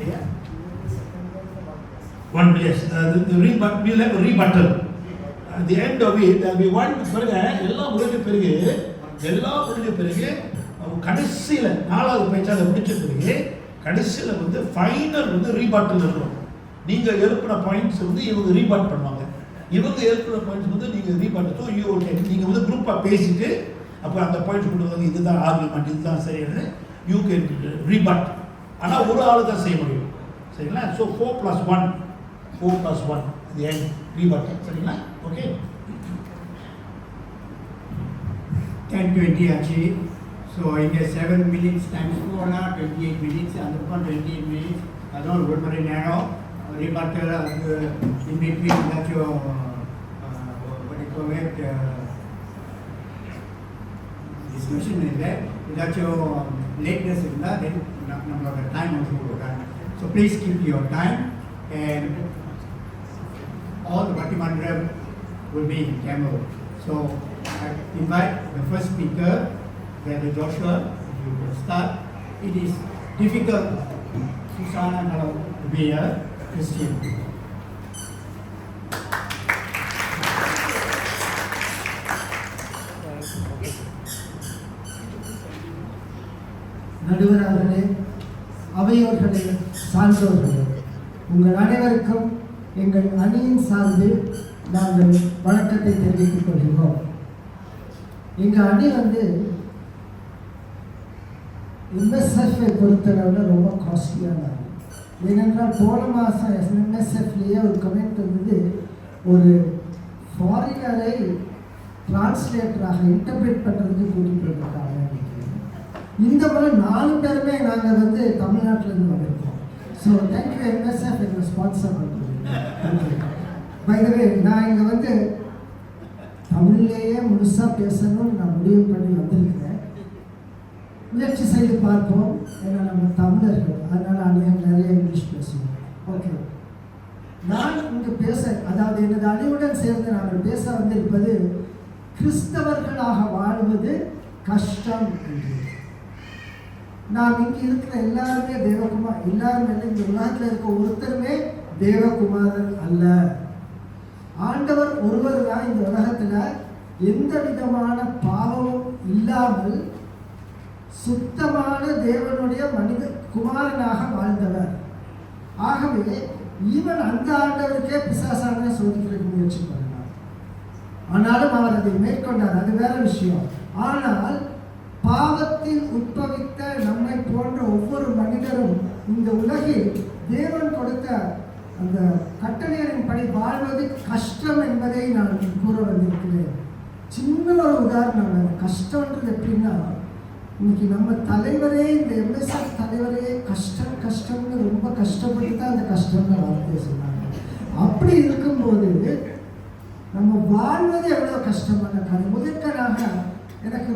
Yeah. One yes, the rebut, we'll have a rebuttal. At the end of it, there will be one எல்லாம் முடிஞ்ச பிறகு கடைசியில் 4வது பேச்சு அதை முடிச்ச பிறகு கடைசியில் வந்து ஃபைனல் வந்து ரீபாட்டில் இருக்கும். நீங்கள் எழுப்பின பாயிண்ட்ஸ் வந்து இவங்க ரீபாட் பண்ணுவாங்க, இவங்க எழுப்பின பாயிண்ட்ஸ் வந்து நீங்கள் ரீபாட். ஸோ நீங்கள் வந்து குரூப்பாக பேசிட்டு அப்போ அந்த பாயிண்ட்ஸ் கொண்டு வந்து இதுதான் ஆர்குமெண்ட், இதுதான் சரியான யூ கேன் ரீபாட். ஆனால் ஒரு ஆள் தான் செய்ய முடியும், சரிங்களா? ஸோ 4+1 the end reward, சரிங்களா? ஓகே. 10:20 ஆச்சு. ஸோ இங்கே 7 minutes times 4 28 minutes, அந்த பக்கம் 28 minutes, அதுவும் 1 மணி நேரம். ரீபாட்டில் அது இன்பிட்வீன் ஏதாச்சும் டிஸ்கஷன் இல்லை, ஏதாச்சும் லேட்னஸ் இருந்தால் தென் நம்மளோட டைம் வந்து கொடுக்குறாங்க. So please keep your time and all the Bhattimandalam will be in Tamil. So I invite the first speaker, Brother Joshua, you will start. It is difficult Susana to be a Christian. நடுவர் அவர்களே, அவையோர்களே, சான்றோர்களே, உங்கள் அனைவருக்கும் எங்கள் அணியின் சார்பில் நாங்கள் வணக்கத்தை தெரிவித்துக் கொள்கிறோம். எங்கள் அணி வந்து எம்எஸ்எஃப்பை பொறுத்தளவில் ரொம்ப காஸ்ட்லியான அணி. ஏனென்றால் போன மாதம் எம்எஸ்எஃப்லேயே ஒரு கமெண்ட் இருந்தது, ஒரு ஃபாரினரை டிரான்ஸ்லேட்டராக இன்டர்பிரேட் பண்ணுறதுக்கு கூட்டிகிட்டு இருக்காங்க. இந்த முறை 4 பேருமே நாங்கள் வந்து தமிழ்நாட்டிலேருந்து வந்திருக்கோம். ஸோ தேங்க்யூ எம்எஸ்எஃப் எங்களை ஸ்பான்சர் பண்ணுறது. பை த வே, நான் இங்கே வந்து தமிழ்லேயே முழுசாக பேசணும்னு நான் முடிவு பண்ணி வந்திருக்கிறேன். முயற்சி செய்து பார்ப்போம், ஏன்னா நம்ம தமிழர்கள், அதனால் நிறைய இங்கிலீஷ் பேசுவோம். ஓகே, நான் இங்கே பேச, அதாவது எனது அணியுடன் சேர்ந்து நாங்கள் பேச வந்திருப்பது கிறிஸ்தவர்களாக வாழ்வது கஷ்டம் என்று. நாம் இங்கே இருக்கிற எல்லாருமே தேவகுமார், எல்லாருமே இந்த உலகத்தில் இருக்க ஒருத்தருமே தேவகுமாரன் அல்ல. ஆண்டவர் ஒருவர் தான் இந்த உலகத்தில் எந்த விதமான பாவமும் இல்லாமல் சுத்தமான தேவனுடைய மனித குமாரனாக வாழ்ந்தவர். ஆகவே ஈவன் அந்த ஆண்டவருக்கே பிசாசான சோதிக்கிறதுக்கு முயற்சி பண்ணார். ஆனாலும் அவர் அதை மேற்கொண்டார், அது வேற விஷயம். ஆனால் பாவத்தில் உட்பவித்த நம்மை போன்ற ஒவ்வொரு மனிதரும் இந்த உலகில் தேவன் கொடுத்த அந்த கட்டளையின் படி வாழ்வது கஷ்டம் என்பதை நான் கூற வந்திருக்கிறேன். சின்ன ஒரு உதாரணம், கஷ்டம்ன்றது எப்படின்னா, இன்னைக்கு நம்ம தலைவரே, இந்த எம்எஸ்எஃப் தலைவரே கஷ்டம்னு ரொம்ப கஷ்டப்பட்டு தான் அந்த கஷ்டம்னு வார்த்தையை சொன்னாங்க. அப்படி இருக்கும்போது நம்ம வாழ்வது எவ்வளோ கஷ்டமான காரியம். முதற்கனாக எனக்கு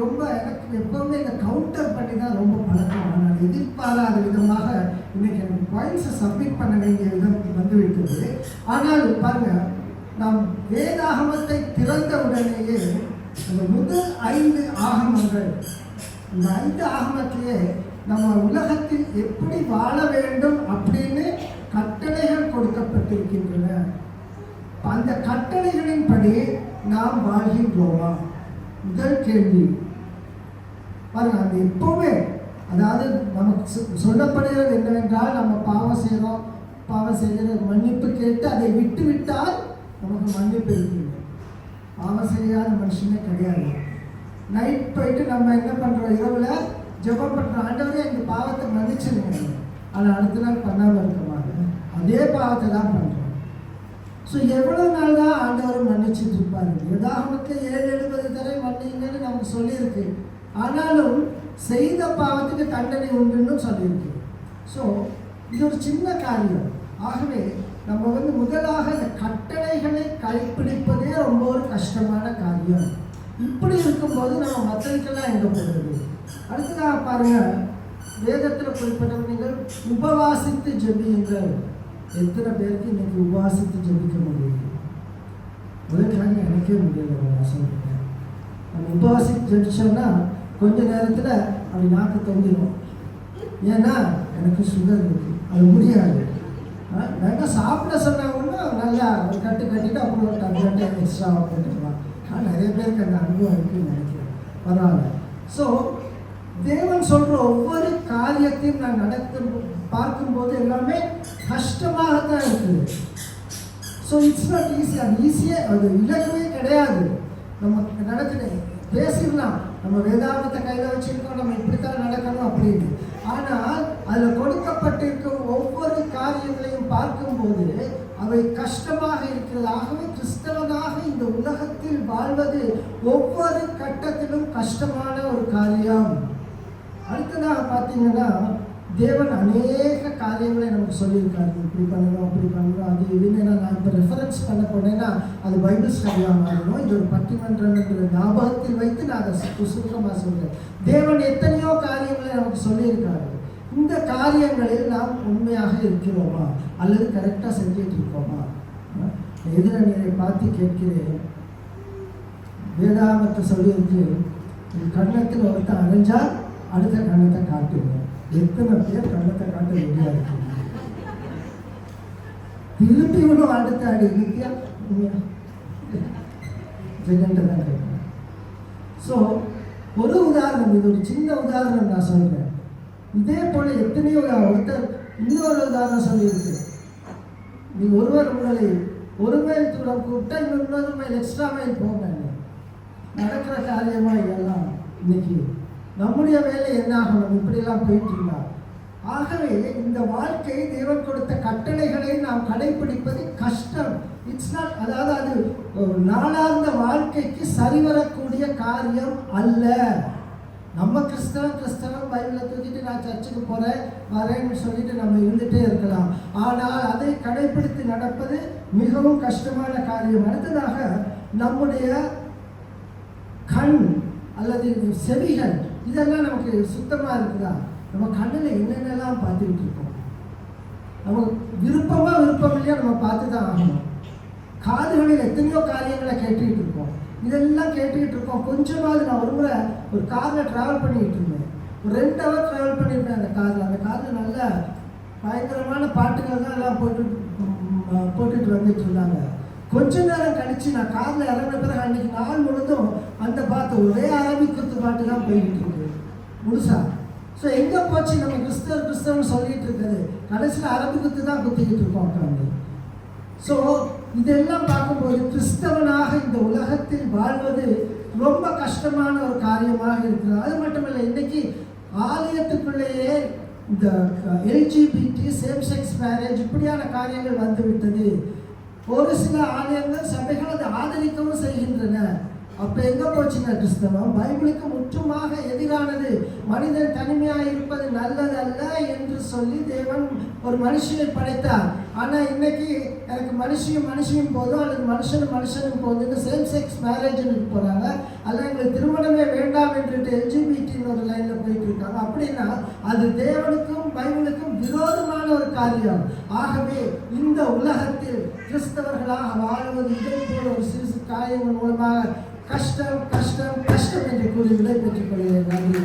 எப்பவுமே இந்த கவுண்டர் பண்ணி தான் ரொம்ப பழக்கம். ஆனால் எதிர்பாராத விதமாக இன்னைக்கு எனக்கு பாயிண்ட்ஸை சப்மிட் பண்ண வேண்டிய விதம் வந்துவிட்டது. ஆனால் பாருங்க, நாம் வேதாகமத்தை திறந்த உடனேயே அந்த முதல் 5 ஆகமங்கள், இந்த 5 ஆகமத்திலே நம்ம உலகத்தில் எப்படி வாழ வேண்டும் அப்படின்னு கட்டளைகள் கொடுக்கப்பட்டிருக்கின்றன. அந்த கட்டளைகளின்படி நாம் வாழ்கின்றோமா? முதல் கேள்வி பாருங்க. அது எப்பவுமே, அதாவது நமக்கு சொல்லப்படுகிறது என்னவென்றால், நம்ம பாவம் செய்கிற மன்னிப்பு கேட்டு அதை விட்டு விட்டால் நமக்கு மன்னிப்பு இருக்குது. பாவம் செய்யாத மனுஷனே கிடையாது. நைட் போயிட்டு நம்ம என்ன பண்ணுறோம், இரவில் ஜெபம் பண்ணுறோம், ஆண்டவரே எங்கள் பாவத்தை மன்னிச்சிருங்க. ஆனால் அடுத்த நாள் பண்ணாமல் இருக்க மாட்டேன், அதே பாவத்தை தான் பண்ணுறோம். ஸோ எவ்வளோ நாள் தான் ஆண்டவரும் மன்னிச்சுட்டு இருப்பாரு? உதாரணத்தில் 7-70 தடவை மன்னிங்கன்னு நமக்கு சொல்லியிருக்கு. ஆனாலும் செய்த பாவத்துக்கு தண்டனை உண்டுன்னு சொல்லியிருக்கு. ஸோ இது ஒரு சின்ன காரியம். ஆகவே நம்ம வந்து முதலாக இந்த கட்டளைகளை கடைப்பிடிப்பதே ரொம்ப ஒரு கஷ்டமான காரியம். இப்படி இருக்கும்போது நம்ம மற்றதுக்கெல்லாம் எங்கே போகிறது? அடுத்ததாக பாருங்க, வேதத்தில் குறிப்பிட்ட நீங்கள் உபவாசித்து ஜெபியுங்கள். எத்தனை பேருக்கு இன்னைக்கு உபவாசித்து ஜெபிக்க முடியும்? முதல் காரியம் எனக்கே முடியல. நான் சொல்லிட்டேன், நம்ம உபவாசித்து ஜெபிச்சோம்னா கொஞ்ச நேரத்தில் அப்படி நாக்கு தொங்கிடும். ஏன்னா எனக்கு சுகர் இருக்குது, அது முடியாது. வேணால் சாப்பிட சொன்னாங்கன்னா நல்லா ஒரு கட்டு கட்டிட்டு அப்புறம் ஒரு டம்ளர் எக்ஸ்ட்ரா போட்டுக்கலாம். நிறைய பேருக்கு அந்த அனுபவம் இருக்குன்னு நினைக்கிறேன். பரவாயில்ல. ஸோ தேவன் சொல்கிற ஒவ்வொரு காரியத்தையும் நான் பார்க்கும்போது எல்லாமே கஷ்டமாகத்தான் இருக்குது. So it's not easy. அது ஈஸியாக அது இலக்கவே கிடையாது. நம்ம நடக்குது பேசிடலாம், நம்ம வேதாந்தத்தை கையில் வச்சுருக்கோம், நம்ம இப்படித்தான் நடக்கணும் அப்படின்னு. ஆனால் அதில் கொடுக்கப்பட்டிருக்கும் ஒவ்வொரு காரியங்களையும் பார்க்கும்போது அவை கஷ்டமாக இருக்கிறது. ஆகவே கிறிஸ்தவனாக இந்த உலகத்தில் வாழ்வது ஒவ்வொரு கட்டத்திலும் கஷ்டமான ஒரு காரியம். அடுத்ததாக பார்த்தீங்கன்னா தேவன் அநேக காரியங்களை நமக்கு சொல்லியிருக்காரு. இப்படி பண்ணணும், அப்படி பண்ணணும், அது இதுன்னு. நான் இப்போ ரெஃபரன்ஸ் பண்ண போனேன்னா அது பைபிள் ஸ்டடியாக மாறணும். இது ஒரு பட்டிமன்றம் என்ற ஞாபகத்தில் வைத்து நான் அதை சுருக்கமாக சொல்கிறேன். தேவன் எத்தனையோ காரியங்களை நமக்கு சொல்லியிருக்காரு. இந்த காரியங்களில் நாம் உண்மையாக இருக்கிறோமா அல்லது கரெக்டாக செஞ்சுட்டு இருக்கோமா? எதிரணியை பார்த்து கேட்கிறேன். வேதாகமத்தை சொல்லியிருக்கு, கண்ணத்தில் ஒருத்தன் அரைஞ்சா அடுத்த கண்ணத்தை காட்டுங்க. எத்தனை பேர் கண்ணத்தை காட்ட முடியாது? திருப்பி விடும் அடுத்த அடி நித்யா செகண்ட் தான் கேட்குறேன். ஸோ ஒரு உதாரணம், இது ஒரு சின்ன உதாரணம் நான் சொல்கிறேன். இதே போல எத்தனையோ ஒருத்தர் இன்னொரு உதாரணம் சொல்லியிருக்கு. நீ ஒருவர் உங்களை ஒரு மைல் தூரம் கூப்பிட்டா இன்னொரு மைல் எக்ஸ்ட்ரா மைல் போங்க. நடக்கிற காரியமா இதெல்லாம் இன்னைக்கு நம்முடைய வேலை என்ன ஆகணும்? இப்படியெல்லாம் போயிட்டு இருந்தா. ஆகவே இந்த வாழ்க்கை தேவன் கொடுத்த கட்டளைகளை நாம் கடைபிடிப்பது கஷ்டம். இட்ஸ் நாட், அதாவது அது நாளார்ந்த வாழ்க்கைக்கு சரிவரக்கூடிய காரியம் அல்ல. நம்ம கிறிஸ்தவம் பைபிளை தூக்கிட்டு நான் சர்ச்சுக்கு போகிறேன் வரேன்னு சொல்லிட்டு நம்ம இருந்துகிட்டே இருக்கலாம். ஆனால் அதை கடைபிடித்து நடப்பது மிகவும் கஷ்டமான காரியம். அடுத்ததாக நம்முடைய கண் அல்லது செவிகள் இதெல்லாம் நமக்கு சுத்தமாக இருக்குதா? நம்ம கண்ணில் என்னென்னலாம் பார்த்துக்கிட்டு இருக்கோம்? நமக்கு விருப்பம் இல்லையா நம்ம பார்த்து தான் ஆகணும். காதுகளில் எத்தனையோ காரியங்களை கேட்டுக்கிட்டு இருக்கோம். இதெல்லாம் கேட்டுக்கிட்டு இருக்கோம். கொஞ்சமாவது நான் ஒரு முறை ஒரு காரில் ட்ராவல் பண்ணிக்கிட்டு இருந்தேன். ஒரு 2 ஹவர் ட்ராவல் பண்ணியிருந்தேன் அந்த காரில் நல்ல பயங்கரமான பாட்டுகள் தான் எல்லாம் போட்டுட்டு வந்துட்டு இருந்தாங்க. கொஞ்ச நேரம் கழித்து நான் காரில் இறங்கின பிறகு அன்றைக்கி நாள் முழுதும் அந்த பாட்டு ஒரே அரபிக் குத்து பாட்டு தான் போய்கிட்டு இருக்கு முழுசா. ஸோ எங்கே போச்சு நம்ம கிறிஸ்தவன் சொல்லிகிட்டு இருக்குது? கடைசியில் அரபிக் குத்து தான் குத்திக்கிட்டு இருக்கோம் உட்காந்து. ஸோ இதெல்லாம் பார்க்கும்போது கிறிஸ்தவனாக இந்த உலகத்தில் வாழ்வது ரொம்ப கஷ்டமான ஒரு காரியமாக இருக்கிறது. அது மட்டுமல்ல, இன்னைக்கு ஆலயத்துக்குள்ளேயே இந்த எல்ஜிபிடி சேம் செக்ஸ் மேரேஜ் இப்படியான காரியங்கள் வந்துவிட்டது. ஒரு சில ஆலயங்கள் சபைகள் அதை ஆதரிக்கவும் செய்கின்றன. அப்போ எங்கே போச்சுங்க கிறிஸ்தவம்? பைபிளுக்கு முற்றுமாக எதிரானது. மனிதன் தனிமையாக இருப்பது நல்லது அல்ல என்று சொல்லி தேவன் ஒரு மனுஷனை படைத்தார். ஆனால் இன்னைக்கு எனக்கு மனுஷியும் போதும் அல்லது மனுஷனும் போதும் சேம் செக்ஸ் மேரேஜ்னு போகிறாங்க. அல்ல எங்களுக்கு திருமணமே வேண்டாம் என்றுட்டு எல்ஜிபிடின்னு ஒரு லைனில் போயிட்டு இருக்காங்க. அப்படின்னா அது தேவனுக்கும் பைபிளுக்கும் விரோதமான ஒரு காரியம். ஆகவே இந்த உலகத்தில் கிறிஸ்தவர்களாக வாழ்வது இதே போல ஒரு சிறு காரியங்கள் மூலமாக கஷ்டம் என்று கூறி விடை பெற்றுக் கொள்கிறேன். நன்றி.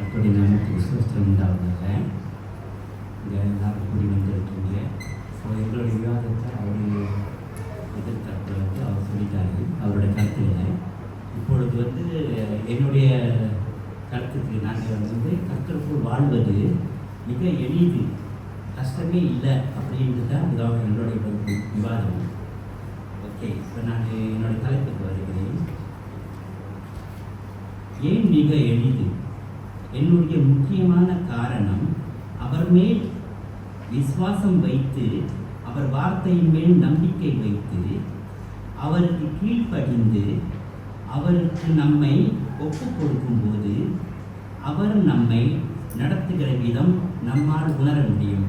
அப்படி நமக்கு விசுவாசம் உண்டாவதாக இங்கே எல்லாரும் கூடி வந்திருக்கீங்க. ஸோ எங்களுடைய விவாதத்தை அவர் எதிர்த்தரப்பில் வந்து அவர் சொல்லிட்டாரு அவருடைய கருத்துக்களை. இப்பொழுது என்னுடைய கருத்துக்கு நாங்கள் கர்த்தருக்குள் வாழ்வது மிக எளிது, கஷ்டமே இல்லை அப்படின்ட்டு தான் இதாக என்னுடைய விவாதம். ஓகே, இப்போ நான் என்னுடைய தலைப்புக்கு வருகிறேன். ஏன் மிக எளிது? என்னுடைய முக்கியமான காரணம், அவர் மேல் விசுவாசம் வைத்து, அவர் வார்த்தையின் மேல் நம்பிக்கை வைத்து, அவருக்கு கீழ்ப்படிந்து, அவருக்கு நம்மை ஒப்புக் கொடுக்கும்போது அவர் நம்மை நடத்துகிற விதம் நம்மால் உணர முடியும்.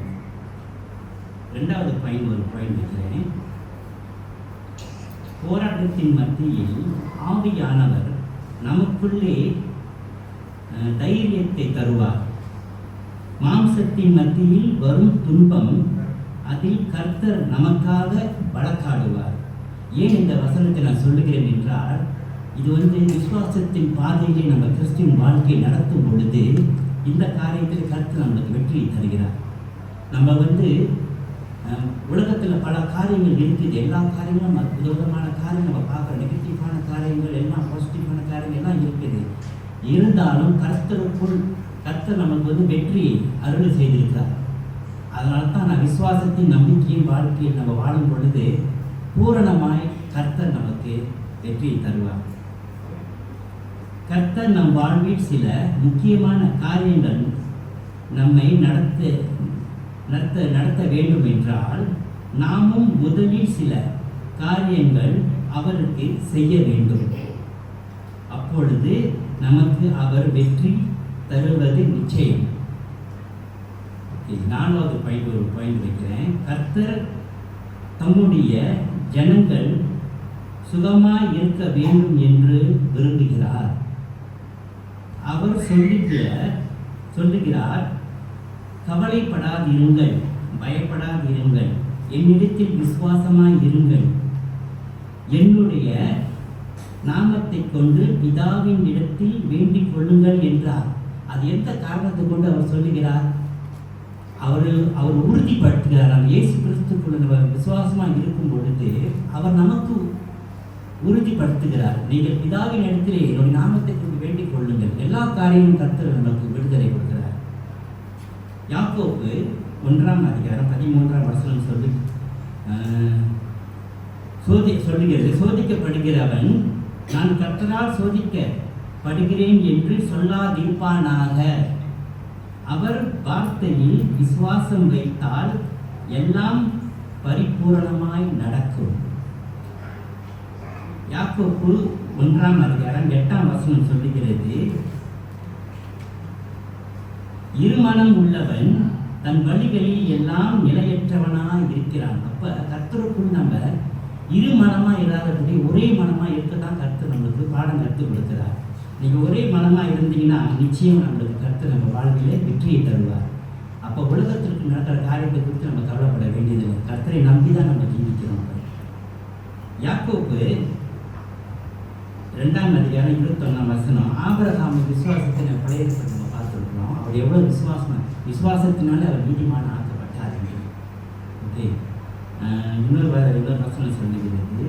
2வது ஒரு பாயிண்ட் வைக்கிறேன். போராட்டத்தின் மத்தியில் ஆவியானவர் நமக்குள்ளே தைரியத்தை தருவார். மாம்சத்தின் மத்தியில் வரும் துன்பம் அதில் கர்த்தர் நமக்காக வழக்காடுவார். ஏன் இந்த வசனத்தை நான் சொல்லுகிறேன் என்றால், இது விசுவாசத்தின் பாதையிலே நம்ம கிறிஸ்டின் வாழ்க்கையை நடத்தும் பொழுது இந்த காரியத்தில் கர்த்தர் நம்மளுக்கு வெற்றியை தருகிறார். நம்ம உலகத்தில் பல காரியங்கள் இருக்குது. எல்லா காரியங்களும் விதவிதமான காரியம் நம்ம பார்க்குறோம். நெகட்டிவான காரியங்கள் எல்லாம், பாசிட்டிவான காரியங்கள் எல்லாம் இருக்குது. இருந்தாலும் கர்த்தருக்குள் கர்த்தர் நமக்கு வெற்றியை அருள் செய்திருக்கிறார். அதனால தான் நான் விசுவாசத்தின் நம்பிக்கையின் வாழ்க்கையில் நம்ம வாழும் பொழுது பூரணமாய் கர்த்தர் நமக்கு வெற்றியை தருவார். கர்த்தர் நம் வாழ்வில் சில முக்கியமான காரியங்கள் நம்மை நடத்த வேண்டும் என்றால் நாமும் முதலில் சில காரியங்கள் அவருக்கு செய்ய வேண்டும். அப்பொழுது நமக்கு அவர் வெற்றி தருவது நிச்சயம். 4வது பாயிண்ட் வைக்கிறேன். கர்த்தர் தம்முடைய ஜனங்கள் சுகமாய் இருக்க வேண்டும் என்று விரும்புகிறார். அவர் சொல்லுகிறார், கவலைப்படாதிருங்கள், பயப்படாதிருங்கள், என்னிடத்தில் விசுவாசமாய் இருங்கள், என்னுடைய நாமத்தை கொண்டு பிதாவின் இடத்தில் வேண்டிக் கொள்ளுங்கள் என்றார். அது எந்த காரணத்தை கொண்டு அவர் சொல்லுகிறார்? அவர் உறுதிப்படுத்துகிறார். நம்ம இயேசு கிறிஸ்துக்குள்ள நம்ம விசுவாசமாக இருக்கும் பொழுது அவர் நமக்கு உறுதிப்படுத்துகிறார். நீங்கள் பிதாவின் இடத்திலே என்னுடைய நாமத்தை கொண்டு வேண்டிக் கொள்ளுங்கள். எல்லா காரியமும் கர்த்தர் நமக்கு விடுதலை கொடுக்கிறார். யாக்கோபு 1ஆம் அதிகாரம் 13ஆம் வசனம் சொல்லுகிறது, சோதிக்கப்படுகிறவன் நான் கர்த்தரால் சோதிக்கப்படுகிறேன் என்று சொல்லாதிருப்பானாக. அவர் வார்த்தையில் விசுவாசம் வைத்தால் எல்லாம் பரிபூரணமாய் நடக்கும். யாக்கோபு 1ஆம் அதிகாரம் 8ஆம் வசனம் சொல்லுகிறது, இருமனம் உள்ளவன் தன் வழிகளில் எல்லாம் நிலையற்றவனாய் இருக்கிறான். அப்ப கர்த்தருக்குள் நம்ம இருமனமா இல்லாதபடி ஒரே மனமா இருக்கதான் கர்த்தர் நம்மளுக்கு பாடம் கற்றுக் கொடுக்கிறார். நீங்க ஒரே மனமா இருந்தீங்கன்னா நிச்சயம் நம்மளுக்கு கர்த்தர் நம்ம வாழ்விலே வெற்றியை தருவார். அப்போ உலகத்திற்கு நடக்கிற காரியத்தை குறித்து நம்ம கவலைப்பட வேண்டியதில்லை. கர்த்தரை நம்பிதான் நம்ம ஜீவிக்கிறோம். யாக்கோபு 2ஆம் அதிகாரம் 21ஆம் வசனம், ஆபிரகாம் விசுவாசத்தை நம்ம பழைய நம்ம பார்த்துருக்கிறோம். அவர் எவ்வளவு விசுவாசத்தினால அவர் நீதிமான ஆக்கப்பட்டார். ஓகே, இன்னொரு வசனம் சொல்லுகிறது,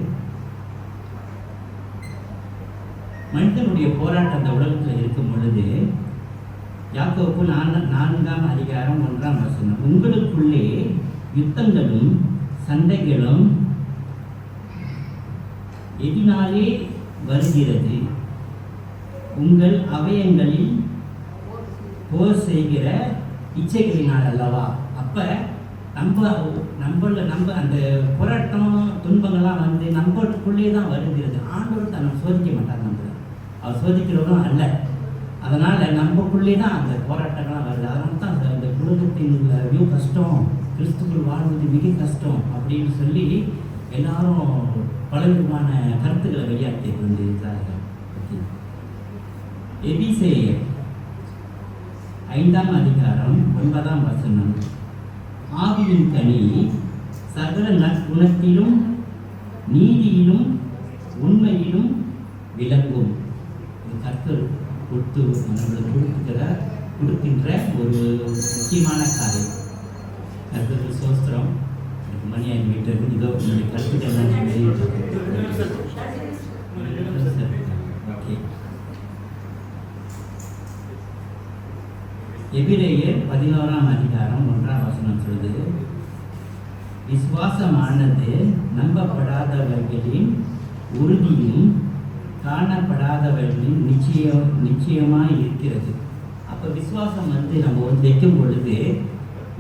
மனிதனுடைய போராட்டம் அந்த உலகத்தில் இருக்கும் பொழுது யாக்கோபு 4ஆம் அதிகாரம் 1ஆம் வசனம், உங்களுக்குள்ளே யுத்தங்களும் சண்டைகளும் எதினாலே வருகிறது, உங்கள் அவயங்களில் போர் செய்கிற இச்சைகளினால் அல்லவா. அப்ப நம்ம அந்த போராட்டம் துன்பங்கள்லாம் நம்மளுக்குள்ளே தான் வருகிறது. ஆண்டவர் தன்னை சோதிக்க மாட்டார். அவர் சோதிக்கிறவரும் அல்ல. அதனால நமக்குள்ளே தான் அந்த போராட்டங்கள்லாம் வருது. அதனால தான் அந்த உலகத்தின் மிக கஷ்டம், கிறிஸ்துக்குள் வாழ்வது மிக கஷ்டம் அப்படின்னு சொல்லி எல்லாரும் பலவிதமான கருத்துக்களை வெளியாட்டி கொண்டிருக்கிறார்கள். எபிசேயர் 5ஆம் அதிகாரம் 9ஆம் வசனம், ஆவியின் கனி சகல நற்குணத்திலும் நீதியிலும் உண்மையிலும் விளங்கும். கர்த்தர் நம்மளுக்கு கொடுக்கின்ற ஒரு முக்கியமான காரியம். கர்த்தருக்கு சோஸ்திரம். மணியாகி விட்டது. இதோ என்னுடைய கருத்துக்கள் நான் வெளியிட்டு. ஓகே, எபிரேயர் 11ஆம் அதிகாரம் 1ஆம் வசனம் சொல்லுது, விசுவாசமானது நம்பப்படாதவர்களின் உறுதியும் காணப்படாதவர்களின் நிச்சயமாய் இருக்கிறது. அப்போ விசுவாசம் நம்ம வைக்கும் பொழுது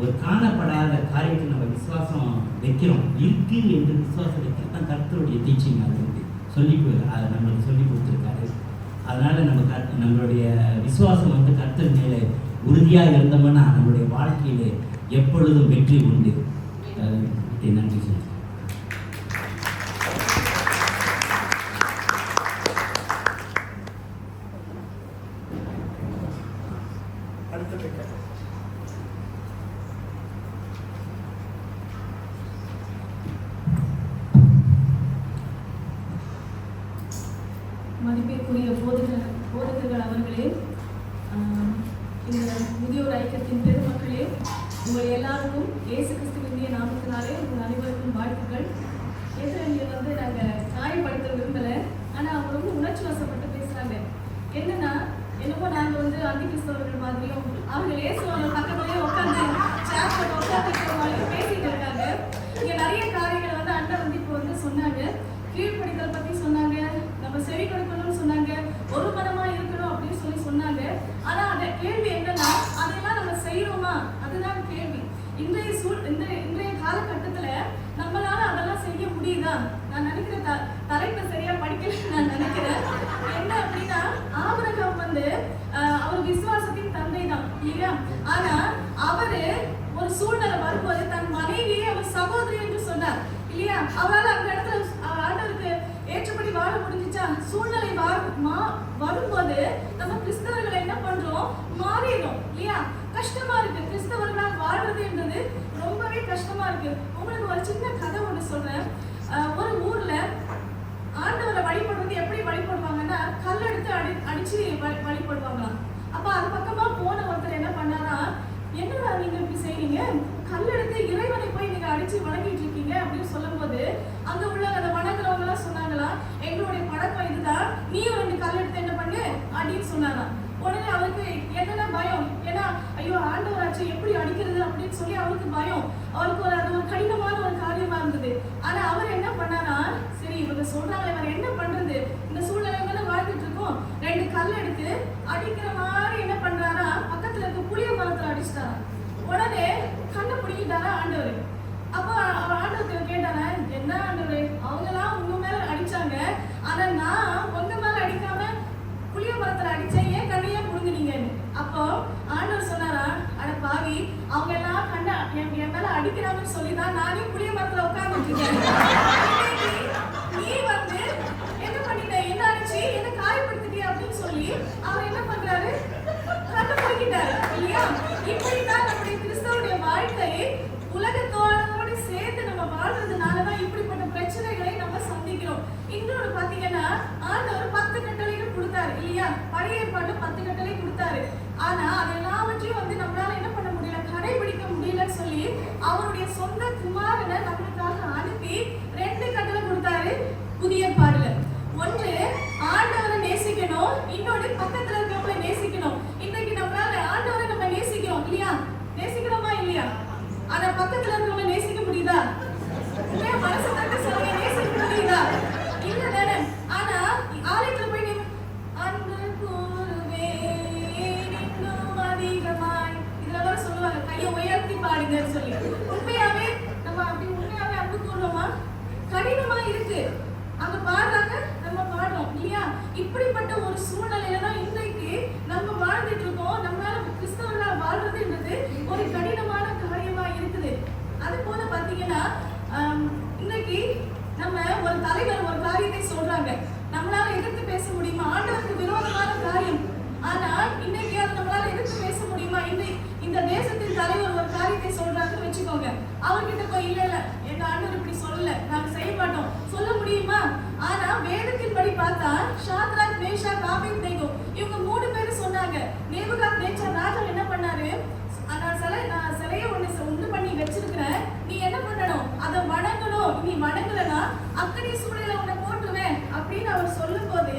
ஒரு காணப்படாத காரியத்தை நம்ம விசுவாசம் வைக்கிறோம். இருக்கு என்று விசுவாசம் வைக்கிறது தான் கர்த்தருடைய டீச்சிங். அது அதை நம்மளுக்கு சொல்லி கொடுத்துருக்காரு. அதனால நம்மளுடைய விசுவாசம் கர்த்தர் மேலே உறுதியாக இருந்தோம்னா நம்மளுடைய வாழ்க்கையில எப்பொழுதும் வெற்றி உண்டு. நன்றி சொல்லி அவர்களே, இந்த முதியோர் ஐக்கியத்தின் பெருமக்களே, உங்கள் எல்லாருக்கும் இயேசு கிறிஸ்துவின் நாமத்தினாலே உங்கள் அனைவருக்கும் வாழ்த்துக்கள். எதிரணியை நாங்கள் நியாயப்படுத்த விரும்பலை, ஆனால் அவங்க ரொம்ப உணர்ச்சி வசப்பட்டு பேசுகிறாங்க. என்னன்னா, என்னமோ நாங்கள் அந்தி கிறிஸ்தவர்கள் மாதிரியும் அவர்கள் இயேசுவாங்க பக்கத்துலேயே உட்காந்து சேர் போட்டு உட்காந்துருக்கிற மாதிரி பேசிட்டு இருக்காங்க. இங்கே நிறைய காரியங்கள் அண்ணன் இப்போ சொன்னாங்க. கீழ்ப்படிதல் பற்றி சொன்னாங்க, நம்ம செவி கொடுக்கணும்னு சொன்னாங்க, ஒரு மனமா இருக்கணும் அப்படின்னு சொன்னாங்க. ஆனா அந்த கேள்வி என்னன்னா, அதெல்லாம் நம்ம செய்யறோமா? அதுதான் கேள்வி. இன்றைய காலகட்டத்துல நம்மளால அதெல்லாம் செய்ய முடியுதா? நான் நினைக்கிறேன் தலைப்பை சரியா படிக்கல நான் நினைக்கிறேன். என்ன அப்படின்னா, ஆபிரகாம் அவர் விசுவாசத்தின் தந்தை தான் இல்லையா? ஆனா அவரு ஒரு சூழ்நிலை வரும்போது தன் மனைவியை அவர் சகோதரி என்று சொன்னார் இல்லையா? அவரால் அந்த இடத்துல ஆண்டவருக்கு ஏற்றபடி வாழ முடிஞ்சிச்சா? சூழ்நிலை வரும்போது நம்ம கிறிஸ்தவர்கள் என்ன பண்றோம்? மாறிடும் இல்லையா? கஷ்டமா இருக்கு. கிறிஸ்தவர்களா வாழ்றதுன்றது ரொம்பவே கஷ்டமா இருக்கு. உங்களுக்கு ஒரு சின்ன கதை ஒன்று சொல்றேன். ஒரு ஊர்ல ஆண்டவரை வழிபடுறது எப்படி வழிபடுவாங்கன்னா, கல் எடுத்து அடிச்சு வழிபடுவாங்களாம். அப்ப அது பக்கமா போன ஒருத்தர் என்ன பண்ணாரா, என்னடா நீங்க இப்படி செய்றீங்க, கல் எடுத்து இறைவனை போய் நீங்க அடிச்சு வணங்கிட்டு இருக்கீங்க அப்படின்னு சொல்லும் போது, அங்க உள்ள அந்த வணங்குறவங்க எல்லாம் சொன்னாங்களா, எங்களுடைய பழக்கம் இதுதான், நீ 2 கல் எடுத்து என்ன பண்ணு அப்படின்னு சொன்னாராம். உடனே அவருக்கு என்னன்னா பயம். ஏன்னா ஐயோ ஆண்டவராச்சு எப்படி அடிக்கிறது அப்படின்னு சொல்லி அவருக்கு பயம். அவருக்கு அது ஒரு கடினமான ஒரு காரியமா இருந்தது. ஆனா அவர் என்ன பண்ணாரா, சரி இவங்க சொல்றாங்க, இவர் என்ன பண்றது, இந்த சூழ்நிலையில வாழ்ந்துட்டு இருக்கோம், 2 கல் எடுத்து அடிக்கிற மாதிரி என்ன பண்றாரா, பக்கத்துல இருக்க புளிய மரத்துல அடிச்சிட்டாரா. உடனே கண்ணை பிடிக்கிட்டாரா ஆண்டவர். அப்போ அவர் ஆண்டவர்கிட்ட கேட்டாரா, என்ன ஆண்டவர், அவங்கெல்லாம் உங்க மேல அடிச்சாங்க, ஆனா நான் உங்க மேல அடிக்காம புளிய மரத்துல அடிச்சேன், ஏன் கண்ணையே புடுங்குனீங்கன்னு. அப்போ ஆண்டவர் சொன்னாரா, அட பாவி, அவங்க எல்லாம் கண்ணை என் மேல அடிக்கிறாங்கன்னு சொல்லிதான் நானே புளிய மரத்துல உட்கார்ந்துட்டு இருக்கேன். நீ என்ன பண்ணிட்ட, என்ன அடிச்சு என்ன காயப்படுத்திட்டிய அப்படின்னு சொல்லி அவர் என்ன பண்றாரு, கண்ணை பிடிக்கிட்டாரு இல்லையா? இப்படிதான் நம்முடைய கிறிஸ்தவனுடைய வாழ்க்கை உலகத்தோடு சேர்ந்து நம்ம வாழ்றதுனாலதான் இப்படிப்பட்ட பிரச்சனைகளை நம்ம சந்திக்கிறோம். இன்னொரு பாத்தீங்கன்னா, ஆண்டவர் 10 கட்டளைகள் கொடுத்தாரு இல்லையா? பழைய ஏற்பாடு 10 கட்டளை கொடுத்தாரு. ஆனா அது எல்லாவற்றையும் நம்மளால என்ன பண்ண முடியல, கடைபிடிக்க முடியலன்னு சொல்லி அவருடைய சொந்த குமாரனை நம்மளுக்காக அனுப்பி 2 கட்டளை கொடுத்தாரு புதிய ஏற்பாடுல. ஒன்று ஆண்டவரை நேசிக்கணும், இன்னொன்று பக்கத்துல இருக்கவங்களை நேசிக்கணும். இன்னைக்கு நம்மளால ஆண்டவரை நம்ம நேசிக்கிறோம் இல்லையா? நேசிக்கிறோமா இல்லையா? ஆனா பக்கத்துல இருக்கவங்களை நேசிக்க முடியுதா? மனசு தட்டு சொல்லுங்க, நேசிக்க முடியுதா? இல்ல தானே? ஆனா ஆலயத்துல போய் நீ அன்பு கூறுவே இன்னும் அதிகமாய் இதெல்லாம் சொல்லுவாங்க, கையை உயர்த்தி பாடுங்கன்னு சொல்லி. உண்மையாவே நம்ம அப்படி உண்மையாவே அன்பு கூறுவோமா? கடினமா இருக்கு. அங்க பாடுறாங்க, நம்ம பாடுறோம் இல்லையா? இப்படிப்பட்ட ஒரு சூழ்நிலையில தான் இன்றைக்கு நம்ம வாழ்ந்துட்டு இருக்கோம். நம்மளால கிறிஸ்தவர்களா வாழ்றதுன்றது ஒரு கடினமான காரியமா இருக்குது. அது போல பாத்தீங்கன்னா, இன்னைக்கு நம்ம ஒரு தலைவர் ஒரு காரியத்தை சொல்றாங்க, நம்மளால எதிர்த்து பேச முடியுமா? ஆண்டவருக்கு விரோதமான காரியம். ஆனா இன்னைக்கு அதை நம்மளால எதிர்த்து பேச முடியுமா? இந்த தேசத்தின் தலைவர் ஒரு காரியத்தை சொல்றாங்கன்னு வச்சுக்கோங்க, அவர்கிட்ட போய் இல்ல எங்க ஆண்டவர் இப்படி சொல்லல, நாங்க செய்ய மாட்டோம் சொல்ல முடியுமா? ஆனா வேதத்தின் படி பார்த்தா ஷாத்ராக், மேஷாக், ஆபேத்நேகோ இவங்க 3 பேரும் சொன்னாங்க. நேபுகாத்நேச்சார் ராஜா என்ன பண்ணாரு, நான் சிலையை ஒண்ணு பண்ணி வச்சிருக்கிறேன், நீ என்ன பண்ணணும், அதை வணங்கணும், நீ வணங்கலனா அக்கடி சூழல உன்னை போட்டுருவேன் அப்படின்னு அவர் சொல்லும் போது,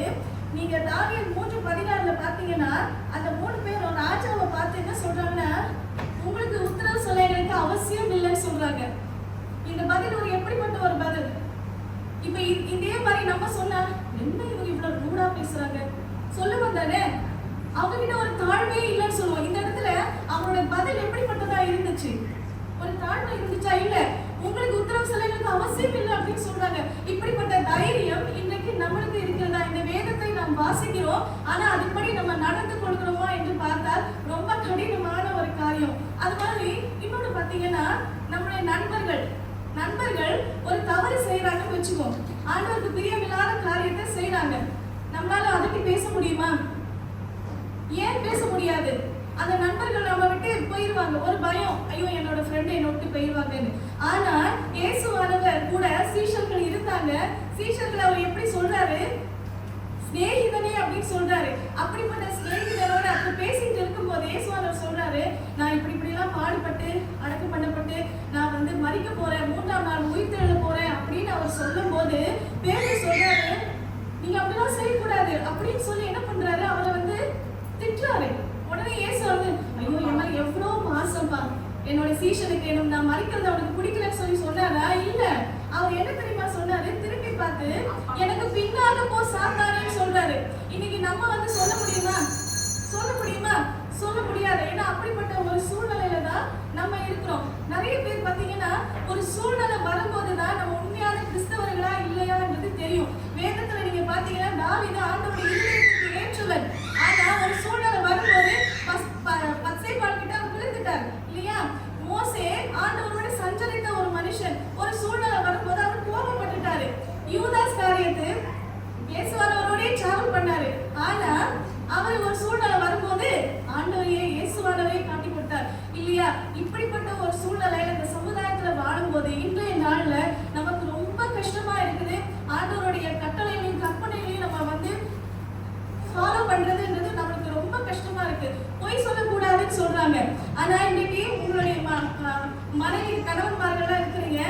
நீங்க தானியேல் 3:16 பாத்தீங்கன்னா அந்த 3 பேரும் ராஜாவை பார்த்து என்ன சொல்றாங்கன்னா, உங்களுக்கு உத்தரவு சொல்ல எனக்கு அவசியம் இல்லைன்னு சொல்றாங்க. இந்த பதில் ஒரு எப்படிப்பட்ட ஒரு பதில்? இப்ப இதே மாதிரி நம்ம சொன்னா, என்ன இவங்க இவ்வளவு ரூடா பேசுறாங்க சொல்லுவோம் தானே? அவங்க கிட்ட ஒரு தாழ்மையே இல்லைன்னு சொல்லுவோம். இந்த இடத்துல அவங்களோட பதில் எப்படிப்பட்டதா இருந்துச்சு? ஒரு தாழ்மை இருந்துச்சா? இல்ல, உங்களுக்கு உத்தரவு சொல்ல எனக்கு அவசியம் இல்லை அப்படின்னு சொல்றாங்க. இப்படிப்பட்ட தைரியம் இன்னைக்கு நம்மளுக்கு இருக்கிறதா? இந்த வேதத்தை நாம் வாசிக்கிறோம், ஆனா அதுபடி நம்ம நடந்து கொள்கிறோமா என்று பார்த்தால் ரொம்ப கடினமான ஒரு காரியம். அது மாதிரி இன்னொன்னு பாத்தீங்கன்னா, நம்முடைய நண்பர்கள் ஒரு தவறு செய்யறாங்கன்னு வச்சுக்கோம், ஆண்டவருக்கு பிரியமில்லாத காரியத்தை செய்யறாங்க, நம்மளால அதுக்கு பேச முடியுமா? ஏன் பேச முடியாது? அந்த நண்பர்கள் நம்ம விட்டு போயிருவாங்க, ஒரு பயம், ஐயோ என்னோட ஃப்ரெண்ட் என்னை விட்டு போயிருவாங்கன்னு. ஆனா இயேசுவானவர் கூட சீஷர்கள் இருந்தாங்க. சீஷர்கள் அவர் எப்படி சொல்றாரு, சிநேகிதனே அப்படின்னு சொல்றாரு. அப்படிப்பட்ட சிநேகிதனோட அப்ப பேசிட்டு இருக்கும்போது இயேசுவானவர் சொல்றாரு, நான் இப்படிலாம் பாடுபட்டு அடக்கம் பண்ணப்பட்டு நான் வந்து மரிக்க போறேன், 3ஆம் நாள் உயிர்த்தெழ போறேன் அப்படின்னு அவர் சொல்லும் போது பேதுரு சொல்றாரு, நீங்க அப்படிலாம் செய்யக்கூடாது அப்படின்னு சொல்லி என்ன பண்றாரு, அவரை வந்து திட்டுறாரு. உடனே இயேசு வந்து, ஐயோ என்ன எவ்வளவு மாசம்பா, என்னோட சீஷனுக்கு நான் மறிக்கிறது அவனுக்கு பிடிக்கலன்னு சொல்லி சொன்னாரா? இல்ல, அவர் என்ன தெரியுமா சொன்னாரு, திரும்பி பார்த்து எனக்கு பின்னாக போ சாத்தானேன்னு சொல்றாரு. இன்னைக்கு நம்ம வந்து சொல்ல முடியுமா? சொல்ல முடியாது. ஏன்னா அப்படிப்பட்ட ஒரு சூழ்நிலையில தான் நம்ம இருக்கிறோம். நிறைய பேர் பாத்தீங்கன்னா ஒரு சூழ்நிலை வரும்போது தான் நம்ம உண்மையான கிறிஸ்தவர்களா இல்லையான்றது தெரியும். வேதத்துல நீங்க பாத்தீங்கன்னா தாவீது ஆண்டவருடைய இருதயத்துக்கு ஏற்றவன். ஆனா ஒரு சூழ்நிலை வரும்போது பத்சேபாள் கிட்ட அவர் விழுந்துட்டார் இல்லையா? மோசே ஆண்டவரோட சஞ்சரித்த ஒரு மனுஷன். ஒரு சூழ்நிலை வரும்போது அவர் கோபப்பட்டுட்டாரு. யூதாஸ் காரியத்து இயேசுவானவரோடே டிராவல் பண்ணாரு. ஆனா அவர் ஒரு சூழ்நிலை வரும்போது ஆண்டவரையே இயேசுவானவரே காட்டி கொடுத்தார் இல்லையா? இப்படிப்பட்ட ஒரு சூழ்நிலையில இந்த சமுதாயத்துல வாழும்போது இன்றைய நாள்ல நமக்கு ரொம்ப கஷ்டமா இருக்குது. ஆண்டவருடைய கட்டளைகளையும் கற்பனைகளையும் நம்ம வந்து ஃபாலோ பண்றதுன்றது நம்மளுக்கு ரொம்ப கஷ்டமா இருக்கு. பொய் சொல்லக்கூடாதுன்னு சொல்றாங்க. ஆனா இன்னைக்கு உங்களுடைய மனைவி கணவன்மார்கள்லாம் இருக்கிறீங்க,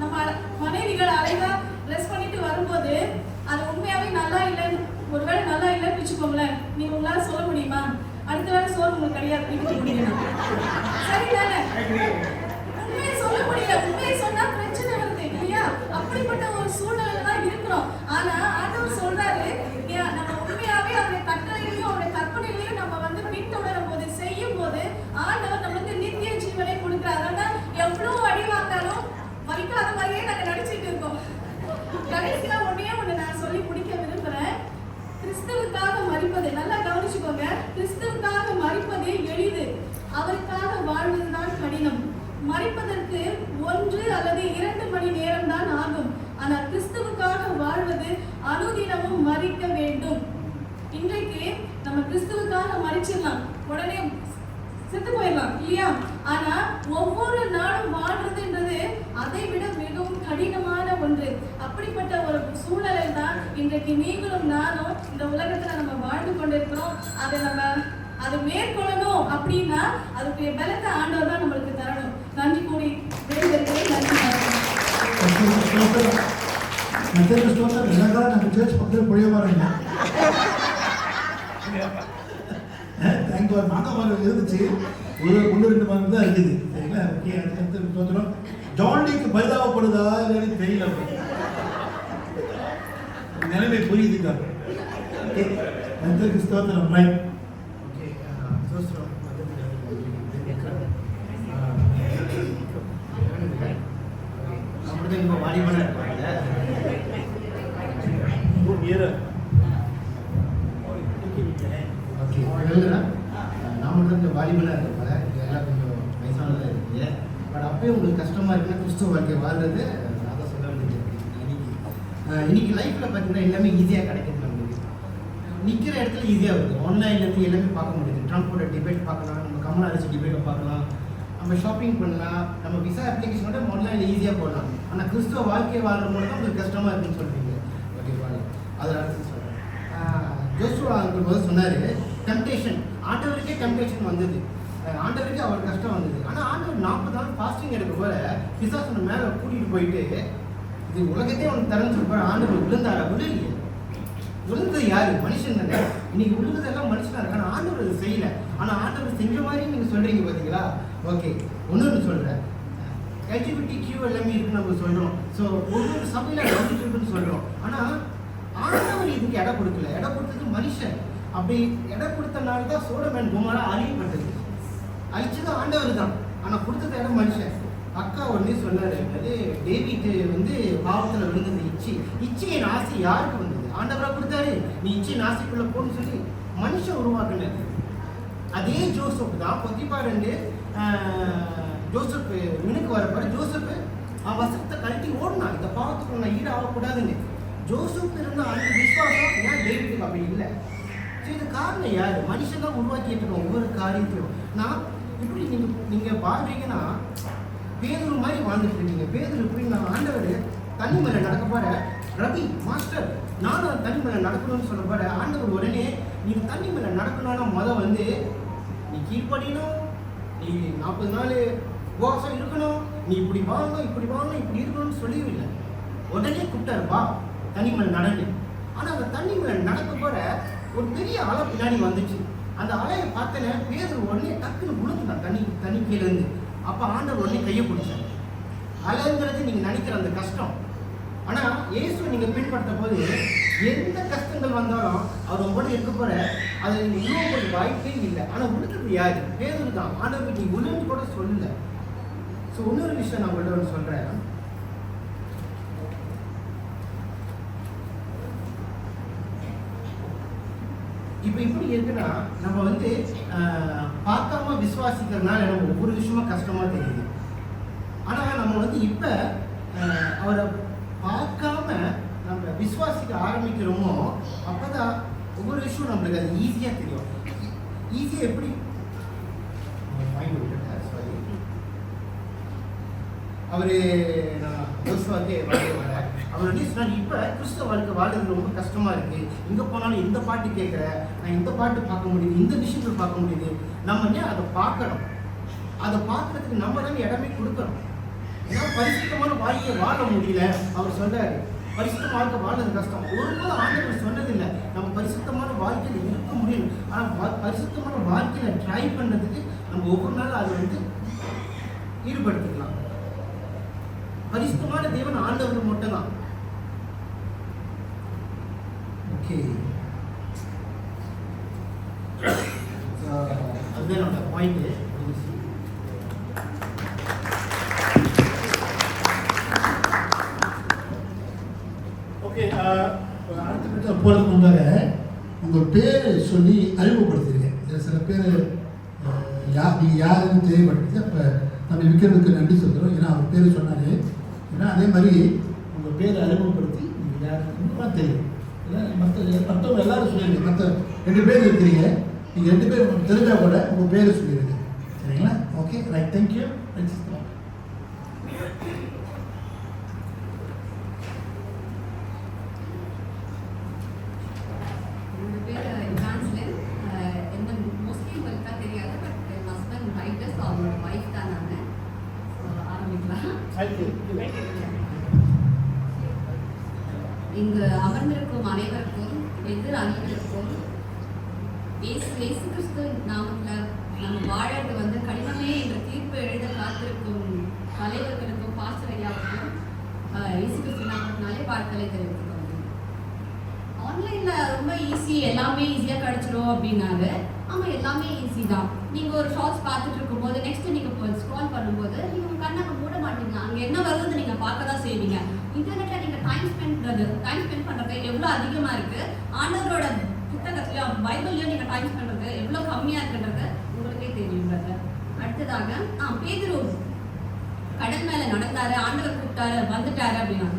நம்ம மனைவிகள் அழகா ட்ரெஸ் பண்ணிட்டு வரும்போது அது உண்மையாவே நல்லா இல்லைன்னு, ஒருவேளை நல்லா இல்லைன்னு வச்சுக்கோங்களேன், நீங்க உங்களால சொல்ல முடியுமா? அடுத்த வேலை சோறு உங்களுக்கு கிடையாது, சரிதானே? உண்மையை சொல்ல முடியல. உண்மையை சொன்னா பிரச்சனை வருது இல்லையா? அப்படிப்பட்ட ஒரு சூழ்நிலையில தான் இருக்கிறோம். ஆனா ஆண்டவர் சொல்றாரு, நம்ம உண்மையாவே அவருடைய கட்டளைகளையும் அவருடைய கற்பனைகளையும் நம்ம வந்து பின்தொடரும் போது செய்யும் போது ஆண்டவர் நமக்கு நித்திய ஜீவனை கொடுக்கிறார். ஆனா எவ்வளவு அடி வாங்கினாலும் மறிக்காத மாதிரியே நாங்க நடிச்சிட்டு இருக்கோம். கடைசியா ஒண்ணு நான் சொல்லி முடிக்க விரும்புறேன். கிறிஸ்துவுக்காக மரிப்பது, நல்லா கவனிச்சுக்கோங்க, கிறிஸ்துவுக்காக மரிப்பது எளிது, அவருக்காக வாழ்வதுதான் கடினம். மரிப்பதற்கு 1 அல்லது 2 மணி நேரம் தான் ஆகும். ஆனால் கிறிஸ்துவுக்காக வாழ்வது அனுதினமும் மரிக்க வேண்டும். இன்றைக்கு நம்ம கிறிஸ்துவுக்காக மரிச்சிடலாம், உடனே செத்து போயிடலாம் இல்லையா? ஆனா ஒவ்வொரு நாளும் வாழ்றதுன்றது அதை விட மிகவும் கடினமான ஒன்று. அப்படிப்பட்ட ஒரு சூழலை தான் இன்றைக்கு நீங்களும் நானும் இந்த உலகத்துல நம்ம வாழ்ந்து கொண்டிருக்கிறோம். அதை மேற்கொள்ளணும் அப்படின்னா அதுக்கு பலத்தை ஆண்டவர் தான் நம்மளுக்கு தரணும். நன்றி கூடி விடைபெறுகிறேன். நன்றி. நம்ம சர்ச் பக்கத்தில் பொழிய வராங்க. தேங்க்யூ. மாங்காய் மரம் இருந்துச்சு, ஒரு 1-2 மரம் தான் இருக்குது, சரிங்களா? ஓகே, அதுக்கு தோற்றுறோம். ஜான்டிக்கு பரிதாபப்படுதா இல்லைன்னு தெரியல, நிலைமை புரியுதுக்கா? ஓகே, நன்றி ஸ்தோத்திரம். ரைட், ஓகே, சோஸ்திரம் அப்படிதான் இப்போ வாலிபனாக இருப்பாங்க. ஓகே, நான் மட்டும் கொஞ்சம் வாலிபனாக இருப்பாங்க, இதெல்லாம் கொஞ்சம் வயசானதாக இருக்குது. பட் அப்போயும் உங்களுக்கு கஷ்டமாக இருக்குன்னா கிறிஸ்துவ வாழ்க்கை வாழ்றது அதை சொல்ல வேண்டியது. இன்னைக்கு லைஃப்பில் பார்த்தீங்கன்னா எல்லாமே ஈஸியாக கிடைக்குது. நம்மளுக்கு நிற்கிற இடத்துல ஈஸியாக வருது. ஆன்லைன்லேருந்து எல்லாமே பார்க்க முடியுது. ட்ரம்ப்போட டிபேட் பார்க்கலாம், நம்ம கமலா ஹாரிஸ் டிபேட்டை பார்க்கலாம், நம்ம ஷாப்பிங் பண்ணலாம், நம்ம விசா அப்ளிகேஷனோட ஆன்லைனில் ஈஸியாக போடலாம். ஆனால் கிறிஸ்துவ வாழ்க்கையை வாழ்றவங்க தான் உங்களுக்கு கஷ்டமாக இருக்குன்னு சொல்கிறீங்க. ஓகேவா? அதை அடுத்து சொல்கிறேன். ஜோசுவா போது சொன்னார், டெம்டேஷன், ஆண்டவருக்கே டெம்டேஷன் வந்தது, ஆண்டவருக்கே அவர் கஷ்டம் வந்தது. ஆனால் ஆண்டவர் 40 நாள் ஃபாஸ்டிங் எடுக்க போல பிசாசனை மேலே கூட்டிகிட்டு போயிட்டு இது உலகத்தையே அவனுக்கு தரன்னு சொல்லிப்பாரு. ஆண்டவர் விழுந்தாரா? விழுலையே. விழுந்தது யாரு? மனுஷன் தானே. இன்னைக்கு விழுந்ததெல்லாம் மனுஷனா இருக்கு. ஆனால் ஆண்டவர் அதை செய்யலை. ஆனால் ஆண்டவர் செஞ்ச மாதிரி நீங்கள் சொல்கிறீங்க பார்த்தீங்களா? ஓகே, ஒன்று சொல்கிறேன், LGBTQ எல்லாமே இருக்குன்னு நம்ம சொல்கிறோம். ஸோ ஒவ்வொரு சபையில் இருக்குன்னு சொல்கிறோம். ஆனால் ஆண்டவர் இதுக்கு இடம் கொடுக்கல. இடம் கொடுத்தது மனுஷன். அப்படி இடம் கொடுத்தனால தான் சோடம் அண்ட் கொமோரா அழியப்பட்டது. அழிச்சது ஆண்டவர் தான், ஆனால் கொடுத்தது இடம் மனுஷன். அக்கா ஒன்னே சொன்னாரு, அது டேவிட் வந்து பாவத்தில் விழுந்தது இச்சையின் ஆசை யாருக்கு வந்தது? ஆண்டவரா கொடுத்தாரு, நீ இச்சையின் ஆசைக்குள்ள போன்னு சொல்லி மனுஷன் உருவாக்குனது. அதே ஜோசப் தான் பொத்திபாரண்டு ஜோசப் மினுக்கு வரப்பாரு. ஜோசப் வசனத்தை கழட்டி ஓடினான், இந்த பாவத்துக்கு நான் ஈடு ஆகக்கூடாதுன்னு. ஜோசப் இருந்த அந்த விசுவாசம் ஏன் டேவிட்டுக்கு அப்படி இல்லை? ஸோ இது காரணம் யார்? மனுஷன் தான் உருவாக்கிட்டு இருக்கோம் ஒவ்வொரு காரியத்திலும். நான் இப்படி நீங்கள் வாழ்றீங்கன்னா பேதுரு மாதிரி வாழ்ந்துட்டு இருக்கீங்க. பேதுரு இப்படி நான் ஆண்டவர் தண்ணி மேலே நடக்க போற ரவி மாஸ்டர் நானும் தண்ணி மேலே நடக்கணும்னு சொல்ல போற ஆண்டவர் உடனே நீ தண்ணி மேலே நடக்கணும்னா வந்து நீ கீழ்ப்படியணும், நீ 40 நாள் உபவாசம் இருக்கணும், நீ இப்படி வாங்கணும் இப்படி இருக்கணும்னு சொல்லவே உடனே கூப்பிட்டாரு வா தண்ணி மேலே நடந்து. ஆனால் அந்த தண்ணி மேலே நடக்க போற ஒரு பெரிய அலை பின்னாடி வந்துச்சு. அந்த அலையை பார்த்தேன்னு பேதர் உடனே டக்குன்னு விழுந்துட்டான் தண்ணி கீழே இருந்து. அப்போ ஆண்டவர் உடனே கையை பிடிச்சார். அலைங்கிறது நீங்கள் நினைக்கிற அந்த கஷ்டம், ஆனால் இயேசு நீங்கள் பின்பற்ற போது எந்த கஷ்டங்கள் வந்தாலும் அவர் உங்களோட இருக்க போற அதை நீங்கள் இன்னும் ஒரு வாய்ப்பே இல்லை. ஆனால் விழுக்கிறது யாரு? பேதர் தான். ஆண்டவர் நீ விழுந்து கூட சொல்லல. ஸோ இன்னொரு விஷயம் நான் உங்கள்ட்ட ஒன்று சொல்கிறேன். இப்போ இப்படி இருக்குன்னா நம்ம வந்து பார்க்காம விசுவாசிக்கிறதுனால நம்ம ஒவ்வொரு விஷயமா கஷ்டமா தெரியுது. ஆனால் நம்ம வந்து இப்போ அவரை பார்க்காம நம்ம விசுவாசிக்க ஆரம்பிக்கிறோமோ அப்போதான் ஒவ்வொரு விஷயம் நம்மளுக்கு அது ஈஸியாக தெரியும். ஈஸியாக எப்படி சாரி அவரு நான் யோசுவாக்கே வரேன். அவர் வந்து சொன்னார் இப்போ கிறிஸ்தவ வாழ்க்கை வாழ்றது ரொம்ப கஷ்டமா இருக்கு. எங்கே போனாலும் எந்த பாட்டு கேட்குற, நான் இந்த பாட்டு பார்க்க முடியுது, இந்த விஷயங்கள் பார்க்க முடியுது. நம்ம ஏன் அதை பார்க்கணும்? அதை பார்க்கறதுக்கு நம்ம தான் இடமே கொடுக்கணும். ஏன்னா பரிசுத்தமான வாழ்க்கையை வாழ முடியல. அவர் சொல்றாரு பரிசுத்த வாழ்க்கை வாழ்றது கஷ்டம். ஒருபோதும் ஆண்டவர் சொன்னதில்லை நம்ம பரிசுத்தமான வாழ்க்கையில் இருக்க முடியும். ஆனால் பரிசுத்தமான வாழ்க்கையில் ட்ரை பண்ணதுக்கு நம்ம ஒவ்வொரு நாளும் அதை வந்து ஈடுபடுத்திக்கலாம். பரிசுத்தமான தேவன் ஆண்டவர் மட்டும்தான். ஓகே, அதுதான் என்னோட பாயிண்ட். ஓகே, அடுத்த கட்ட போகிறதுக்கு முன்னாக உங்கள் பேர் சொல்லி அறிமுகப்படுத்திருக்கேன். இதில் சில பேர் நீங்கள் யாருன்னு தெரியப்படுத்தி அப்போ நம்ம விற்கிறதுக்கு நன்றி சொல்கிறோம். ஏன்னா அவர் பேர் சொன்னார். ஏன்னா அதே மாதிரி உங்கள் பேரை அறிமுகப்படுத்தி நீங்கள் யாருன்னு தெரியும். ஏன்னா மற்றவங்க எல்லாரும் சொல்லிடுங்க. மற்ற 2 பேர் இருக்கிறீங்க, நீங்கள் 2 பேர் உங்களுக்கு தெரிஞ்சால் கூட உங்கள் பேர் சொல்லிடுங்க. சரிங்களா? Okay, right, thank you. இங்கு அமர்ந்திருக்கும் அனைவருக்கும் எதிர் அணிகளுக்கும் இயேசு கிறிஸ்து நாமத்தில் நம்ம வாழறது வந்து கடினமே என்ற தீர்ப்பு எழுத காத்திருக்கும் தலைவர்களுக்கும் பாஸ்டர் ஐயாவுக்கும் இயேசு கிறிஸ்து நாமத்தினாலே வாழ்த்தலை தெரிவித்துக்கொள்கிறேன். ஆன்லைன்ல ரொம்ப ஈஸி, எல்லாமே ஈஸியாக கிடைச்சிரும் அப்படின்னாரு. ஆமாம், எல்லாமே ஈஸி தான். நீங்கள் ஒரு ஷார்ட்ஸ் பார்த்துட்டு இருக்கும்போது நெக்ஸ்ட் நீங்கள் ஸ்க்ரால் பண்ணும்போது நீங்கள் உங்கள் கண்ணை மூட மாட்டீங்க. அங்கே என்ன வருதுன்னு நீங்கள் பார்க்க தான் செய்வீங்க. இன்டர்நெட்டில் நீங்கள் டைம் ஸ்பெண்ட் பண்ணுறது எவ்வளோ அதிகமாக இருக்குது. ஆண்டவரோட புத்தகத்துலையும் பைபிள்லையும் நீங்கள் டைம் ஸ்பெண்ட் பண்ணுறது எவ்வளோ கம்மியாக இருக்குன்றது உங்களுக்கே தெரியுங்கிறது. அடுத்ததாக பேதுரு கடல் மேலே நடந்தாரு, ஆண்டவர் கூப்பிட்டாரு, வந்துட்டாரு அப்படின்னா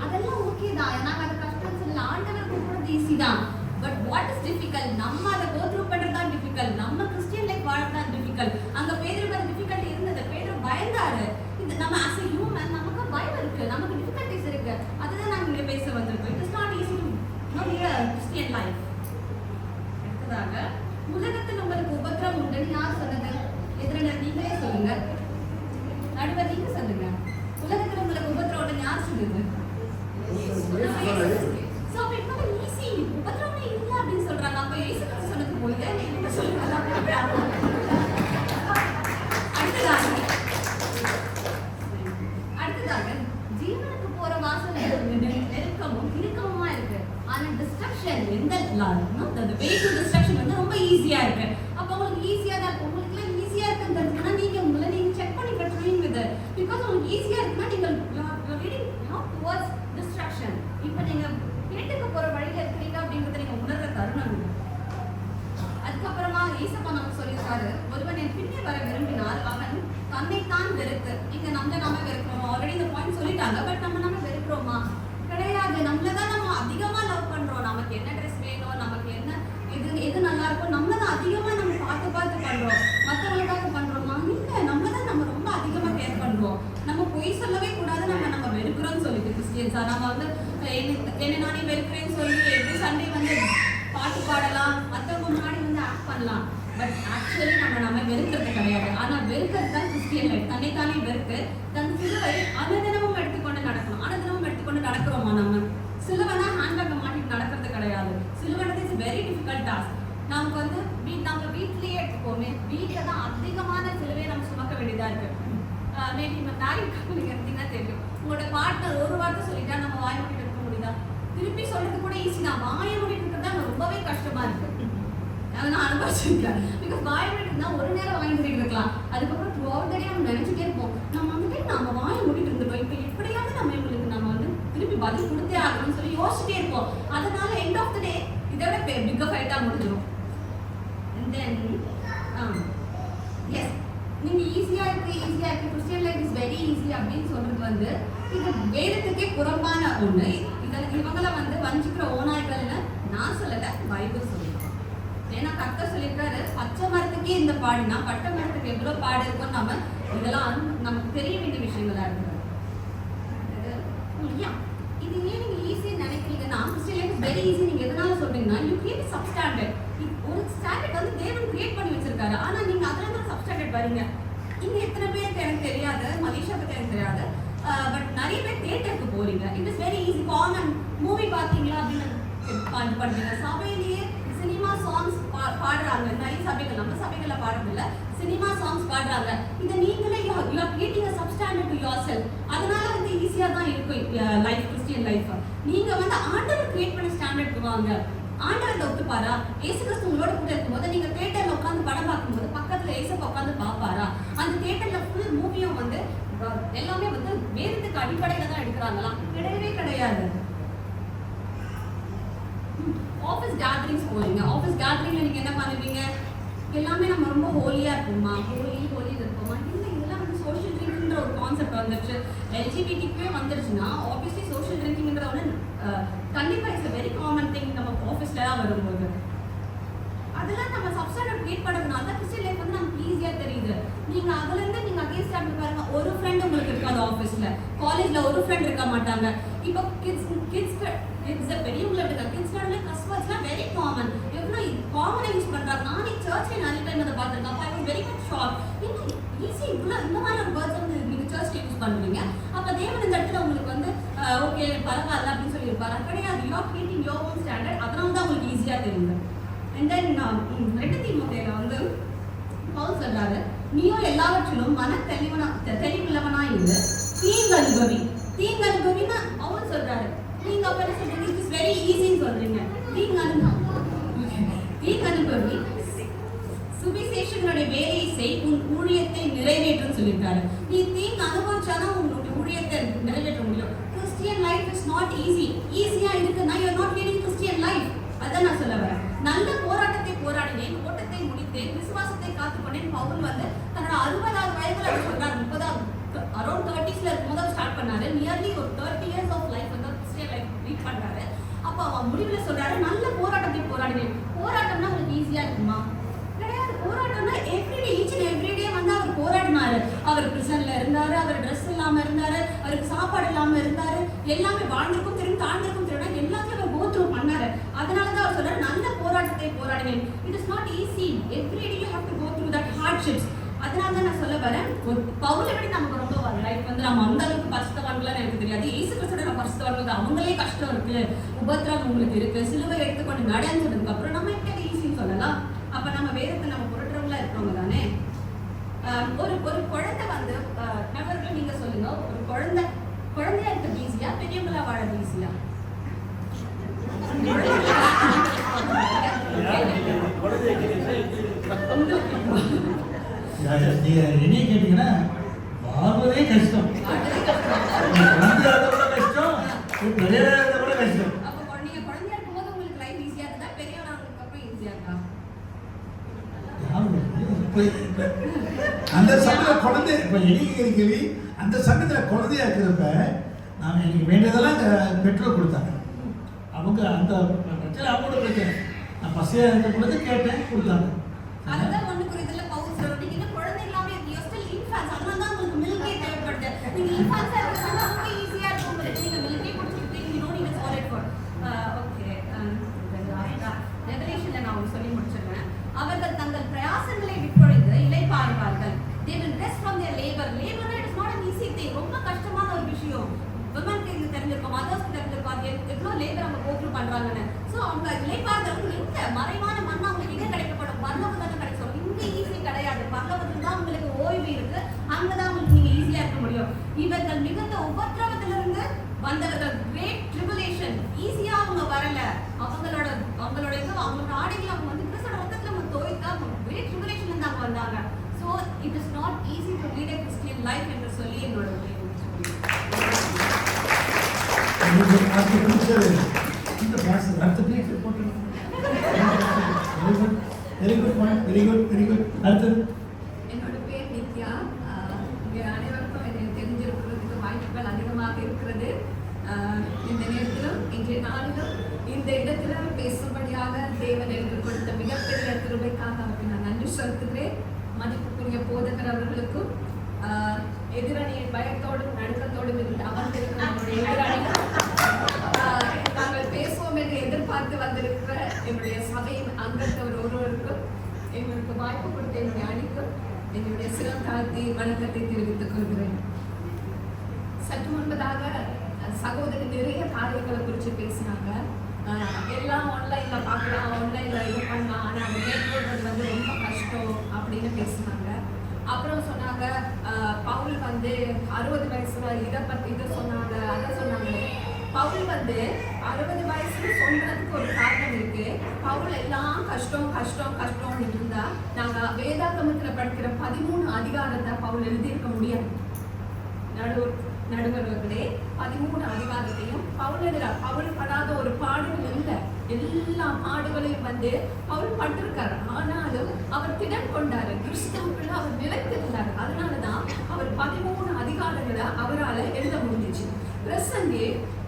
அதெல்லாம் ஓகே தான். நாங்கள் அதை கஷ்டம் சொல்லல. ஆண்டவர் கூப்பிடுறது ஈஸி தான். But what is difficult? நம்ம அதை கோ த்ரூ பண்ணுறது தான் டிஃபிகல்ட். நம்ம கிறிஸ்டியன் லைஃப் வாழ்றது தான் டிஃபிகல்ட். அங்கே பேதுருக்கு அது டிஃபிகல்ட் இருந்தது. பேதுரு பயந்தாரு. இது நம்ம ஆஸ் எ ஹியூமன் நமக்கு பயம் இருக்கு, நமக்கு டிஃபிகல்ட்டிஸ் இருக்கு. அதுதான் நாங்கள் இங்கே பேச வந்திருக்கோம். It is not easy to know Christian life. அடுத்ததாக உலகத்தில் உங்களுக்கு உபத்திரம் உண்டுன்னு யார் சொன்னது? எதிரினர் நீங்களே சொல்லுங்க. நடுவர் நீங்க சொல்லுங்க. உலகத்தில் உங்களுக்கு உபத்திரம் உண்டுன்னு யார் சொன்னது? சோ இப்போ ஈஸி உபத்திரமே இல்ல அப்படின்னு சொல்றாங்க. அப்ப இயேசு கிறிஸ்து சொன்னது போல நீங்க சொல்லுங்க. அடுத்ததாக ஜீவனுக்கு போற வாசல் நெருக்கமும் இறுக்கமுமா இருக்கு. ஆனா டிஸ்ட்ரக்ஷன் எந்த வே டு டிஸ்ட்ரக்ஷன் வந்து ரொம்ப ஈஸியா இருக்கு. அப்ப உங்களுக்கு ஈஸியா தான் இருக்கு. உங்களுக்கு எல்லாம் ஈஸியா இருக்குன்றதுனா நீங்க உங்களை நீங்க செக் பண்ணி ட்ரைங் வித் இட். பிகாஸ் உங்களுக்கு ஈஸியா இருக்குன்னா நீங்க ரீடிங் டுவர்ட்ஸ் டிஸ்ட்ரக்ஷன். இப்போ நீங்க கேட்டுக்கு போற வழியில இருக்கீங்க அப்படிங்கறத நீங்க உணர்ற தருணம். அதுக்கப்புறமா ஈசப்பா நமக்கு சொல்லியிருக்காரு, ஒருவன் என் பின்னே வர விரும்பினால் அவன் தன்னைத்தான் வெறுத்து. நீங்க நம்மள நாம வெறுக்கிறோம். ஆல்ரெடி இந்த பாயிண்ட் சொல்லிட்டாங்க. பட் நம்ம வெறுக்கிறோமா? கிடையாது. நம்மளதான் நம்ம அதிகமா லவ் பண்றோம். நமக்கு என்ன ட்ரெஸ் வேணும், நமக்கு என்ன எது நல்லா இருக்கும், நம்மளதான் அதிகமா நம்ம பார்த்து பண்றோம். மற்றவங்களுக்காக பண்றோமா? இல்ல, நம்மளதான் நம்ம ரொம்ப அதிகமா கேர் பண்றோம். நம்ம பொய் சொல்லவே கூடாது. நம்ம வெறுக்கிறோம்னு சொல்லிட்டு கிறிஸ்டியன்ஸா நம்ம வந்து என்ன நானே வெறுக்கிறேன்னு சொல்லி எவ்ரி சண்டே வந்து பாட்டு பாடலாம், மற்றவங்க முன்னாடி வந்து ஆக்ட் பண்ணலாம். பட் ஆக்சுவலி நம்ம வெறுக்கிறது கிடையாது. ஆனா வெறுக்கிறது தான் கிறிஸ்டியன் லைஃப். தன்னைத்தானே வெறுத்து தன் சிலுவை அனுதினமும் எடுத்துக்கொண்டு நடக்கணும். அனுதினமும் எடுத்துக்கொண்டு நடக்கிறோமா? நம்ம சிலுவைனா ஹேண்ட்பேக்கை மாட்டிட்டு நடக்கிறது கிடையாது. சிலுவைன்றது இட்ஸ் வெரி டிஃபிகல்ட் டாஸ்க். நமக்கு வந்து நம்ம வீட்லயே எடுத்துக்கோமே, வீட்டில் தான் அதிகமான சிலுவையை நம்ம சுமக்க வேண்டியதா இருக்கு. மேபி நம்ம மேரிட் கப்பலுக்கு எடுத்தீங்கன்னா தெரியும், உங்களோட பார்ட்னர் ஒரு வார்த்தை சொல்லிட்டா நம்ம வாய் மூடிட்டு இருக்க முடியுதா? திருப்பி சொல்றது கூட ஈஸி தான், வாயை மூடிட்டு இருக்கிறது ரொம்பவே கஷ்டமா இருக்கு. அதை நான் அனுபவிச்சிருக்கேன். பிகாஸ் வாயை மூடிட்டு இருந்தா ஒரு நேரம் வாங்கி மூடிட்டு இருக்கலாம், அதுக்கப்புறம் த்ரூ அவுட் த டே நம்ம நினைச்சிட்டே இருப்போம், நம்ம வந்துட்டு நம்ம வாயை மூடிட்டு இருந்துட்டோம், இப்போ எப்படியாவது நம்ம இவங்களுக்கு நம்ம வந்து திருப்பி பதில் கொடுத்தே ஆகணும்னு சொல்லி யோசிச்சுட்டே இருப்போம். அதனால எண்ட் ஆஃப் த டே இதோட பிக்க ஃபைட்டா முடிஞ்சிடும். அண்ட் தென் எஸ், நீங்க ஈஸியா இருக்கு Christian life is very easy அப்படின்னு சொல்றது வந்து இது வேதத்துக்கே புறம்பான ஒண்ணு. இவங்கள வந்து வஞ்சிக்கிற ஓநாய்கள்னு நான் சொல்லல, பைபிள் சொல்லிருக்கோம். ஏன்னா கர்த்தர் சொல்லியிருக்காரு, பச்சை மரத்துக்கே இந்த பாடுனா பட்டை மரத்துக்கு எவ்வளவு பாடு இருக்கும். நம்ம இதெல்லாம் நமக்கு தெரிய வேண்டிய விஷயங்களா இருக்கு. இது ஏன் நீங்க ஈஸியா நினைக்கிறீங்கன்னா, Christian life is very easy நீங்க எதனால சொல்றீங்கன்னா, யூ கிரியேட் சப்ஸ்டாண்டர்ட். ஒரு ஸ்டாண்டர்ட் வந்து தேவன் கிரியேட் பண்ணி வச்சிருக்காரு, ஆனா நீங்க அதுல இருந்து சப்ஸ்டாண்டர்ட் வரீங்க. இங்க எத்தனை பேருக்கு எனக்கு தெரியாது, மலேசியா பத்தி எனக்கு தெரியாது, பட் நிறைய பேர் தியேட்டருக்கு போறீங்க. It is very easy. Common movie பாத்தீங்களா அப்படின்னு பண்றீங்க. சபையிலேயே சினிமா சாங்ஸ் பாடுறாங்க. நிறைய சபைகள், நம்ம சபைகளை பாடுறதில்ல, சினிமா சாங்ஸ் பாடுறாங்க. இதை நீங்களே you are creating a substandard to yourself. அதனால வந்து ஈஸியா தான் இருக்கும் லைஃப், கிறிஸ்டியன் லைஃப். நீங்க வந்து ஆண்டவர் கிரியேட் பண்ண ஸ்டாண்டர்டுக்கு வாங்க. ஆண்டவர் ஒத்துப்பாரா? ஏசு கிறிஸ்து உங்களோட கூட இருக்கும்போது நீங்க தியேட்டர்ல உட்காந்து படம் பார்க்கும்போது பக்கத்துல ஏசப்பா உட்காந்து பாப்பாரா? அந்த தியேட்டர்ல ஃபுல் மூவியும் வந்து எல்லாமே வந்து வேதத்துக்கு அடிப்படையில தான் எடுக்கிறாங்களா? கிடையவே கிடையாது. ஆஃபீஸ் கேதரிங்ஸ் போறீங்க, ஆஃபீஸ் கேதரிங்ல நீங்க என்ன பண்ணுவீங்க? எல்லாமே நம்ம ரொம்ப ஹோலியா இருப்போமா? ஹோலி இருப்போமா? இல்லை, இதெல்லாம் வந்து சோஷியல் ட்ரிங்கிங்ன்ற ஒரு கான்செப்ட் வந்துருச்சு. எல்ஜிபிடிக்கே வந்துருச்சுன்னா ஆப்வியஸ்லி சோஷியல் ட்ரிங்கிங்ன்ற ஒன்று கண்டிப்பா இட்ஸ் வெரி காமன் திங் நம்ம ஆஃபீஸ்லாம் வரும்போது. அதெல்லாம் நம்ம சப்ஸ்டாண்டர்ட் கிரியேட் பண்ணுறதுனால தான் கிறிஸ்டியன் லைஃப் வந்து நமக்கு ஈஸியாக தெரியுது. நீங்கள் அதுலேருந்து நீங்கள் அகேன்ஸ்ட் ஆகி பாருங்க, ஒரு ஃப்ரெண்ட் உங்களுக்கு இருக்காது ஆஃபீஸில், காலேஜில் ஒரு ஃப்ரெண்ட் இருக்க மாட்டாங்க. இப்போ கிட்ஸ் பெரியவங்களை எடுக்க கிட்ஸ் கஸ்வர்ட்ஸ்லாம் வெரி காமன். எவ்வளோ காமனாக யூஸ் பண்ணுறாங்க. நானே சர்ச்சில் நிறைய டைம் அதை பார்த்துருக்கேன். I was very much shock. இன்னும் ஈஸி இவ்வளோ இந்த மாதிரி ஒரு வேர்ட்ஸ் வந்து நீங்கள் சர்ச்சில் யூஸ் பண்ணுவீங்க. அப்போ தேவன் இந்த இடத்துல உங்களுக்கு வந்து ஓகே பரவாயில்ல அப்படின்னு சொல்லியிருப்பாரு. கிடையாது, you are creating your own standard. அதனால தான் உங்களுக்கு ஈஸியாக தெரியுது. அண்ட் தென் 2 தீமோத்தேயுல வந்து பவுல் சொல்றாரு, நீயோ எல்லாவற்றிலும் தெளிவுள்ளவனா இருந்து தீங்கனுபவினா பவுல் சொல்றாரு. நீங்க அப்ப என்ன சொல்றீங்க? இட் இஸ் வெரி ஈஸின்னு சொல்றீங்க. தீங்கனுபவி சுவிசேஷங்களுடைய வேலையை செய், உன் ஊழியத்தை நிறைவேற்றும் சொல்லியிருக்காரு. நீ தீங்கு அனுபவிச்சாதான் உங்களுடைய ஊழியத்தை நிறைவேற்ற முடியும். Christian life is not easy. ஈஸியா இருக்குன்னா you are not leading Christian life. அதான் நான் சொல்ல வரேன். நல்ல போராட்டத்தை போராடினேன், ஓட்டத்தை முடித்தேன், விசுவாசத்தை காத்துக்கொண்டேன். பவுல் வந்து தன்னோட 60வது வயதுல சொல்றாரு, 30வது அரௌண்ட் 30ஸ்ல இருக்கும்போது அவர் ஸ்டார்ட் பண்ணாரு. நியர்லி ஒரு 30 years ஆஃப் லைஃப் வந்து கிறிஸ்டியன் லைஃப் லீட் பண்றாரு. அப்போ அவன் முடிவுல சொல்றாரு, நல்ல போராட்டத்தை போராடினேன். போராட்டம்னா உங்களுக்கு ஈஸியா இருக்குமா? கிடையாது. போராட்டம்னா எவ்ரிடே, ஈச் அண்ட் எவ்ரிடே வந்து அவர் போராடினாரு. அவர் பிரிசன்ல இருந்தாரு, அவர் ட்ரெஸ் இல்லாம இருந்தாரு, அவருக்கு சாப்பாடு இல்லாம இருந்தாரு, எல்லாமே வாழ்ந்திருக்கும் தெரியும், தாழ்ந்திருக்கும் தெரியும், எல்லாத்தையும் அவர் கோ த்ரூ பண்ணாரு. அதனாலதான் அவர் சொல்றாரு, நல்ல போராட்டத்தை போராடினேன். It is not easy. Everyday you have to go through that hardships. அதனால தான் நான் சொல்ல வரேன், பவுலை விட நமக்கு ரொம்ப லைஃப் வந்து நம்ம அந்த அளவுக்கு பரிசுத்தவான்களான்னு எனக்கு தெரியாது. ஏசு கிறிஸ்துவோட நம்ம பரிசுத்தவான்கள், அவங்களே கஷ்டம் இருக்கு, உபத்திரம் உங்களுக்கு இருக்கு, சிலுவை எடுத்துக்கொண்டு நடன்னு சொன்னதுக்கு அப்புறம் நம்ம எப்படி அது ஈஸின்னு சொல்லலாம்? அப்ப நம்ம வேதத்தை நம்ம புரட்டுறவங்களா இருக்கிறவங்க தானே. ஒரு குழந்தை வந்து நபர்கள் நீங்க சொல்லுங்க, ஒரு குழந்தையா இருக்க ஈஸியா, பெரியவங்களா வாழ ஈஸியா? நீங்க என்னைய கேட்டீங்கன்னா வாழ்வதே கஷ்டம். கஷ்டம், பெரிய கூட கஷ்டம். அப்ப நீங்க குழந்தையா இருக்கும்போது உங்களுக்கு லைஃப் ஈஸியா இருந்தா பெரியவங்களுக்கு அப்புறம் ஈஸியா இருக்கா? அந்த சமயத்துல குழந்தை இப்ப எண்ணிக்கை அந்த சமயத்துல குழந்தையா இருக்கிறப்ப நான் எனக்கு வேண்டியதெல்லாம் பெட்ரோல் கொடுத்தாங்க. அவங்க அந்த பிரச்சனை அவங்களோட பிரச்சனை. நான் பசியா இருந்த பொழுது கேட்டேன், கொடுத்தாங்க. அதுதான் ஒண்ணு புரியுதுல பவுல் சொல்றீங்க. இன்னும் குழந்தை இல்லாம யூ ஸ்டில் இன்ஃபான்ஸ். அதனால தான் உங்களுக்கு மில்கே தேவைப்படுது. நீங்க இன்ஃபான்ஸா இருந்தா ரொம்ப ஈஸியா இருக்கும் உங்களுக்கு. நீங்க மில்கே மதர்ஸ் கிட்ட இருந்து பாருங்க எவ்வளவு லேபர் அவங்க கோத்ரூ பண்றாங்கன்னு. ஸோ அவங்க இளைப்பாறுதல் எங்க மறைவான மண்ணா அவங்களுக்கு எங்க கிடைக்கப்படும்? பரலோகம் தானே கிடைக்கும். இங்க ஈஸி கிடையாது. பரலோகத்துல தான் உங்களுக்கு ஓய்வு இருக்கு. அங்கதான் உங்களுக்கு நீங்க ஈஸியா இருக்க முடியும். இவர்கள் மிகுந்த உபத்திரவத்திலிருந்து வந்தவர்கள், கிரேட் ட்ரிபுலேஷன், ஈஸியா அவங்க வரல. அவங்களோட ஆடைகளை அவங்க வந்து கிறிஸ்தோட ரத்தத்துல அவங்க தோய்த்தா கிரேட் ட்ரிபுலேஷன்ல இருந்து அவங்க வந்தாங்க. So it is not easy to lead a Christian life என்று சொல்லி என்னோட அடுத்த டீச்சர் இந்த கிளாஸ் அடுத்த டீச்சர் போட்டு very good point, very good. அடுத்தது என்னோட பேர் நித்யா. இங்கே அனைவருக்கும் என்னை தெரிஞ்சிருக்கிறதுக்கு வாய்ப்புகள் அதிகமாக இருக்கிறது. இந்த நேரத்திலும் இன்றைய நாளிலும் இந்த இடத்துல பேசும்படியாக தேவன் எனக்கு கொடுத்த மிகப்பெரிய கிருபைக்காக அவருக்கு நான் நன்றி செலுத்துகிறேன். மதிப்புக்குரிய போதகர் அவர்களுக்கும் எதிரணியின் பயத்தோடும் நடுக்கத்தோடும் இருந்து அமர்ந்திருக்கிற நம்முடைய எதிரணியும் நாங்கள் பேசுவோம் என்று எதிர்பார்த்து வந்திருக்கிற என்னுடைய சபையின் அங்கத்தவர் ஒருவருக்கும் எங்களுக்கு வாய்ப்பு கொடுத்த என்னுடைய அணிக்கும் என்னுடைய சிறந்தாழ்த்தி வணக்கத்தை தெரிவித்துக் கொள்கிறேன். சற்று முன்பதாக சகோதரி நிறைய காரியங்களை குறித்து பேசினாங்க. எல்லாம் ஆன்லைன்ல பார்க்கலாம், ஆன்லைன்ல இது பண்ணலாம், ஆனால் அதை மேற்கொள்வது வந்து ரொம்ப கஷ்டம் அப்படின்னு பேசினாங்க. அப்புறம் சொன்னாங்க பவுல் வந்து 60 வயசுல இதை சொன்னாங்க, அதை சொன்னாங்க. பவுல் வந்து 60 வயசுல சொல்றதுக்கு ஒரு காரணம் இருக்கு. பவுல் எல்லாம் கஷ்டம்னு இருந்தா நாங்க வேதாகமத்துல படிக்கிற 13 அதிகாரத்தை பவுல் எழுதியிருக்க முடியாது. நடுவர்களே 13 அதிகாரத்தையும் பவுல் படாத ஒரு பாடுகள் இல்லை. எல்லா பாடுகளையும் வந்து பவுல் பட்டிருக்காரு. ஆனாலும் அவர் திடன் கொண்டாரு, கிறிஸ்துவுக்குள்ள அவர் நிலைத்திருந்தார். அதனாலதான் அவர் 13 அதிகாரங்களை அவரால் எழுத முடிஞ்சிச்சு.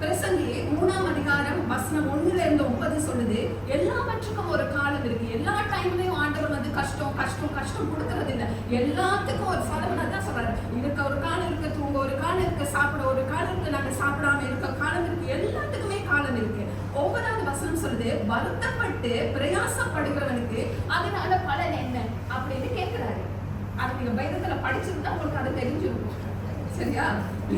பிரசங்கி 3ஆம் அதிகாரம் வசனம் 1-9 சொல்லுது, எல்லாவற்றுக்கும் ஒரு காலம் இருக்கு. எல்லா டைம்லயும் ஆண்டவர் வந்து கஷ்டம் கொடுக்கறது இல்லை. எல்லாத்துக்கும் ஒரு சலவனை தான் சொல்றாரு. இருக்க ஒரு காலம் இருக்கு, தூங்க ஒரு காலம் இருக்கு, சாப்பிட ஒரு காலம் இருக்கு, நாங்க சாப்பிடாம இருக்க காலம் இருக்கு. எல்லாத்துக்குமே காலம் இருக்கு. ஒவ்வொரு வசனம் சொல்லுது, வருத்தப்பட்டு பிரயாசப்படுகிறவனுக்கு அதனால பலன் என்ன அப்படின்னு கேட்கிறாரு. அது நீங்க பைபிள்ல படிச்சிருந்தா உங்களுக்கு அது தெரிஞ்சிருக்கும். சரியா?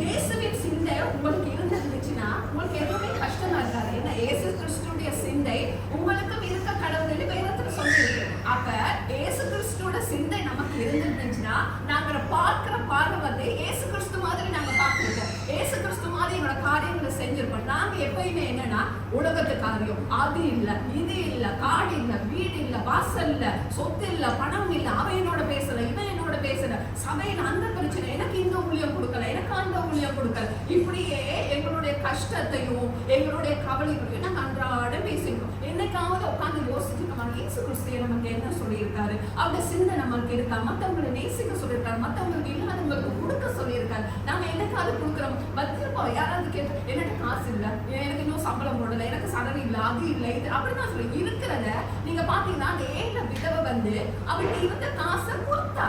இயேசுவின் சிந்தை உங்களுக்கு இருந்துச்சுன்னா உங்களுக்கு எதுவுமே கஷ்டமா இருக்காது. ஏன்னா இயேசு கிறிஸ்துடைய சிந்தை உங்களுக்கும் இருக்க கடவுள் வேதத்துல சொல்லியிருக்கு. அப்ப இயேசு கிறிஸ்துவோட சிந்தை நமக்கு இருந்துச்சுன்னா நாங்க பார்க்கிற பார்வை வந்து இயேசு கிறிஸ்து மாதிரி நாங்க பார்த்துருக்கோம். இயேசு கிறிஸ்து மாதிரி எங்களோட காரியங்களை செஞ்சிருப்போம். நாங்க எப்பயுமே என்னன்னா உலகத்து காரியம், அது இல்ல, இது இல்ல, காடு இல்ல, வீடு இல்ல, வாசல் இல்ல, சொத்து இல்ல, பணம் இல்ல, அவன் என்னோட பேசல, இவன் என்னோட பேசல, சபையில அந்த பிரச்சனை, எனக்கு இந்த ஊழியம் கொடுக்கல, எனக்கு அந்த ஊழியம் கொடுக்கல, இப்படியே எங்களுடைய கஷ்டத்தையும் எங்களுடைய கவலைகளையும் நாங்க அன்றாடம் பேசிருக்கோம். என்னைக்காவது உட்காந்து யோசிச்சுக்கோமா, இயேசு கிறிஸ்து நமக்கு என்ன சொல்லியிருக்காரு, அவங்க சிந்தை நமக்கு இருக்கா, மற்றவங்களை நேசிக்க சொல்லியிருக்காரு, மற்றவங்களுக்கு இல்லாதவங்களுக்கு கொடுக்க சொல்லியிருக்காரு. நாம என்னைக்காவது கொடுக்குறோம் வச்சிருப்போம். யாராவது கேட்டு என்னோட காசு இல்லை, எனக்கு இன்னும் சம்பளம் போடல, எனக்கு சடங்கு இல்லை, அது இல்லை, இது அப்படிதான் சொல்லி இருக்கிறத நீங்க பாத்தீங்கன்னா அந்த ஏழை விதவை வந்து அவருக்கு இருந்த காசை கொடுத்தா.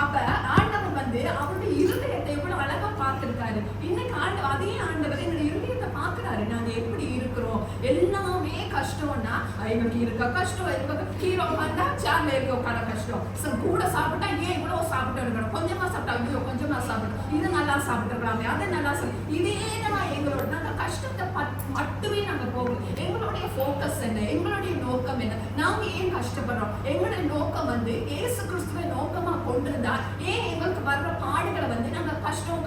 அப்ப ஆண்டவர் வந்து அவருடைய இருதயத்தை எவ்வளவு அழகா பார்த்திருக்காரு. இன்னைக்கு அதே ஆண்டவர் என்னுடைய இருதயத்தை பார்க்கிறாரு. நாங்க எப்படி இருக்கிறோம், எல்லாமே கஷ்டம்னா எங்களுக்கு இருக்க கஷ்டம், எங்களுக்கு கீழே உட்காந்தா சேர்ல இருக்க உட்கார கஷ்டம், கூட சாப்பிட்டா ஏன் இவ்வளவு சாப்பிட்டு இருக்கணும், கொஞ்சமா சாப்பிட்டா ஐயோ கொஞ்சமா சாப்பிட்டோம், இது நல்லா சாப்பிட்டுருக்கலாமே, அதை நல்லா இதே தான் எங்களோட நாங்க கஷ்டத்தை மட்டுமே நாங்க போகும். எங்களுடைய போக்கஸ் என்ன, எங்களுடைய நோக்கம் என்ன, நாங்க ஏன் கஷ்டப்படுறோம், எங்களுடைய நோக்கம் வந்து இயேசு கிறிஸ்துவை நோக்கமா கொண்டிருந்தா ஏன் எங்களுக்கு வர்ற பாடுகளை வந்து நாங்க கஷ்டம்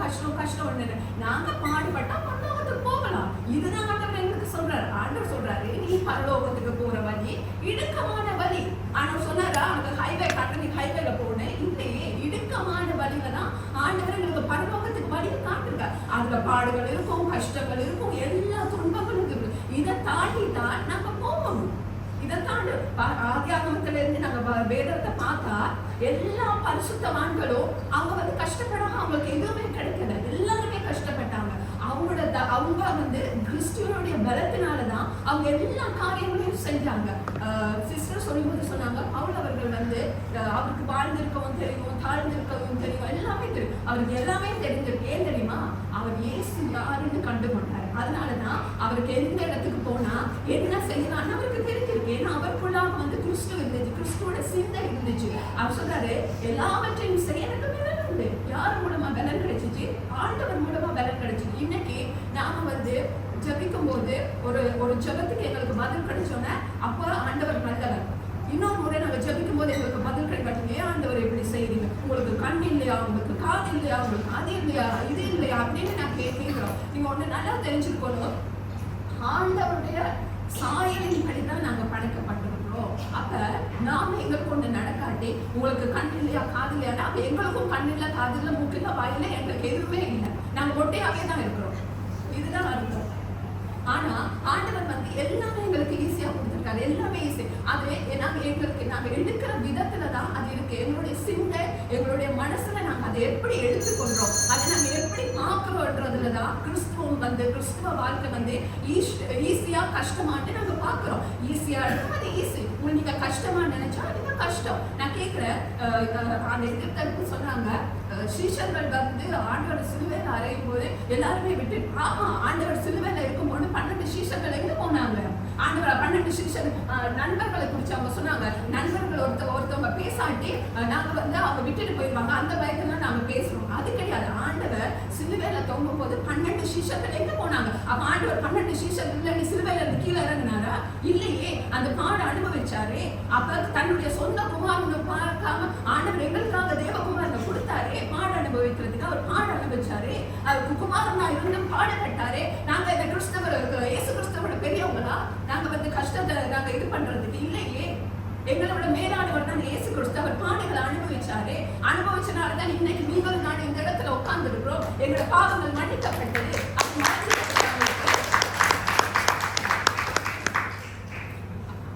நாங்க பாடுபட்டா பரலோகத்துக்கு போகலாம். இதுதான் ஆண்டவர் எங்களுக்கு சொல்றாரு. ஆண்டவர் சொல்றாரு, நீ பரலோகத்துக்கு போற வழி இடுக்கமான வழி. ஆண்டவர் சொன்னாரா அவனுக்கு ஹைவே காட்ட, நீ ஹைவேல போனேன் இல்லையே, இடுக்கமான வழியில தான் ஆண்டவர் எங்களுக்கு பரலோகத்துக்கு வழியை காட்டுறாரு. அதுல பாடுகள் இருக்கும், கஷ்டங்கள் இருக்கும், எல்லா துன்பங்களும் இருக்கும். இதை தாண்டி தான் நாங்க போகணும். இதை தாண்டி ஆதியாகமத்துல இருந்து நாங்க வேதத்தை பார்த்தா எல்லா பரிசுத்தவான்களும் அவங்க வந்து கஷ்டப்படாம அவங்களுக்கு எதுவுமே கிடைக்கல, எல்லாருமே கஷ்டப்பட்டாங்க. அவங்க வந்து கிறிஸ்துவனுடைய பலத்தினாலதான் அவங்க எல்லா காரியங்களையும் செஞ்சாங்க. சிஸ்டர் சொல்லும்போது சொன்னாங்க, பவுல் அவர்கள் வந்து அவருக்கு வாழ்ந்திருக்கவும் தெரியும், தாழ்ந்திருக்கவும் தெரியும், எல்லாமே தெரியும், அவருக்கு எல்லாமே தெரிஞ்சிருக்கு. ஏன் தெரியுமா, அவர் இயேசு யாருன்னு கண்டுகொண்டார். அதனாலதான் அவருக்கு எந்த இடத்துக்கு போனா என்ன செய்யலாம்னு அவருக்கு தெரிஞ்சிருக்கு. ஏன்னா அவருக்குள்ளாக வந்து கிறிஸ்து இருந்துச்சு, கிறிஸ்துவோட சிந்தை இருந்துச்சு. அவர் சொல்றாரு, எல்லாவற்றையும் செய்ய எனக்கு பலன் உண்டு. யார் மூலமா பலன் கிடைச்சிச்சு, ஆண்டவர் மூலமா பலன் கிடைச்சிச்சு. இன்னைக்கு நாம வந்து ஜெபிக்கும் போது ஒரு ஜெபத்துக்கு எங்களுக்கு பதில் கிடைச்சோன்னே அப்போ ஆண்டவர் நல்லவர். இன்னொரு முறை நாங்கள் ஜெபிக்கும் போது எங்களுக்கு பதில் கிடைக்காது. ஏன் ஆண்டவர் எப்படி செய்றீங்க? உங்களுக்கு கண் இல்லையா, உங்களுக்கு காது இல்லையா, உங்களுக்கு அது இல்லையா, இது இல்லையா அப்படின்னு நான் கேட்கிறோம். நீங்க ஒண்ணு நல்லா தெரிஞ்சுக்கணும், ஆண்டவருடைய சாயலின் படிதான் நாங்க படைக்கப்பட்டிருக்கிறோம். அப்ப நாம எங்களுக்கு ஒண்ணு நடக்காட்டி உங்களுக்கு கண் இல்லையா காது இல்லையா, அப்ப எங்களுக்கும் கண் இல்லை காது இல்லை மூக்கு இல்லை வாயில எங்களுக்கு எதுவுமே இல்லை, நாங்க ஒட்டையாவே தான் இருக்கிறோம். இதுதான் அர்த்தம். ஆனா ஆண்டவர் வந்து எல்லாமே எங்களுக்கு ஈஸியா கொடுத்துருக்காரு, எல்லாமே ஈஸி. அதுவே நாங்க எடுக்கிற விதத்துல தான் அது இருக்கு. எங்களுடைய சிந்தை, எங்களுடைய மனசுல நாங்க அதை எப்படி எடுத்துக்கொள்றோம், அதை நாங்க எப்படி பார்க்கிறோன்றதுலதான் கிறிஸ்துவம் வந்து, கிறிஸ்துவ வாழ்க்கை வந்து ஈஸியா கஷ்டமாட்டு நாங்க பாக்குறோம். ஈஸியா எடுத்தா அது ஈஸி, நீங்க கஷ்டமா நினைச்சா அது கஷ்டம். நான் கேட்கிறேன், அந்த எதிர்த்தரப்பு சொன்னாங்க சீஷர்கள் வந்து ஆண்டவர் சிலுவையில அறையும் போது எல்லாருமே விட்டு, ஆமா ஆண்டவர் சிலுவையில இருக்கும்போது 12 சீஷர்கள் எங்க போனாங்க? ஆண்டவர் 12 சீஷர் நண்பர்களை குறிச்சு அவங்க சொன்னாங்க. நண்பர்கள் ஒருத்தவங்க பேசாட்டி நாங்க வந்து அவங்க விட்டுட்டு போயிடுவாங்க, அந்த பயத்துல நாங்க பேசுறோம். அது கிடையாது. ஆண்டவர் சிலுவையில தொங்கும் போது 12 சீஷர்கள் எங்க போனாங்க? அப்ப ஆண்டவர் 12 சீஷர்கள் இல்ல சிலுவையில இருந்து கீழே இறங்கினாரா? இல்லையே, அந்த பாட அனுபவிச்சாரு. அப்ப தன்னுடைய சொந்த குமாரனை பார்க்காம ஆண்டவர் எங்களுக்காக தேவகுமாரனை கொடுத்தாரு பாட அனுபவிக்கிறதுக்கு. அவர் பாட அனுபவிச்சாரு, அவருக்கு குமாரனா இருந்து பாட கட்டாரு. நாங்க இந்த கிறிஸ்தவர் இயேசு கிறிஸ்தவோட பெரியவங்களா? நாங்க வந்து கஷ்டத்தை நாங்க இது பண்றதுக்கு இல்லையே. எங்களோட மேலானவர் தான் இயேசு கிறிஸ்து. அவர் பாடுகளை அனுபவிச்சாரு. அனுபவிச்சனாலதான் இன்னைக்கு நீங்களும் நான் இந்த இடத்துல உட்கார்ந்து இருக்கிறோம். எங்களோட பாவங்கள் மன்னிக்கப்பட்டது.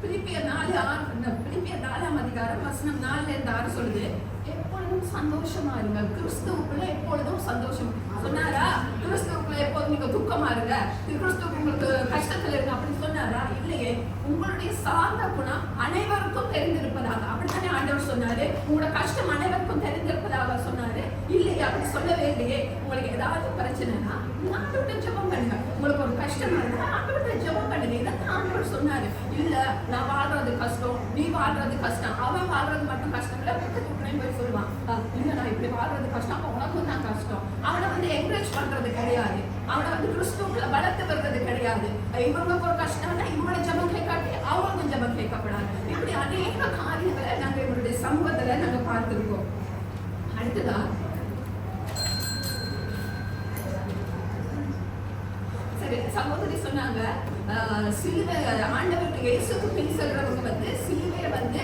பிலிப்பியர் 4:6 வசனம் 4-6 சொல்லுது, எப்பொழுதும் சந்தோஷமா இருங்க. கிறிஸ்துவுக்குள்ள எப்பொழுதும் சந்தோஷம் சொன்னாரா? கிறிஸ்துவுக்குள்ள எப்போதும் நீங்க துக்கமா இருங்க, கிறிஸ்துவுக்கு உங்களுக்கு கஷ்டத்துல இருங்க அப்படின்னு சொன்னாரா? இல்லையே. உங்களுடைய சார்ந்த குணம் அனைவருக்கும் தெரிந்திருப்பதாக, அப்படித்தானே ஆண்டவர் சொன்னாரு. உங்களோட கஷ்டம் அனைவருக்கும் தெரிந்திருப்பதாக சொன்னாரு. இல்லையே, அப்படி சொல்லவே இல்லையே. உங்களுக்கு ஏதாவது பிரச்சனைனா ஆண்டவர்கிட்ட ஜெபம் பண்ணுங்க. உங்களுக்கு ஒரு கஷ்டமா இருந்தா ஆண்டவர்கிட்ட ஜெபம் பண்ணுங்க. இதான் ஆண்டவர் சொன்னாரு. இல்ல நான் வாழ்றது கஷ்டம், நீ வாழ்றது கஷ்டம், அவன் வாழ்றது மட்டும் கஷ்டம் இல்ல, பக்கத்துக்கு போய் சொல்லுவான், இல்ல நான் இப்படி வாழ்றது கஷ்டம், அப்ப உனக்கும் தான் கஷ்டம். அவனை வந்து என்கரேஜ் பண்றது கிடையாது, அவனை வந்து கிறிஸ்துவுக்குள்ள வளர்த்து வர்றது கிடையாது. இவங்களுக்கு ஒரு கஷ்டம்னா இவங்களோட ஜெபம் கேட்காட்டி அவங்களுக்கும் ஜெபம் கேட்கப்படாது. இப்படி அநேக காரியங்களை நாங்க இவருடைய சமூகத்துல நாங்க பார்த்திருக்கோம். அடுத்ததா சகோதரி சொன்னாங்க, சிலுவை ஆண்டவருக்கு இயேசுக்கு பின் செல்றவங்க வந்து சிலுவையை வந்து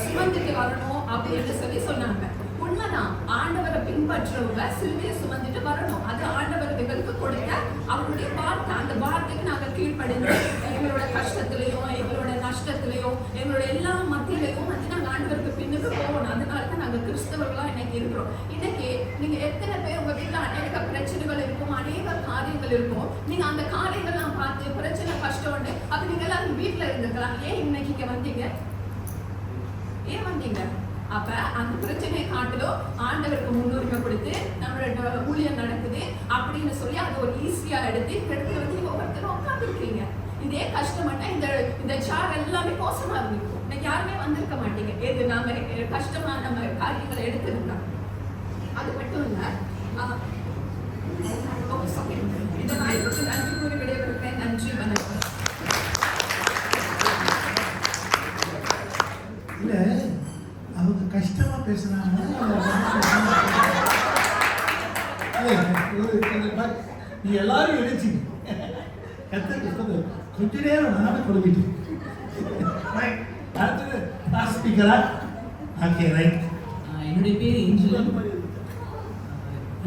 சுமந்துட்டு வரணும் அப்படின்னு சொல்லி சொன்னாங்க. உண்மைதான், ஆண்டவரை பின்பற்றவங்க சிலுவையை சுமந்துட்டு வரணும். அது ஆண்டவர் எங்களுக்கு கொடுத்த அவருடைய வார்த்தை. அந்த வார்த்தைக்கு நாங்க கீழ்ப்படிந்து எங்களோட கஷ்டத்திலையும் எங்களோட நஷ்டத்திலையும் எங்களோட எல்லா மத்தியிலையும் வந்து நாங்க ஆண்டவருக்கு பின்னுக்கு போகணும். அதனாலதான் நாங்க கிறிஸ்தவர்களா இன்னைக்கு இருக்கிறோம். இன்னைக்கு நீங்க எத்தனை பேர் உங்க வீட்டுல அநேக பிரச்சனைகள் இருக்கும், அநேக காரியங்கள் இருக்கும். நீங்க அந்த காரியங்கள்லாம் பார்த்து பிரச்சனை கஷ்டம் உண்டு, அப்ப நீங்க எல்லாரும் வீட்டுல இருந்துக்கலாம். ஏன் இன்னைக்கு இங்க வந்தீங்க? ஏன் வந்தீங்க? அப்ப அந்த பிரச்சனையை காட்டிலும் ஆண்டவருக்கு முன்னுரிமை கொடுத்து நம்மளோட ஊழியம் நடக்குது அப்படின்னு சொல்லி அதை ஒரு ஈஸியா எடுத்து இந்த இடத்துல வந்து நீங்க ஒவ்வொருத்தரும் உட்காந்துருக்கீங்க. இதே கஷ்டமாட்டா இந்த சார் எல்லாமே மோசமா இருந்திருக்கும். இன்னைக்கு யாருமே வந்திருக்க மாட்டீங்க. எது நாம கஷ்டமா நம்ம காரியங்களை எடுத்துருந்தோம். அது மட்டும் இல்ல, இந்த வாய்ப்புக்கு நன்றி கூறி விடைபெறுகிறேன். நன்றி, வணக்கம். இல்ல அவங்க கஷ்டமா பேசுறாங்க. நீ எல்லாரும் நினைச்சீங்க கத்து கொஞ்ச நேரம் நானும் கொடுக்கிட்டு அடுத்தது ஸ்பீக்கரா. Okay, right. என்னுடைய பேர் ஏஞ்சல்.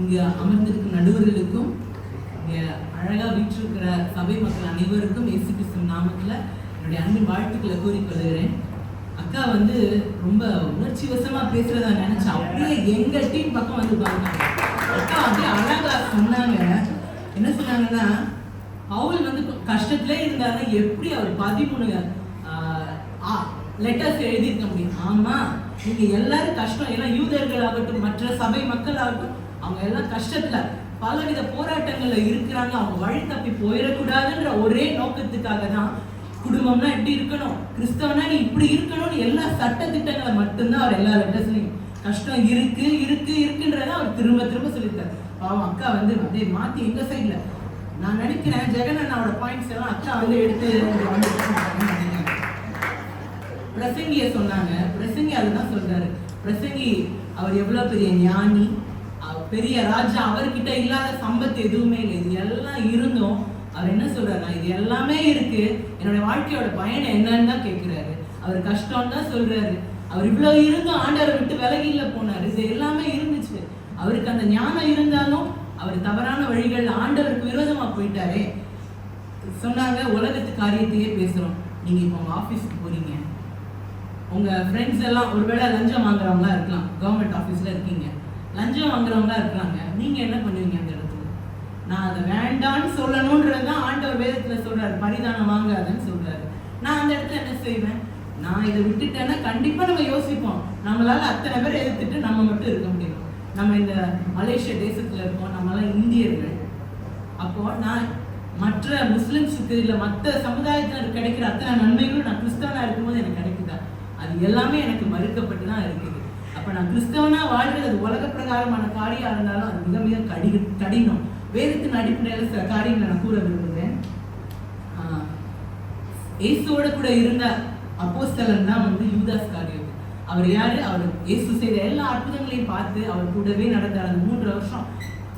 இங்கே அமர்ந்திருக்கும் நடுவர்களுக்கும் இங்கே அழகாக வீற்றிருக்கிற சபை மக்கள் அனைவருக்கும் இயேசு கிறிஸ்து நாமத்தில் என்னுடைய அன்பின் வாழ்த்துக்களை கூறிக்கொள்கிறேன். அக்கா வந்து ரொம்ப உணர்ச்சி வசமா பேசுறதா நினைச்சா அப்படியே எங்க டீம் பக்கம் வந்து பாருங்க. அக்கா அப்படியே அழகா சொன்னாங்க. என்ன சொன்னாங்கன்னா, பவுல் வந்து கஷ்டத்துல இருந்தாரு, எப்படி அவர் 13 லெட்டர்ஸ் எழுதியிருக்க முடியும்? ஆமா, நீங்க எல்லாரும் கஷ்டம், ஏன்னா யூதர்கள் ஆகட்டும் மற்ற சபை மக்கள் ஆகட்டும் அவங்க எல்லாம் கஷ்டத்துல பலவித போராட்டங்கள்ல இருக்கிறாங்க. அவங்க வழி தப்பி போயிடக்கூடாதுன்ற ஒரே நோக்கத்துக்காக தான் குடும்பம்னா எப்படி இருக்கணும், கிறிஸ்தவனா நீ இப்படி இருக்கணும்னு எல்லா சட்ட திட்டங்களை மட்டும்தான் அவர் எல்லா லெட்டர்ஸ்லையும் கஷ்டம் இருக்குன்றத அவர் திரும்ப திரும்ப சொல்லியிருக்காரு. பாவம் அக்கா வந்து அப்படியே மாத்தி எங்க சைட்ல நான் நினைக்கிறேன் ஜெகன் அண்ணாவோட பாயிண்ட்ஸ் எல்லாம் அக்கா வந்து எடுத்து பிரசங்கிய சொன்னாங்க. பிரசங்கி அதுதான் சொல்றாரு. பிரசங்கி அவர் எவ்வளவு பெரிய ஞானி, பெரிய ராஜா, அவர்கிட்ட இல்லாத சம்பத்து எதுவுமே இல்லை. இது எல்லாம் இருந்தும் அவர் என்ன சொல்றாருன்னா, இது எல்லாமே இருக்கு, என்னோட வாழ்க்கையோட பயணம் என்னன்னு தான் கேட்கிறாரு. அவர் கஷ்டம் தான் சொல்றாரு. அவர் இவ்வளவு இருந்தும் ஆண்டவரை விட்டு விலகில போனாரு. இது எல்லாமே இருந்துச்சு. அவருக்கு அந்த ஞானம் இருந்தாலும் அவர் தவறான வழிகள் ஆண்டவருக்கு விரோதமா போயிட்டாரே. சொன்னாங்க, உலகத்து காரியத்தையே பேசுறோம். நீங்க இப்போ உங்க ஆபீஸ்க்கு போறீங்க, உங்க ஃப்ரெண்ட்ஸ் எல்லாம் ஒருவேளை லஞ்சம் வாங்குறவங்களா இருக்கலாம், கவர்மெண்ட் ஆஃபீஸ்ல இருக்கீங்க, லஞ்சம் வாங்குறவங்களா இருக்கிறாங்க. நீங்க என்ன பண்ணுவீங்க அந்த இடத்துல? நான் அதை வேண்டான்னு சொல்லணும்ன்றதுதான் ஆண்டவர் வேதத்துல சொல்றாரு, பரிதானம் வாங்காதன்னு சொல்றாரு. நான் அந்த இடத்துல என்ன செய்வேன்? நான் இதை விட்டுட்டேன்னா கண்டிப்பா நம்ம யோசிப்போம், நம்மளால அத்தனை பேர் எதிர்த்துட்டு நம்ம மட்டும் இருக்க முடியும். நம்ம இந்த மலேசியா தேசத்துல இருக்கோம், நம்மளாம் இந்தியர்கள். அப்போ நான் மற்ற முஸ்லிம்ஸுக்கு இல்லை மற்ற சமுதாயத்தினர் கிடைக்கிற அத்தனை நன்மைகளும் நான் கிறிஸ்தவனா இருக்கும்போது எனக்கு கிடைக்குதா? அது எல்லாமே எனக்கு மறுக்கப்பட்டு தான் இருக்குது. அப்போ நான் கிறிஸ்தவனா வாழ்றது உலக பிரகாரமான காரியம் இருந்தாலும் அது மிக மிக கடினம். வேதத்தின் அடிப்படையில் சில காரியங்களை நான் கூற விரும்புகிறேன். இயேசுவோட கூட இருந்த அப்போஸ்தலன் தான் வந்து யூதாஸ் காரியத்து. அவர் யாரு? அவர் இயேசு செய்த எல்லா அற்புதங்களையும் பார்த்து அவர் கூடவே நடந்தார். அந்த 3 வருஷம்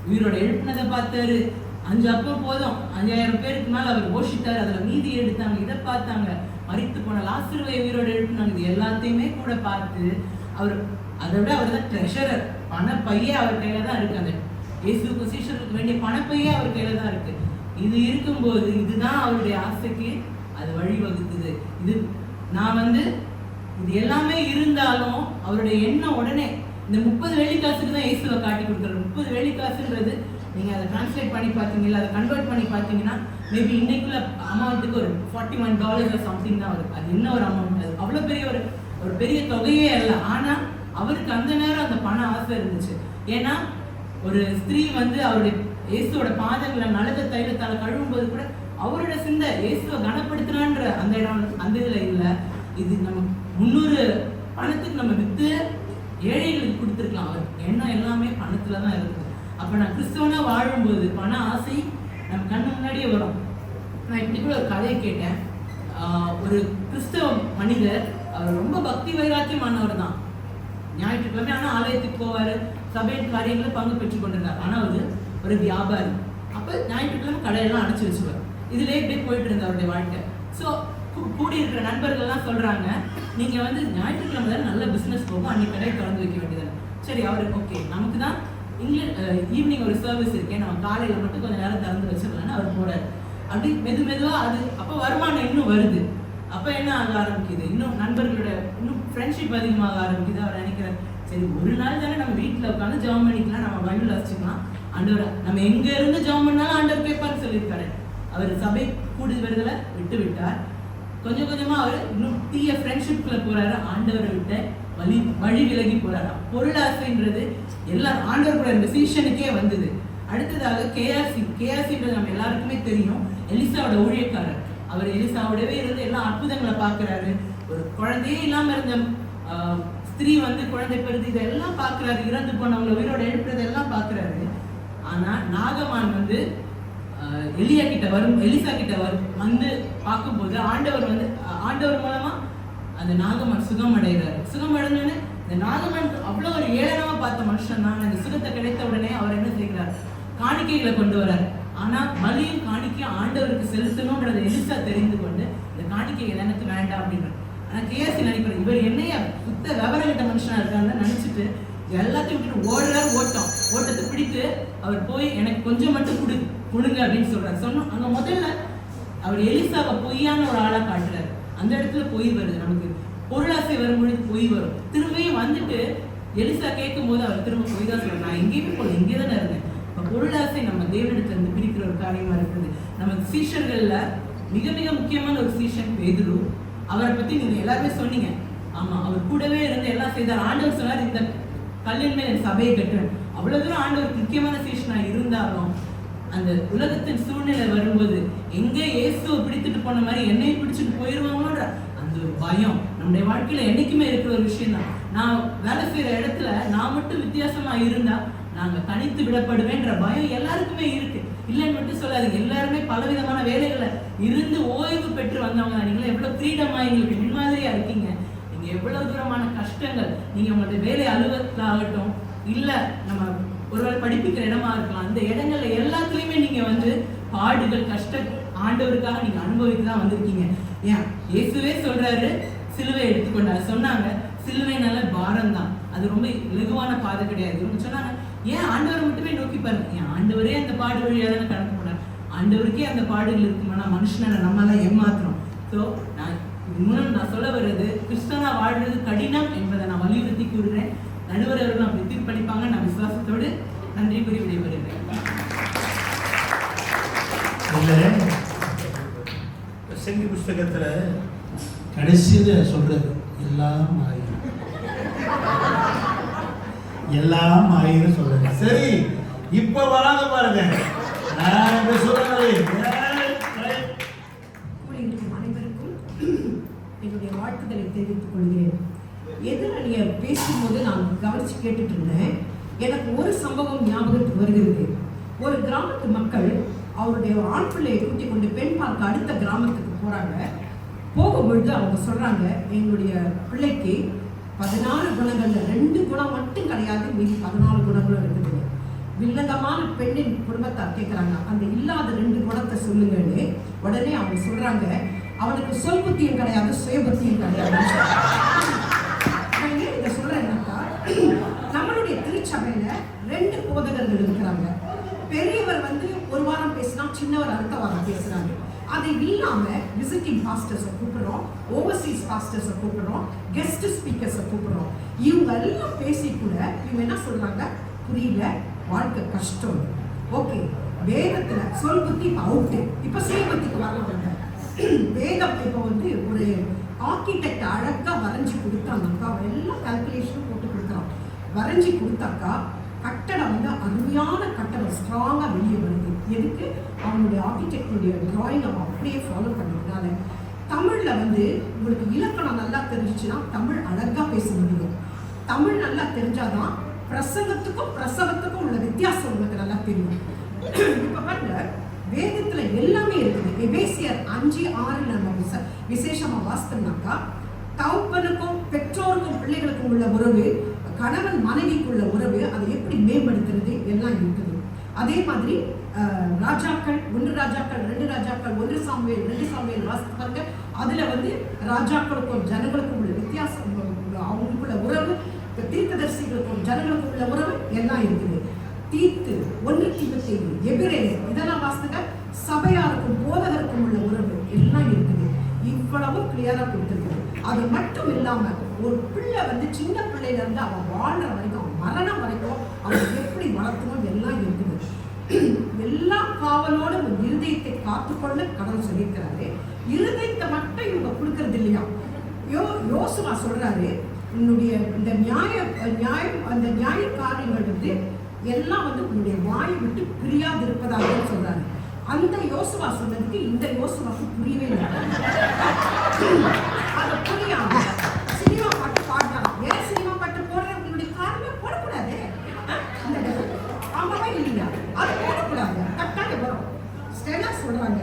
உயிரோட எழுப்பினதை பார்த்தாரு. 5 அப்பம் போதும் 5000 பேருக்கு மேல அவர் போஷித்தாரு. அதுல மீதி எடுத்தாங்க, இதை பார்த்தாங்க. மரித்து போன லாசருவை உயிரோட எழுப்பினாங்க. இது எல்லாத்தையுமே கூட பார்த்து அவர், அதை விட அவர் தான் ட்ரெஷரர். பணப்பையே அவர் கையில தான் இருக்கு. அந்த இயேசுக்கு சீஷருக்கு வேண்டிய பணப்பையே அவர் கையில தான் இருக்கு. இது இருக்கும்போது இதுதான் அவருடைய ஆசைக்கு அது வழிவகுக்குது. இது நான் வந்து இது எல்லாமே இருந்தாலும் அவருடைய எண்ணம் உடனே இந்த 30 வெள்ளிக்காசுக்கு தான் இயேசுவை காட்டி கொடுக்குறாரு. 30 வெள்ளிக்காசுன்றது நீங்கள் அதை டிரான்ஸ்லேட் பண்ணி பார்த்தீங்களா, அதை கன்வெர்ட் பண்ணி பார்த்தீங்கன்னா மேபி இன்னைக்குள்ள அமௌண்ட்டுக்கு ஒரு $41 சம்திங் தான் வருது. அது என்ன ஒரு அமௌண்ட்? அது அவ்வளோ பெரிய ஒரு பெரிய தொகையே இல்லை. ஆனால் அவருக்கு அந்த நேரம் அந்த பண ஆசை இருந்துச்சு. ஏன்னா ஒரு ஸ்திரீ வந்து அவருடைய இயேசுவோட பாதங்களை நலத தைலத்தால் கழுவும்போது கூட அவரோட சிந்தை இயேசுவை கனப்படுத்தினான்ற அந்த இடம் அந்த இதில் இல்லை. இது நம்ம 300 பணத்துக்கு நம்ம விற்று ஏழைகளுக்கு கொடுத்துருக்கலாம். அவர் எண்ணம் எல்லாமே பணத்தில் தான் இருக்குது. அப்போ நான் கிறிஸ்தவனாக வாழும்போது பண ஆசை நம்ம கண்ணு முன்னாடியே வரும். நான் இப்படி கூட ஒரு கதையை கேட்டேன். ஒரு கிறிஸ்தவ மனிதர், அவர் ரொம்ப பக்தி வைராக்கியமானவர் தான். ஞாயிற்றுக்கிழமை ஆனால் ஆலயத்துக்கு போவார், சபையின் காரியங்களை பங்கு பெற்று கொண்டிருந்தார். ஆனால் ஒரு வியாபாரி. அப்போ ஞாயிற்றுக்கிழமை கடையெல்லாம் அடைச்சி வச்சுருவார். இதுலேயே இப்படியே போயிட்டு இருந்தார் அவருடைய வாழ்க்கை. ஸோ கூடி இருக்கிற நண்பர்கள்லாம் சொல்கிறாங்க, நீங்கள் வந்து ஞாயிற்றுக்கிழமை தான் நல்ல பிஸ்னஸ் போகும், அன்றைக்கி கடையை திறந்து வைக்க வேண்டியது. சரி, அவர் ஓகே நமக்கு தான் ஈவினிங் ஒரு சர்வீஸ் இருக்கேன், நம்ம காலையில் மட்டும் கொஞ்சம் நேரம் திறந்து வச்சிடலான்னு அவர் போகிறார். அப்படி மெதுவாக அது அப்போ வருமானம் இன்னும் வருது. அப்போ என்ன ஆக ஆரம்பிக்குது, இன்னும் நண்பர்களோட இன்னும் ஃப்ரெண்ட்ஷிப் அதிகமாக ஆரம்பிக்குது. அவர் நினைக்கிறார், சரி ஒரு நாள் தானே நம்ம வீட்டில் உட்காந்து ஜெபம் பண்ணிக்கலாம், நம்ம பைபிள் வாசிச்சுக்கலாம், ஆண்டவர் நம்ம எங்கே இருந்து ஜெபம் பண்ணாலும் ஆண்டவர் கேட்பார்னு சொல்லியிருக்காரு. அவர் சபை கூடி வருதலை விட்டு விட்டார். கொஞ்சம் கொஞ்சமாக அவர் இன்னும் தீய ஃப்ரெண்ட்ஷிப்குள்ளே போகிறாரு. ஆண்டவரை விட்டு வழி விலகி போகிறாரு. பொருளாசைன்றது எல்லாரும் ஆண்டவர் கூட இந்த சீசனுக்கே வந்தது. அடுத்ததாக கேஆர்சின்றது நம்ம எல்லாருக்குமே தெரியும். எலிசாவோட ஊழியக்காரர். அவர் எலிசாவோடவே இருந்து எல்லா அற்புதங்களை பார்க்குறாரு. ஒரு குழந்தையே இல்லாமல் இருந்த ஸ்திரீ வந்து குழந்தை பெறுது, இதெல்லாம் பார்க்குறாரு. இறந்து போனவங்களை உயிரோட எழுப்புறது எல்லாம் பார்க்குறாரு. ஆனால் நாகமான் வந்து எலிசா கிட்ட வந்து பார்க்கும்போது ஆண்டவர் மூலமா அந்த நாகமான் சுகம் அடைகிறாரு. சுகம் அடைஞ்சோடனே இந்த நாகமான் அவ்வளோ ஒரு ஏளனமா பார்த்த மனுஷன் தான். அந்த சுகத்தை கிடைத்த உடனே அவர் என்ன செய்கிறார், காணிக்கைகளை கொண்டு வரார். ஆனா பலியும் காணிக்கையும் ஆண்டவருக்கு செலுத்தணும்ன்றதை எலிசா தெரிந்து கொண்டு இந்த காணிக்கைகள் எனக்கு வேண்டாம் அப்படின்ற. ஆனா கேஎஸ்சி நினைக்கிறேன், இவர் என்னைய சுத்த விவரம் கிட்ட மனுஷனா இருக்காருன்னு நினைச்சிட்டு எல்லாத்தையும் விட்டுட்டு ஓட்டத்தை பிடித்து அவர் போய் எனக்கு கொஞ்சம் மட்டும் கொடுங்க அப்படின்னு சொல்றாரு. அங்க முதல்ல அவர் எலிசாவை பொய்யான ஒரு ஆளா காட்டுறாரு. அந்த இடத்துல பொய் வருது. நமக்கு பொருளாசை வரும்பொழுது பொய் வரும். திரும்பியும் வந்துட்டு எலிசா கேட்கும் போது அவர் திரும்ப பொய் தான் சொல்றாரு, நான் எங்கேயுமே போல இங்கே தானே இருந்தேன். இப்போ பொருளாசை நம்ம தேவனிடத்துல இருந்து பிரிக்கிற ஒரு காரியமா இருக்குது. நமக்கு சீஷர்கள்ல மிக மிக முக்கியமான ஒரு சீஷன் பேதுரு. அவரை பத்தி நீங்க எல்லாருமே சொன்னீங்க. ஆமா, அவர் கூடவே இருந்து எல்லாம் செய்தார். ஆண்டவர் சொன்னார், இந்த கல்லின் மேல் என் சபையை கட்டுவேன். அவ்வளவு தூரம் ஆண்டவருக்கு முக்கியமான சீஷனா இருந்தாலும் அந்த உலகத்தின் சூழ்நிலை வரும்போது எங்கே இயேசுவை பிடித்துட்டு போன மாதிரி என்னையும் பிடிச்சிட்டு போயிடுவாங்களோன்ற அந்த ஒரு பயம் நம்முடைய வாழ்க்கையில என்னைக்குமே இருக்கிற ஒரு விஷயம் தான். நான் வேலை செய்யற இடத்துல நான் மட்டும் வித்தியாசமா இருந்தா நாங்கள் தனித்து விடப்படுவேன்ற பயம் எல்லாருக்குமே இருக்கு. இல்லைன்னு மட்டும் சொல்லாதீங்க. எல்லாருமே பலவிதமான வேலைகளை இருந்து ஓய்வு பெற்று வந்தவங்க. நீங்களும் எவ்வளோ ஃப்ரீடமாக எங்களுக்கு முன்மாதிரியா இருக்கீங்க. நீங்க எவ்வளவு தூரமான கஷ்டங்கள், நீங்க உங்களுடைய வேலை அலுவலகத்தாகட்டும், இல்லை நம்ம ஒருவேளை படிப்பிக்கிற இடமா இருக்கலாம், அந்த இடங்கள்ல எல்லாத்துலயுமே நீங்க வந்து பாடுகள் கஷ்ட ஆண்டவருக்காக நீங்க அனுபவித்து தான் வந்திருக்கீங்க. ஏன் இயேசுவே சொல்றாரு, சிலுவை எடுத்துக்கொண்டாரு. சொன்னாங்க சிலுவைனால பாரம் தான், அது ரொம்ப இலகுவான பாதை கிடையாது. சொன்னாங்க ஏன் ஆண்டவரை மட்டுமே நோக்கி பாருங்க. ஏன் ஆண்டவரே அந்த பாடு வழியாக தானே கடந்து போனார். ஆண்டவருக்கே அந்த பாடுகள் இருக்குமானா மனுஷனை நம்மளால ஏமாத்துறோம். ஸோ நான் சொல்ல வர்றது, கிறிஸ்தவனா வாழ்றது கடினம் என்பதை நான் வலியுறுத்தி கூறுறேன். நடுவர் அவர்கள் அப்படி தீர்ப்பளிப்பாங்க. நான் விசுவாசத்தோடு நன்றி கூறி விடைபெறுகிறேன். பிரசங்கி புஸ்தகத்துல கடைசியில சொல்றது எல்லாம் ஆயிரம், எல்லாம் ஆயிரம் சொல்றது. சரி, இப்ப வராங்க பாருங்க. கூடியிருக்கும் அனைவருக்கும் என்னுடைய வாழ்த்துக்களை தெரிவித்துக் கொள்கிறேன். எதிரணியர் பேசும்போது நான் கவனிச்சு கேட்டுட்டு இருந்தேன். எனக்கு ஒரு சம்பவம் ஞாபகத்துக்கு வருகிறது. ஒரு கிராமத்து மக்கள் அவருடைய ஆண் பிள்ளையை கூட்டி கொண்டு பெண் பார்க்க அடுத்த கிராமத்துக்கு போறாங்க. போகும்பொழுது அவங்க சொல்றாங்க, எங்களுடைய பிள்ளைக்கு 14 குணங்கள்ல 2 குணம் மட்டும் கிடையாது, மீதி 14 குணங்களும் இருக்குது. வில்லங்கமான பெண்ணின் குடும்பத்தார் கேட்குறாங்க, அந்த இல்லாத 2 குணத்தை சொல்லுங்கன்னு. உடனே அவங்க சொல்றாங்க, அவனுக்கு சொல் புத்தியும் கிடையாது, சுய புத்தியும் கிடையாது. நான் ஏன் இதை சொல்றேன்னாக்கா, நம்மளுடைய திருச்சபையில 2 போதகர்கள் இருக்கிறாங்க. பெரியவர் வந்து ஒரு வாரம் பேசினா சின்னவர் அடுத்த வாரம் பேசுறாங்க. அது இல்லாம விசிட்டிங் பாஸ்டர்ஸை கூப்பிடுறோம், ஓவர்சீஸ் பாஸ்டர்ஸை கூப்பிடுறோம், கெஸ்ட் ஸ்பீக்கர்ஸை கூப்பிடுறோம். இவங்க எல்லாம் பேசி கூட இவங்க என்ன சொல்றாங்க, புரியல, வாழ்க்கை கஷ்டம். ஓகே, வேதத்துல சொல் புத்தி இப்போ அவுட்டு, இப்போ சுய புத்திக்கு வரலாம். வேதம் இப்போ வந்து ஒரு ஆர்கிடெக்ட் அழகா வரைஞ்சி கொடுத்தாங்கக்கா, எல்லாம் கால்குலேஷனும் போட்டு கொடுக்குறான். வரைஞ்சி கொடுத்தாக்கா கட்டடம் வந்து அருமையான கட்டடம் ஸ்ட்ராங்கா வெளியே வருது. எதுக்கு? அவனுடைய ஆர்கிடெக்டுடைய டிராயிங் அவன் அப்படியே ஃபாலோ பண்ணுறதுனால. தமிழ்ல வந்து உங்களுக்கு இலக்கணம் நல்லா தெரிஞ்சிச்சுன்னா தமிழ் அழகா பேச முடியும். தமிழ் நல்லா தெரிஞ்சாதான் பிரசங்கத்துக்கும் பிரசவத்துக்கும் உள்ள வித்தியாசம் உங்களுக்கு நல்லா தெரியும். இப்ப பாருங்க, வேதத்துல எல்லாமே இருக்குது. எபேசியர் 5:6 நம்ம விசேஷமா வாசித்தோம்னாக்கா, தகப்பனுக்கும் பெற்றோருக்கும் பிள்ளைகளுக்கும் உள்ள உறவு, கணவன் மனைவிக்குள்ள உறவு, அதை எப்படி மேம்படுத்துறது எல்லாம் இருக்குது. அதே மாதிரி ராஜாக்கள் 1 ராஜாக்கள் 2 ராஜாக்கள் 1 சாமுவேல் 2 சாமுவேல் வாசிப்பாங்க. அதுல வந்து ராஜாக்களுக்கும் ஜனங்களுக்கும் உள்ள வித்தியாசம், அவங்களுக்குள்ள உறவு, தீர்க்கதரிசிகளுக்கும் ஜனங்களுக்கும் உள்ள உறவு எல்லாம் இருக்குது. தீத்து 1 தீமோத்தேயு எபிரேயர் இதெல்லாம் வாசிங்க. சபையாருக்கும் போதகருக்கும் உள்ள உறவு எல்லாம் இருக்குது. இவ்வளவு கிளியரா கொடுத்துருக்கு. அது மட்டும் இல்லாம ஒரு பிள்ளை வந்து சின்ன பிள்ளையில இருந்து அவன் வாழ்ற வரைக்கும், மரணம் வரைக்கும் அவன் எப்படி வளர்க்கணும் எல்லாம் இருக்குது. எல்லா காவலோட ஒரு இருதயத்தை காத்துக்கொள்ள கடவுள் சொல்லியிருக்கிறாரு. இருதயத்தை மட்டும் இவங்க கொடுக்கறது இல்லையா. யோசுவா சொல்றாரு, உன்னுடைய இந்த நியாயம் அந்த நியாய காரியங்கள் வந்து எல்லாம் வந்து உன்னுடைய வாயை விட்டு பிரியாது இருப்பதாக சொல்றாரு. அந்த யோசுவா சொன்னதுக்கு இந்த யோசுவாக்கு புரியவே இல்லை. அது புரியாம சினிமா பாட்டு பாடுறாங்க. ஏன் சினிமா பாட்டு போடுற? உங்களுடைய காரணமே போடக்கூடாது. ஆமாவா இல்லையா? அது போடக்கூடாது, கட்டாயம் வரும். ஸ்டெல்லா சொல்றாங்க,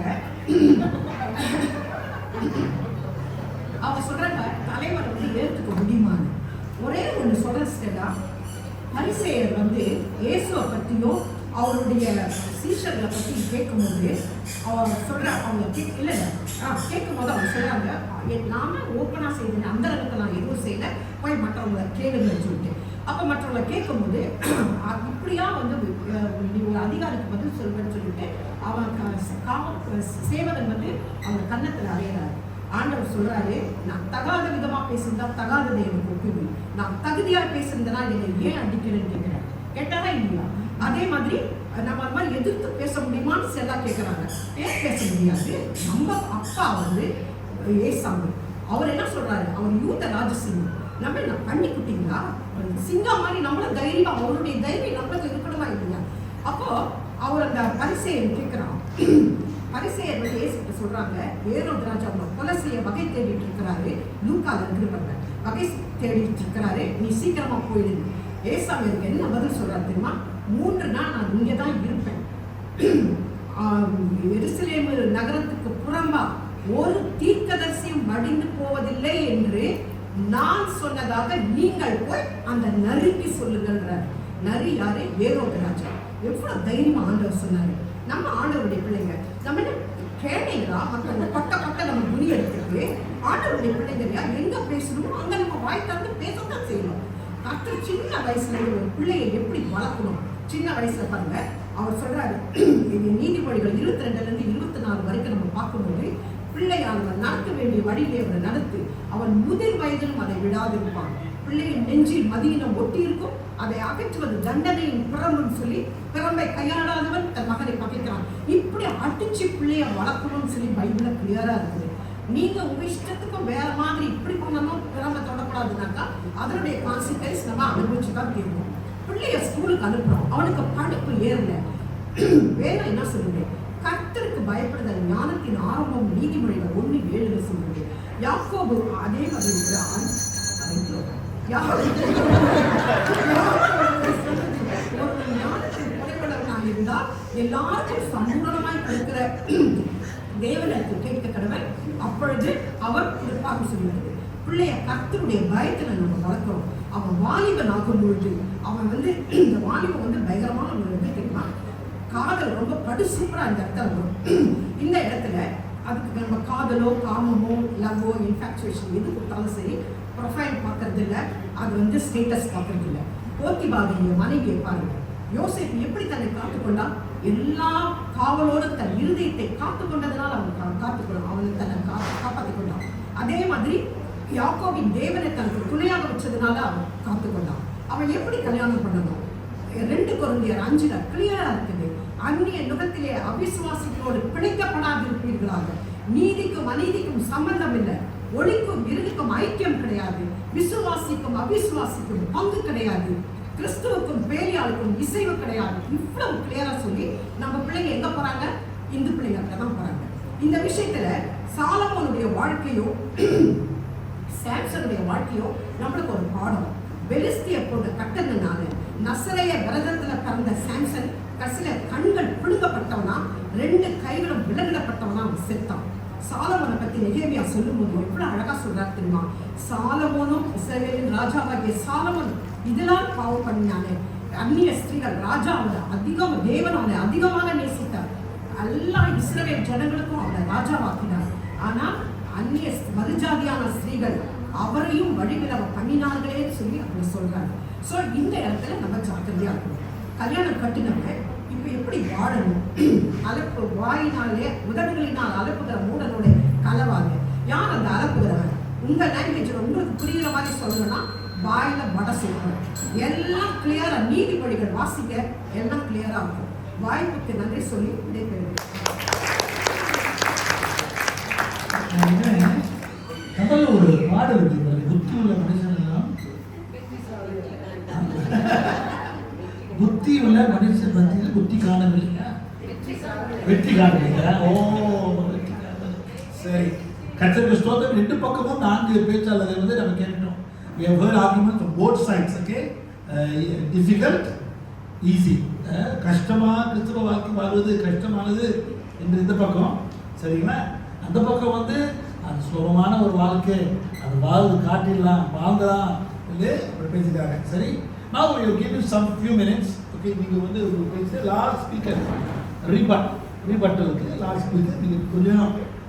அவங்க சொல்றாங்க தலைவரை வந்து ஏற்றுக்க முடியுமான்னு. ஒரே ஒன்று சொல்ற ஸ்டெல்லா, பரிசேயர் வந்து இயேசுவை பற்றியும் அவருடைய சீஷர்களை பற்றி கேட்கும்போது அவங்க சொல்ற, அவங்க கேட்கும்போது அவங்க சொல்றாங்க, நாம ஓப்பனா செய்யணும், அந்த அளவுக்கு நான் எதுவும் செய்யல, போய் மற்றவங்களை கேளுங்கன்னு சொல்லிட்டு. அப்ப மற்றவங்களை கேட்கும்போது இப்படியா வந்து நீ ஒரு அதிகாரிக்கு பதில் சொல்வேன்னு சொல்லிட்டு அவன் சேவகன் வந்து அவங்க கன்னத்துல அறையிறாரு. ஆண்டவர் சொல்றாரு, நான் தகாத விதமா பேசியிருந்தா தகாததை எனக்கு ஒப்புவி, நான் தகுதியா பேசியிருந்தனா என்னை ஏன் அடிக்கிறேன்னு கேட்கிறேன். கேட்டாரா இல்லையா? அதே மாதிரி நம்ம அது மாதிரி எதிர்த்து பேச முடியுமான்னு செல்லா கேட்குறாங்க. ஏன் பேச முடியாது? நம்ம அப்பா வந்து ஏசாமி, அவர் என்ன சொல்றாரு, அவர் யூத ராஜசிங்கம், நம்ம என்ன பண்ணி குட்டிங்களா? சிங்கம் மாதிரி நம்மளும் தைரியம், அவருடைய தைரியம் நம்மளுக்கு இருக்கணுமா இல்லையா? அப்போ அவர் அந்த பரிசேயர் கேட்கிறான். பரிசேயர் வந்து ஏசிட்டு சொல்றாங்க, ஏரோது ராஜா அவங்களை கொலை செய்ய வகை தேடிட்டு இருக்கிறாரு, லூக்கால இருக்கிறவங்க வகை தேடிட்டு இருக்கிறாரு, நீ சீக்கிரமா போயிடுங்க. ஏசாமியருக்கு என்ன பதில் சொல்றாரு தெரியுமா? 3 நாள் நான் இங்கே தான் இருப்பேன். எருசலேம் நகரத்துக்கு புறம்பா ஒரு தீர்க்கதரிசியும் மடிந்து போவதில்லை என்று நான் சொன்னதாக நீங்கள் போய் அந்த நரிக்கு சொல்லுங்கள்ன்றார். நரி யாரு? ஏரோது ராஜா. எவ்வளவு தைரியமா ஆண்டவர் சொன்னாரு. நம்ம ஆண்டவருடைய பிள்ளைங்க, நம்ம என்ன கேட்டீங்களா? மற்றவங்க பட்ட நம்ம துணி எடுத்துட்டு ஆண்டவருடைய பிள்ளைங்க எங்க பேசணுமோ அங்க நம்ம வாய் தந்து பேசத்தான் செய்யணும். கர்த்தர் சின்ன வயசுல ஒரு பிள்ளையை எப்படி வளர்க்கணும்? சின்ன வயசுல பாருங்க, அவர் சொல்றாரு, நீதிமொழிகள் 22 - 24 வரைக்கும் நம்ம பார்க்கும்போது, பிள்ளையானவன் நடக்க வேண்டிய வழியிலே அவனை நடத்து, அவன் முதிர் வயதிலும் அதை விடாதிருப்பான். பிள்ளையின் நெஞ்சில் மதியினம் ஒட்டி இருக்கும், அதை அகற்றுவது தண்டனையின் பிறம்புன்னு சொல்லி, பிறம்பை கையாடாதவன் தன் மகனை பகைக்கிறான். இப்படி அடிச்சு பிள்ளைய வளர்க்கணும்னு சொல்லி பைபிள்ல கிளியரா இருக்குது. நீங்க உங்க இஷ்டத்துக்கும் வேற மாதிரி இப்படி பண்ணணும், பிறம்ப தொடக்கூடாதுனாக்கா அதனுடைய கான்சிக்வன்ஸ் நம்ம அனுபவிச்சுதான் தீர்வோம். பிள்ளைய ஸ்கூலுக்கு அனுப்புறோம், அவனுக்கு படிப்பு ஏறல, வேற என்ன சொல்லுங்க? கர்த்தருக்கு பயப்படுதல் ஞானத்தின் ஆரம்பம். நீதிமொழிகள் 1:7 சொல்லுது. யாக்கோபு அதே மாதிரி ஞானத்தின் குறைவுள்ளவனாக இருந்தால் எல்லாருக்கும் சம்பூர்ணமாய் கொடுக்கிற தேவனுக்கு கேட்க கடவுள், அப்பொழுது அவர் கொடுப்பாக சொல்லுவது. பிள்ளைய கர்த்தருடைய பயத்துல நம்ம வளர்க்கிறோம். அவன் வாலிபன் ஆகும் பொழுது அவன் இந்த வாலிபன் பயங்கரமான ஒரு இது தெரியுமா? காதல் ரொம்ப படு சூப்பரா இந்த இடத்துல வரும். இந்த இடத்துல அதுக்கு நம்ம காதலோ காமமோ லவ்வோ இன்ஃபாக்சுவேஷன் எது கொடுத்தாலும் சரி, ப்ரொஃபைல் பார்க்கறது இல்லை, அது ஸ்டேட்டஸ் பார்க்கறது இல்லை. போத்திபாகிய மனைவியை பாருங்க, யோசேப்பு எப்படி தன்னை காத்துக்கொண்டா? எல்லா காவலோடு தன் இருதயத்தை காத்துக்கொண்டதுனால அவன் காத்துக்கொள்ளான், அவனை தன்னை காப்பாற்றிக் கொண்டான். அதே மாதிரி யாக்கோபின் தேவனை தனக்கு துணையாக வச்சதுனால அவன் காத்துக்கொண்டான். அவன் எப்படி கல்யாணம் பண்ணணும்? 2 கொரிந்தியர் 5 கிளியரா இருக்குது. அந்நிய நுகத்திலே அவிசுவாசிகளோடு பிணைக்கப்படாதிருப்பீர்களாக. நீதிக்கும் அநீதிக்கும் சம்பந்தம் இல்லை, ஒளிக்கும் இருளுக்கும் ஐக்கியம் கிடையாது, விசுவாசிக்கும் அவிசுவாசிக்கும் பங்கு கிடையாது, கிறிஸ்துவுக்கும் பேலியாளுக்கும் இசைவு கிடையாது. இவ்வளவு கிளியரா சொல்லி நம்ம பிள்ளைங்க எங்க போறாங்க? இந்து பிள்ளைங்க தான் போறாங்க. இந்த விஷயத்துல சாலமோனுடைய வாழ்க்கையோ சாம்சனுடைய வாழ்க்கையோ நம்மளுக்கு ஒரு பாடம். பெலிஸ்திய பொண்ணு கட்டணனால நசரைய விரதத்துல பிறந்த சாம்சன் கடைசியில கண்கள் பிடுங்கப்பட்டவனா, 2 கைகளும் விலங்கிடப்பட்டவனா அவன் செத்தான். சாலமோனை பத்தி நெகேமியா சொல்லும் போது எவ்வளவு அழகா சொல்றாரு தெரியுமா? சாலமோனும் இஸ்ரவேலின் ராஜாவாகிய சாலமோன் இதெல்லாம் பாவம் பண்ணினானே, அந்நிய ஸ்திரீகள் ராஜா அவனை அதிகம், தேவன் அவனை அதிகமாக நேசித்தார். எல்லா இஸ்ரவேல் ஜனங்களுக்கும் அவனை ராஜாவாக்கினார். ஆனா அந்நிய மறுஜாதியான ஸ்திரீகள் அவரையும் வழிவிலவ பண்ணினார்களே சொல்லி அப்படி சொல்றாங்க. ஸோ இந்த இடத்துல நம்ம ஜாக்கிரதையா இருக்கணும். கல்யாணம் கட்டினவங்க இப்ப எப்படி வாழணும்? அலப்பு வாயினாலே உதடுகளினால் அலப்புகிற மூடனோட கலவாங்க. யார் அந்த அலப்புகிறவன்? உங்க லாங்குவேஜ்ல உங்களுக்கு புரியுற மாதிரி சொல்லணும்னா வாயில வட சொல்லணும். எல்லாம் கிளியரா நீதிமொழிகள் வாசிக்க எல்லாம் கிளியரா இருக்கும். வாய்ப்புக்கு நன்றி சொல்லி விடைபெறுகிறேன். தமிழ்ல ஒரு பாடல் இருக்கு, புத்தி உள்ள மனுஷன் புத்தி உள்ள மனுஷன் மத்தியில் புத்தி காணவில்லை, வெற்றி காணவில்லை. ஓ சரி, கர்த்தருக்கு ஸ்தோத்திரம். 2 பக்கமும் 4 பேச்சாளர்கள் நம்ம கேட்டோம். We have heard arguments from both sides. Okay, difficult, easy. கஷ்டமா கிறிஸ்தவ வாழ்க்கை வாழ்வது கஷ்டமானது என்று இந்த பக்கம், சரிங்களா? அந்த பக்கம் அது சுலபமான ஒரு வாழ்க்கை, அது வாழ்வு காட்டிடலாம், வாங்கலாம் என்று பேசிட்டாங்க. சரி, now we will give you some few minutes. Okay, நீங்க பேச லாஸ்ட் ஸ்பீக்கர் ரிபட்டலுக்கு லாஸ்ட் ஸ்பீக்கர்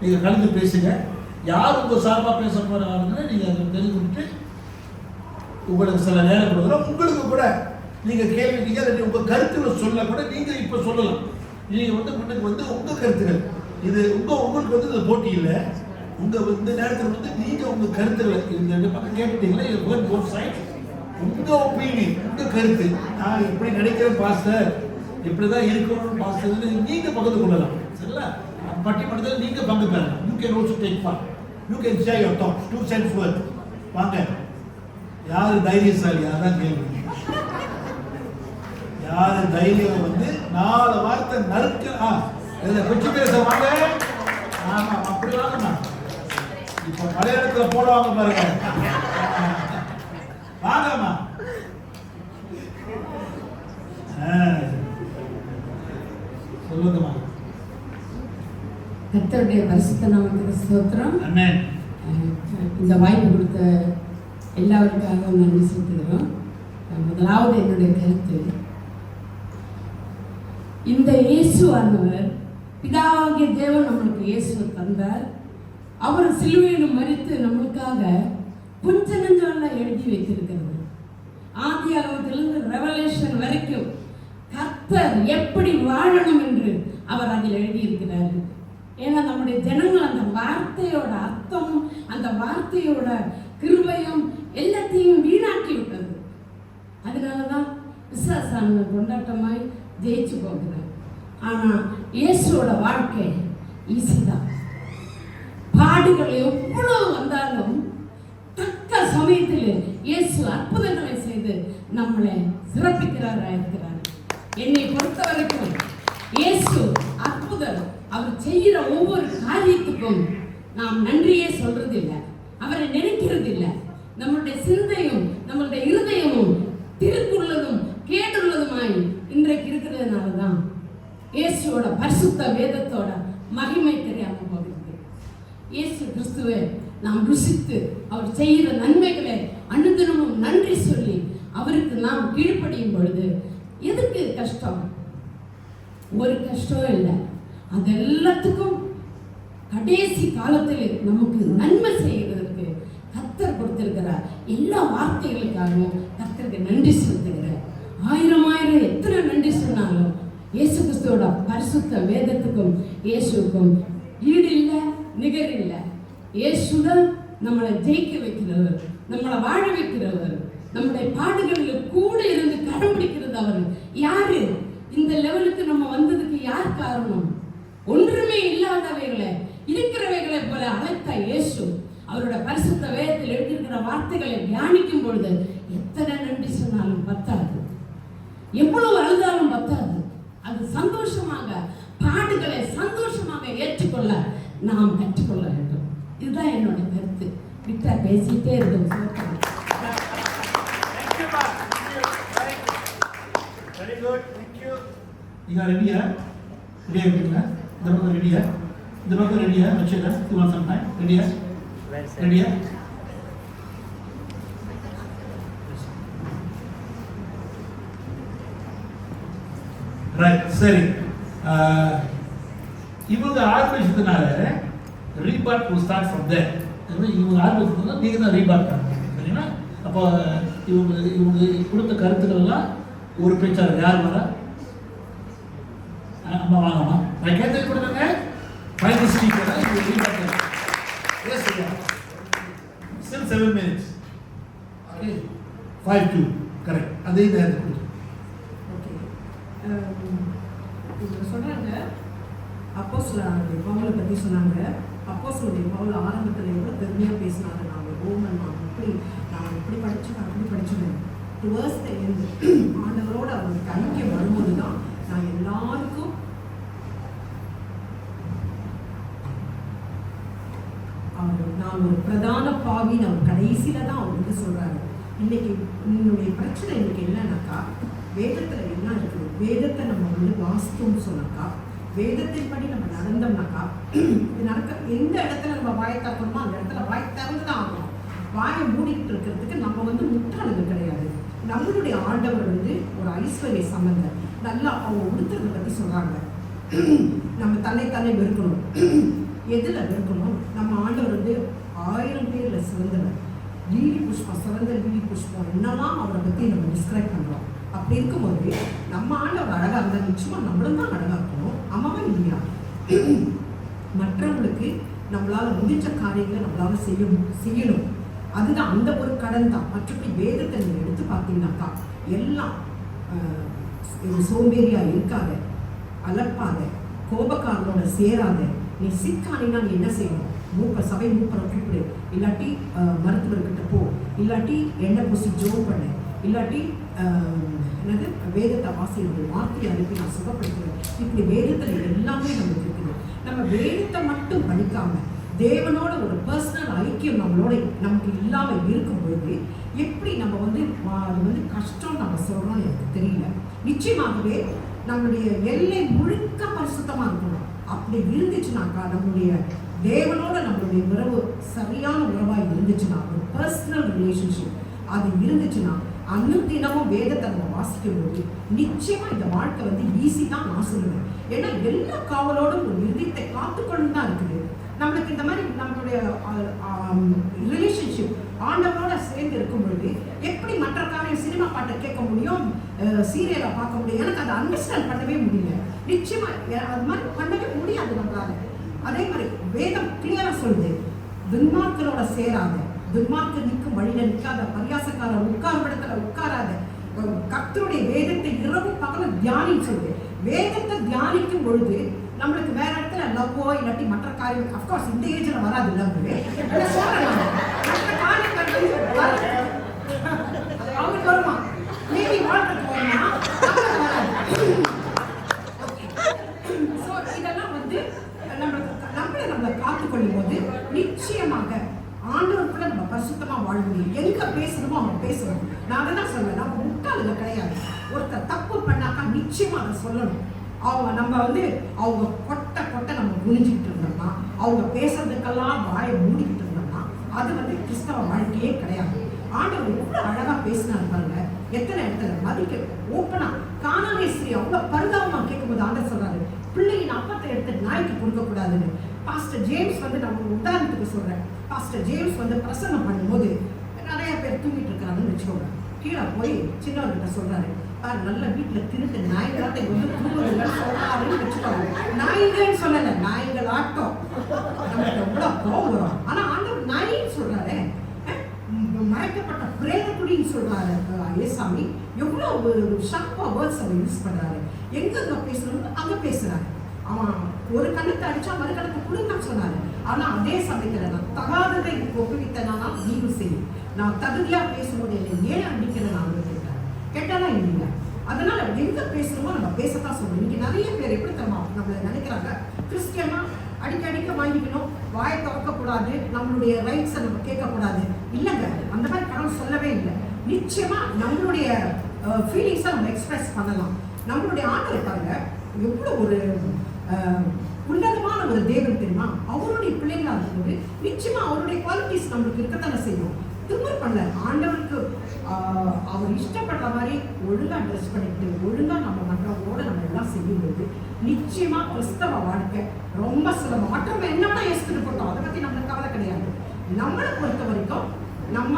நீங்க கலந்து பேசுங்க. யார் உங்க சார்பா பேச போறாங்கன்னு நீங்க அதை தெரிஞ்சுக்கிட்டு உங்களுக்கு சில நேரம் கொடுக்குறோம். உங்களுக்கு கூட நீங்க கேள்வி கேட்க உங்க கருத்துக்களை சொல்ல கூட நீங்க இப்ப சொல்லலாம். நீங்க முன்னுக்கு உங்க கருத்துக்கள், இது உங்களுக்கு இது போட்டி இல்லை. இந்த நேரத்தில் நீங்க உங்க கருத்துக்களை இந்த பக்கம் கேட்டுட்டீங்களா? உங்க ஒப்பீனியன், உங்க கருத்து, நான் இப்படி நினைக்கிறேன் பாஸ்டர், இப்படிதான் இருக்கணும்னு பாஸ்டர் நீங்க பக்கத்து கொள்ளலாம். சரிங்களா? பட்டிமன்றத்தில் நீங்க பங்கு பெறலாம். You can also take part, you can share your thoughts, 2 cents worth. வாங்க, யாரு தைரியசாலி? அதான் கேள்வி. யாரு தைரியம் 4 வார்த்தை நறுக்க கொச்சு பேச வாங்க. ஆமா, அப்படி வாங்கம்மா. இப்ப மலையாளத்துல போடுவாங்க பாருங்க, வாங்கம்மா. சொல்லுங்கம்மா. கர்த்தருடைய பரிசுத்த நாமத்துக்கு ஸ்தோத்திரம். ஆமென். இந்த வாய்ப்பு கொடுத்த எல்லாருக்காகவும் நன்றி செலுத்துகிறோம். முதலாவது என்னுடைய கருத்து, இந்த இயேசுவானவர் பிதாவாகிய தேவன் நம்மளுக்கு இயேசுவை தந்தார். அவர் சிலுவையில் மரித்து நம்மளுக்காக கொஞ்ச நெஞ்சம் எழுதி வைத்திருக்கிறது. ஆதி ஆகமத்திலிருந்து ரெவலேஷன் வரைக்கும் கர்த்தர் எப்படி வாழணும் என்று அவர் அதில் எழுதியிருக்கிறார். ஏன்னா நம்முடைய ஜனங்கள் அந்த வார்த்தையோட அர்த்தம், அந்த வார்த்தையோட கிருபையும் எல்லாத்தையும் வீணாக்கி விட்டது. அதனாலதான் விசுவாசான கொண்டாட்டமாய் ஜெயிச்சு போகிறார். ஆனா இயேசுவோட வாழ்க்கை ஈஸி தான். பாடுகள் எவ்வளவு வந்தாலும் தக்க சமயத்தில் இயேசு அற்புதங்களை செய்து நம்மளை சிறப்பிக்கிறார். என்னை பொறுத்த வரைக்கும் இயேசு அற்புதம். அவர் செய்கிற ஒவ்வொரு காரியத்துக்கும் நாம் நன்றியே சொல்றது இல்லை, அவரை நினைக்கிறது இல்லை. நம்மளுடைய சிந்தையும் நம்மளுடைய இருதயமும் திருக்குள்ளதும் கேட்டுள்ளதுமாய் இன்றைக்கு இருக்கிறதுனால தான் இயேசுவோட பரிசுத்த வேதத்தோட மகிமை தெரியாம போகிறது. இயேசு கிறிஸ்துவை நாம் ருசித்து அவர் செய்கிற நன்மைகளை அனுதினமும் நன்றி சொல்லி அவருக்கு நாம் கீழ்ப்படியும் பொழுது எதுக்கு கஷ்டம்? ஒரு கஷ்டம் இல்லை. அது எல்லாத்துக்கும் கடைசி காலத்தில் நமக்கு நன்மை செய்கிறதற்கு கர்த்தர் கொடுத்திருக்கிறார். எல்லா வார்த்தைகளுக்காகவும் கர்த்தருக்கு நன்றி செலுத்துகிறார். ஆயிரம் எத்தனை நன்றி சொன்னாலும் இயேசு கிறிஸ்துவோட பரிசுத்த வேதத்துக்கும் இயேசுக்கும் ஈடு இல்லை, நிகர் இல்லை. இயேசுடன் நம்மளை ஜெயிக்க வைக்கிறவர், நம்மளை வாழ வைக்கிறவர், நம்முடைய பாடுகளில் கூட இருந்து கரம் பிடிக்கிறது அவர். யாரு இந்த லெவலுக்கு நம்ம வந்ததுக்கு யார் காரணம்? ஒன்றுமே இல்லாதவைகளை இருக்கிறவைகளை போல அழைத்த இயேசு அவரோட பரிசுத்த வேதத்தில் எழுதியிருக்கிற வார்த்தைகளை தியானிக்கும் பொழுது எத்தனை நன்றி சொன்னாலும் பத்தாது, எவ்வளவு அழுதாலும் பத்தாது. அது சந்தோஷமாக பாடுகளை சந்தோஷமாக ஏற்றுக்கொள்ள நாம் கற்றுக்கொள்ள வேண்டும். இதுதான் என்னோட கருத்து. விட்டா பேசிட்டே இருக்கும். Very good, thank you. You are ready, huh? Ready இருக்கீங்களா? இந்த பக்கம் ரெடியா? இந்த பக்கம் ரெடியா? வச்சுடா. You want some time? ரெடியா? ரெடியா? ரைட், சரி. இவங்க ஆரம்பிச்சதுனால ரீபார்ட் will start from there. இவங்க ஆரம்பிச்சதுனால நீங்கள் தான் ரீபார்ட் பண்ணணும். சரிங்களா? அப்போ இவங்க கொடுத்த கருத்துக்கள் எல்லாம் ஒரு பேச்சாளர் யார் வரா? அம்மா வாங்கம்மா. நான் கேட்டு கொடுங்க. ஃபைனல் ஸ்பீக்கர் இவங்க ரீபார்ட். Yes, yeah. Still 7 minutes. Okay. 5-2. Correct. அதே தான் கொடுத்து. ஓகே. இவங்க சொன்னாங்க அப்போஸ்தலனுடைய பவுலை பற்றி சொன்னாங்க. அப்போஸ்தலனுடைய பவுல் ஆரம்பத்தில் எவ்வளோ பெருமையாக பேசினாங்க. நான் ரோமன், நான் இப்படி படித்தேன், அப்படி படித்தேன். டுவர்ஸ் த எண்ட் ஆண்டவரோடு அவருக்கு ஐக்கியம் வரும்போது தான் நான் எல்லாருக்கும் நான் ஒரு பிரதான பாவின்னு அவர் கடைசியில தான் அவர் வந்து சொல்றாரு. இன்னைக்கு என்னுடைய பிரச்சனை இன்னைக்கு என்னன்னாக்கா, வேதத்துல என்ன இருக்குது, வேதத்தை நம்ம வந்து வாசித்தோம்னு சொன்னாக்கா, வேதத்தின் படி நம்ம நடந்தோம்னாக்கா, இது நடக்க எந்த இடத்துல நம்ம வாயை திறக்கணுமோ அந்த இடத்துல வாய் திறந்து தான் ஆகணும். வாயை மூடிக்கிட்டு இருக்கிறதுக்கு நம்ம வந்து முட்டாளுங்க கிடையாது. நம்மளுடைய ஆண்டவர் வந்து ஒரு ஐஸ்வர்ய சம்பந்தர். நல்லா அவங்க உடுத்துறதை பற்றி சொல்றாங்க. நம்ம தன்னை வெறுக்கணும். எதில் வெறுக்கணும்? நம்ம ஆண்டவர் வந்து 1000 பேரில் சிறந்தவர். லீலி புஷ்பம், சிறந்த லீலி புஷ்பம் என்னெல்லாம் அவரை பற்றி நம்ம டிஸ்கிரைப் பண்ணுறோம். அப்படி இருக்கும்போது நம்ம ஆண்டவர் அழகாக இருந்தால் நிச்சயமாக நம்மளும் தான் அழகாக இருக்கணும். அம்மாவும் இல்லையா? மற்றவங்களுக்கு நம்மளால் முடிஞ்ச காரியங்களை நம்மளால் செய்யணும். அதுதான் அந்த ஒரு கடன் தான். மற்றபடி வேதத்தை நீங்கள் எடுத்து பார்த்தீங்கன்னாக்கா எல்லாம் சோம்பேறியாக இருக்காத, அலப்பாத, கோபக்காரனோட சேராத. நீ சிக்கானினா நீ என்ன செய்யணும்? சபை மூப்பரை கூப்பிடு, இல்லாட்டி மருத்துவர்கிட்ட போ, இல்லாட்டி எண்ணெய் பூசி ஜோம் பண்ணு, இல்லாட்டி என்னது வேதத்தை வாசியுடைய வார்த்தையை அனுப்பி நான் சுகப்படுத்துவேன். இப்படி வேதத்தில் எல்லாமே நமக்கு இருக்குது. நம்ம வேதத்தை மட்டும் படிக்காம தேவனோட ஒரு பர்சனல் ஐக்கியம் நமக்கு இல்லாமல் இருக்கும்பொழுது எப்படி நம்ம வந்து அது வந்து கஷ்டம் நம்ம சொல்கிறோம்னு எனக்கு தெரியல. நிச்சயமாகவே நம்மளுடைய எல்லை முழுக்க பரிசுத்தமா இருக்கணும். அப்படி இருந்துச்சுனாக்கா நம்மளுடைய தேவனோட நம்மளுடைய உறவு சரியான உறவாக இருந்துச்சுன்னா, ஒரு பர்சனல் ரிலேஷன்ஷிப் அது இருந்துச்சுன்னா, அனுதினமும் வேதத்தை நம்ம வாசிக்கும் போது நிச்சயமா இந்த வாழ்க்கை வந்து ஈஸி தான் நான் சொல்லுவேன். ஏன்னா எல்லா காவலோடும் ஒரு இருதயத்தை காத்துக்கொண்டு தான் இருக்குது. நம்மளுக்கு இந்த மாதிரி நம்மளுடைய ரிலேஷன்ஷிப் ஆண்டவரோட சேர்ந்து இருக்கும் பொழுது எப்படி மற்ற காலையில் சினிமா பாட்டை கேட்க முடியும், சீரியலை பார்க்க முடியும், எனக்கு அதை அண்டர்ஸ்டாண்ட் பண்ணவே முடியல. நிச்சயமா அது மாதிரி பண்ணவே முடியாது நம்மளால. அதே மாதிரி வேதம் கிளியரா சொல்லுது, துன்மார்க்கரோட சேராத, துன்மார்க்க நிற்கும் வழியில நிற்காத, பரியாசக்காரர் உட்கார் இடத்துல உட்காராத, கர்த்தருடைய வேதத்தை இரவு பகலும் தியானின்னு சொல்லுது. வேதத்தை தியானிக்கும் பொழுது நம்மளுக்கு வேற இடத்துல லவ்வோ இல்லாட்டி மற்ற காரியம் அஃப்கோர்ஸ் இந்த ஏஜ்ல வராது. லவ் மற்ற காரியங்கள் அவங்களுக்கு வருமா, மேபி வாழ்றதுக்கு வருமா, இதெல்லாம் வந்து நம்மளை காத்துக்கொள்ளும் போது நிச்சயமாக ஆண்டவருக்குள்ள நம்ம பரிசுத்தமா வாழ முடியும். எங்க பேசணுமோ அவங்க பேசணும். நான் அதை தான் சொல்லுவேன், நம்ம முட்டாளுங்க கிடையாது. ஒருத்தர் தப்பு பண்ணாக்கா நிச்சயமா அதை சொல்லணும். அவங்க நம்ம வந்து அவங்க கொட்டை நம்ம குனிஞ்சுக்கிட்டு இருந்தோம்னா, அவங்க பேசுறதுக்கெல்லாம் வாயை மூடிக்கிட்டு இருந்தோம்னா அது வந்து கிறிஸ்தவ வாழ்க்கையே கிடையாது. ஆண்டவர் எவ்வளவு அழகா பேசினாரு பாருங்க. எத்தனை இடத்துல மதிக்க ஓப்பனா கானானேஸ்வரி அவ்வளவு பரிதாபமா கேட்கும்போது ஆண்டவர் சொல்றாரு, பிள்ளையின் அப்பத்தை எடுத்து நாய்க்கு கொடுக்க கூடாதுன்னு. பாஸ்டர் ஜேம்ஸ் வந்து நம்ம உதாரணத்துக்கு சொல்றேன், பாஸ்டர் ஜேம்ஸ் வந்து பிரசங்கம் பண்ணும்போது நிறைய பேர் தூங்கிட்டு இருக்காங்கன்னு வச்சுக்கோங்க. கீழே போய் சின்னவர்கிட்ட சொல்றாரு, நல்ல வீட்டுல திருட்டு நாய்களாட்ட வந்து தூங்குதுன்னு சொல்றாருன்னு வச்சுக்கோங்க. நாய்கள்னு சொல்லல, நாய்கள் ஆட்டம். நமக்கு எவ்வளவு கோவம் வரும். ஆனா ஆண்டவர் நாயின்னு சொல்றாரு, மறைக்கப்பட்ட பிரேதக்குடின்னு சொல்றாரு. ஏசாமி எவ்வளவு ஷார்ப்பா வேர்ட்ஸ் அவர் யூஸ் பண்றாரு. எங்க பேசணும் அங்க பேசுறாரு. அவன் ஒரு கண்ணத்தை அடிச்சா மறு கண்ணத்தை கொடுங்கன்னு சொன்னாரு. ஆனா அதே சமயத்துல நான் தகாததை ஒப்புவித்தனா நீங்க செய்யும், நான் தகுதியா பேசும்போது என்னை ஏன் அடிக்கிறேன் நான் கேட்டாரு. கேட்டாலும் இல்லைங்க. அதனால எங்க பேசுறோமோ நம்ம பேசத்தான் சொல்லணும். இன்னைக்கு நிறைய பேர் எப்படி தரமா நம்மள நினைக்கிறாங்க, கிறிஸ்டியனா அடிக்க வாங்கிக்கணும், வாயை திறக்கக்கூடாது, நம்மளுடைய ரைட்ஸை நம்ம கேட்கக்கூடாது. இல்லைங்க, அந்த மாதிரி கடவுள் சொல்லவே இல்லை. நிச்சயமா நம்மளுடைய ஃபீலிங்ஸை நம்ம எக்ஸ்பிரஸ் பண்ணலாம். நம்மளுடைய ஆண்டரை பாருங்க எவ்வளோ ஒரு உன்னதமான ஒரு தேவன் தெரியுமா. அவருடைய பிள்ளைங்களா இருக்கும்போது நிச்சயமா அவருடைய குவாலிட்டிஸ் நம்மளுக்கு இருக்கத்தானே செய்யும். திரும்ப பண்ணல, ஆண்டவருக்கு அவர் இஷ்டப்படுற மாதிரி ஒழுங்கா ட்ரெஸ் பண்ணிட்டு ஒழுங்கா நம்ம மற்றவங்களோட நம்ம எல்லாம் செய்யும்போது நிச்சயமா கிறிஸ்தவ வாழ்க்கை ரொம்ப சுலபம். மற்றவங்க என்னன்னா யோசிச்சுட்டு போட்டோம், அதை பத்தி நம்மளுக்கு கவலை கிடையாது. நம்மளை பொறுத்த வரைக்கும் நம்ம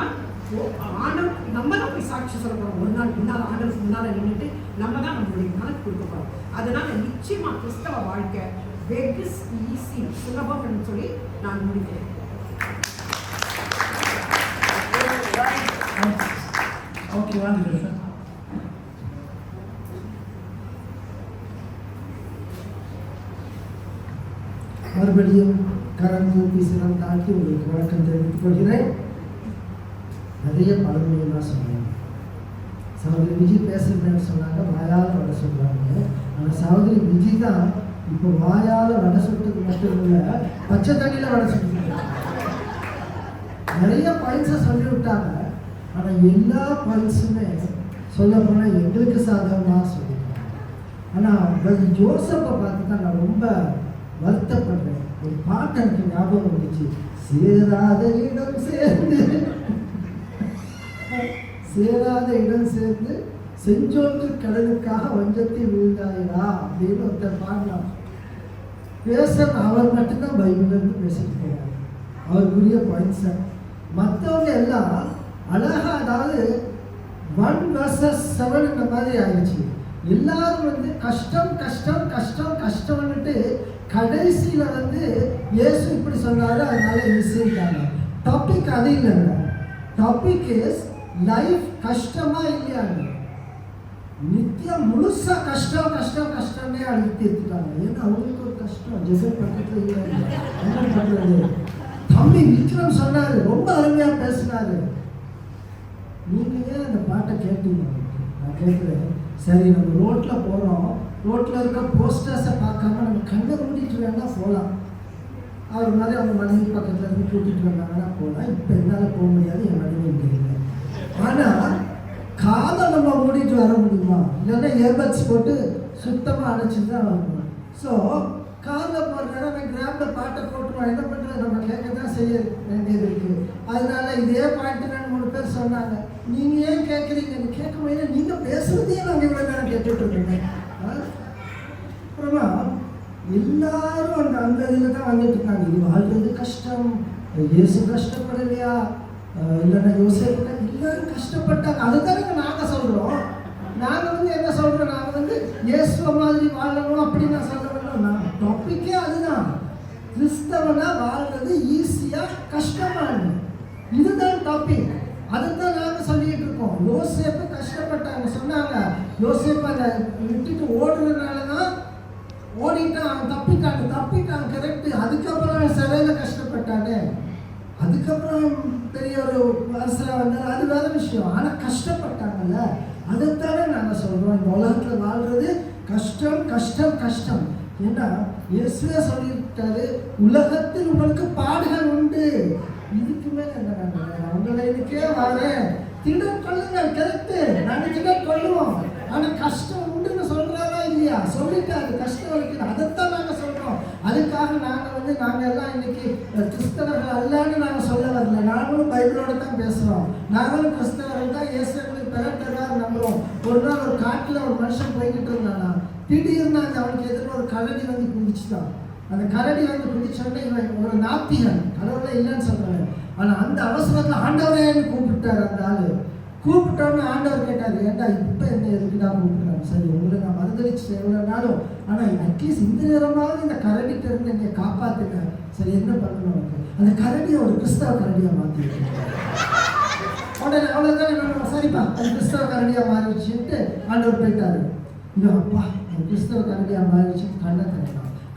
ஆண்டவர் நம்ம தான் போய் சாட்சி சொல்ல போறோம். ஒரு நாள் முன்னால ஆண்டவருக்கு முன்னால நின்றுட்டு நம்ம தான் நம்மளுடைய கணக்கு கொடுக்க போறோம். அதனால நிச்சயமா கிறிஸ்தவ வாழ்க்கை வெகு ஈஸி, சுலபம்னு சொல்லி நான் முடிக்கிறேன். ஓகே, வாங்க சார். மறுபடியும் கரம் தூக்கி சிரம் தாக்கி உங்களுக்கு வணக்கம் தெரிவித்துக் கொள்கிறேன். நிறைய பழமொழியெல்லாம் சொன்னாங்க. சகோதரி விஜி பேசுறதுன்னு சொன்னாங்க, வாயால் வடை சொல்றாங்க. ஆனால் சகோதரி விஜி தான் இப்போ வாயால் வடை சுட்டுக்கு மட்டும் இல்லை, பச்சை தண்ணியில் வடை சுட்டு நிறைய பாயிண்ட்ஸை சொல்லி விட்டாங்க. ஆனால் எல்லா பாயிண்ட்ஸுமே சொல்ல போனால் எங்களுக்கு சாதகமாக சொல்லியிருக்காங்க. ஆனால் ஜோசப்பை பார்த்து தான் நான் ரொம்ப வருத்தப்படுறேன். ஒரு பாட்டு எனக்கு ஞாபகம் வந்துச்சு, சேராத இடம் சேர்ந்து செஞ்சோன்று கடலுக்காக வஞ்சத்தை விழுந்தாயா அப்படின்னு ஒருத்தர் பாடலாம். அவர் மட்டும்தான் பைபிள்லேருந்து பேசிட்டு போவார், அவருக்குரிய பாயிண்ட்ஸை. மற்றவங்க எல்லாம் அழகா, அதாவது 1 verses 7 இந்த மாதிரி ஆயிடுச்சு. எல்லாரும் வந்து கஷ்டம் கஷ்டம் கஷ்டம் கஷ்டம்னுட்டு கடைசியில் வந்து இயேசு இப்படி சொன்னாரு, அதனால ஈஸிட்டாங்க. டாபிக் அது இல்லைங்க. டாபிக் இஸ் லைஃப் கஷ்டமா இல்லையாங்க. நித்தியம் முழுசா கஷ்டம் கஷ்டம் கஷ்டமே அழுத்தி எடுத்துட்டாங்க. ஏன்னா அவங்களுக்கு ஒரு கஷ்டம் ஜெசல் பக்கத்துல இல்லை. என்ன பண்றது? தம்பி விக்ரம் சொன்னாரு, ரொம்ப அருமையா பேசினாரு. நீங்க ஏன் அந்த பாட்டை கேட்டீங்க? நான் கேட்குறேன். சரி, நம்ம ரோட்ல போறோம், ரோட்ல இருக்க போஸ்டர்ஸை பார்க்காம நம்ம கண்ணை மூடிட்டு வேணா போகலாம். அவர் மாதிரி அவங்க மனைவி பக்கத்துல இருந்து கூட்டிட்டு வந்தாங்கன்னா போகலாம். இப்போ என்னால் போக முடியாது, என் மனைவி முடியல. ஆனா காதை நம்ம மூடிட்டு வர முடியுமா? இல்லைன்னா இயர்பட்ஸ் போட்டு சுத்தமாக அடைச்சிட்டு தான் வரணும். ஸோ காதில் போகிற நேரம் நான் கிராமில் பாட்டை போட்டுருவோம். என்ன பண்ணுறது, நம்ம கேட்க தான் செய்ய வேண்டியது இருக்குது. அதனால இதே பாயிண்ட் 2-3 பேர் சொன்னாங்க, நீங்கள் ஏன் கேட்குறீங்கன்னு. கேட்க முடியாது, நீங்கள் பேசுகிறதையே நாங்கள் இவ்வளோ நேரம் கேட்டுட்ருக்கோங்க. அப்புறமா எல்லாரும் அந்த இதில் தான் வந்துட்டு இருக்காங்க. இது வாழ்றது கஷ்டம், இயேசு கஷ்டப்படலையா, இல்லைன்னா யோசிப்பு எல்லாரும் கஷ்டப்பட்டாங்க. அதுதானே நாங்கள் சொல்கிறோம். நாங்கள் என்ன சொல்கிறோம், நாங்கள் இயேசுவை மாதிரி வாழணும் அப்படின்னு நான் சொல்ல வேணும்னா டாப்பிக்கே அதுதான். கிறிஸ்தவனா வாழ்றது ஈஸியா கஷ்டமானது, இதுதான் டாபிக். அதுதான் நாங்கள் சொல்லிட்டு இருக்கோம். யோசேப்பு கஷ்டப்பட்டாங்க சொன்னாங்க. யோசேப்பு அதை விட்டுட்டு ஓடுறதுனால தான் ஓடிட்டான், அவன் தப்பிட்டான் கரெக்டு. அதுக்கப்புறம் சிறையில் கஷ்டப்பட்டானே, அதுக்கப்புறம் பெரிய ஒரு அரசராக வந்தார், அது வேற விஷயம். ஆனால் கஷ்டப்பட்டாங்கல்ல, அதைத்தானே நாங்கள் சொல்கிறோம். இந்த உலகத்தில் வாழ்றது கஷ்டம் கஷ்டம் கஷ்டம். ஏன்னா இயேசுவே சொல்லியிருக்காரு, உலகத்தில் உங்களுக்கு பாடுகள் உண்டு. இதுக்கு மேலே என்ன, உங்களை இதுக்கே வரேன், திடம் கொள்ளுங்கள். கரெக்டு, நாங்கள் திடம் கொள்ளுவோம். ஆனால் கஷ்டம் உண்டுன்னு சொல்கிறாரா இல்லையா? சொல்லிட்டாரு, கஷ்டம் இருக்குது. அதைத்தான் நாங்கள் சொல்கிறோம். அதுக்காக நாங்கள் எல்லாம் இன்னைக்கு கிறிஸ்தவர்கள் அல்லன்னு நாங்கள் சொல்ல வரல. நாங்களும் பைபிளோட தான் பேசுகிறோம். நாங்களும் கிறிஸ்தவர்கள் தான். இயேசுக்கு பிறந்ததாக நம்புகிறோம். ஒரு நாள் ஒரு காட்டில் ஒரு மனுஷன் போய்கிட்டு இருந்தானா, திடீர்னு அவனுக்கு எதிர்த்து ஒரு கரடி வந்து குதிச்சுட்டான். அந்த கரடி வந்து குதிச்சோடனே இவன் ஒரு நாத்திகன், கடவுளே இல்லைன்னு சொல்கிறாரு. ஆனால் அந்த அவசரத்தில் ஆண்டவரேன்னு கூப்பிட்டார். அந்த ஆள் கூப்பிட்டோன்னு ஆண்டவர் கேட்டார், ஏண்டா இப்போ என்ன எதுக்குடா கூப்பிட்றாரு? சரி, உங்களை நான் மறுதளிச்சு எவ்வளோ நாளும், ஆனால் அட்லீஸ்ட் இந்த நேரமாவது இந்த கரடிட்ட இருந்து என்னை காப்பாற்றுங்க. சரி, என்ன பண்ணணும்? அந்த கரடியை ஒரு கிறிஸ்தவ கரடியாக மாற்றிருக்கேன். உடனே அவ்வளோதான், நான் சரிப்பா அது கிறிஸ்தவ கரடியாக மாறிடுச்சுன்ட்டு ஆண்டவர் போயிட்டாரு. ஐயோ அப்பா, அந்த கிறிஸ்தவ கரடியாக மாறிடுச்சு.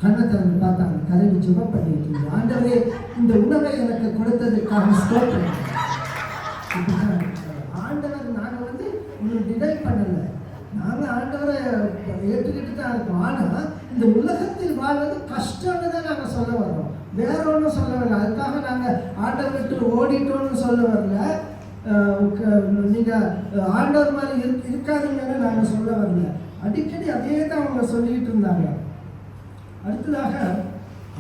கண்ணை திறந்து பார்த்தா அந்த கரடி ஜெபம் பண்ணிட்டு இருந்தது. ஆண்டவரே, இந்த உணவை எனக்கு கொடுத்ததுக்காக ஸ்தோத்திரம். ஆண்டவர் நாங்கள் உங்களுக்கு டினைட் பண்ணலை, நாங்கள் ஆண்டவரை ஏற்றுக்கிட்டு தான் இருக்கோம். ஆனால் இந்த உலகத்தில் வாழ்வது கஷ்டம்னு தான் நாங்கள் சொல்ல வர்றோம், வேற ஒன்றும் சொல்ல வரல. அதுக்காக நாங்கள் ஆண்டவர் விட்டு ஓடிட்டோம்னு சொல்ல வரல, நீங்கள் ஆண்டவர் மாதிரி இருக்காதுங்கன்னு நாங்கள் சொல்ல வரல. அடிக்கடி அதே தான் அவங்க சொல்லிக்கிட்டு இருந்தாங்க. அடுத்ததாக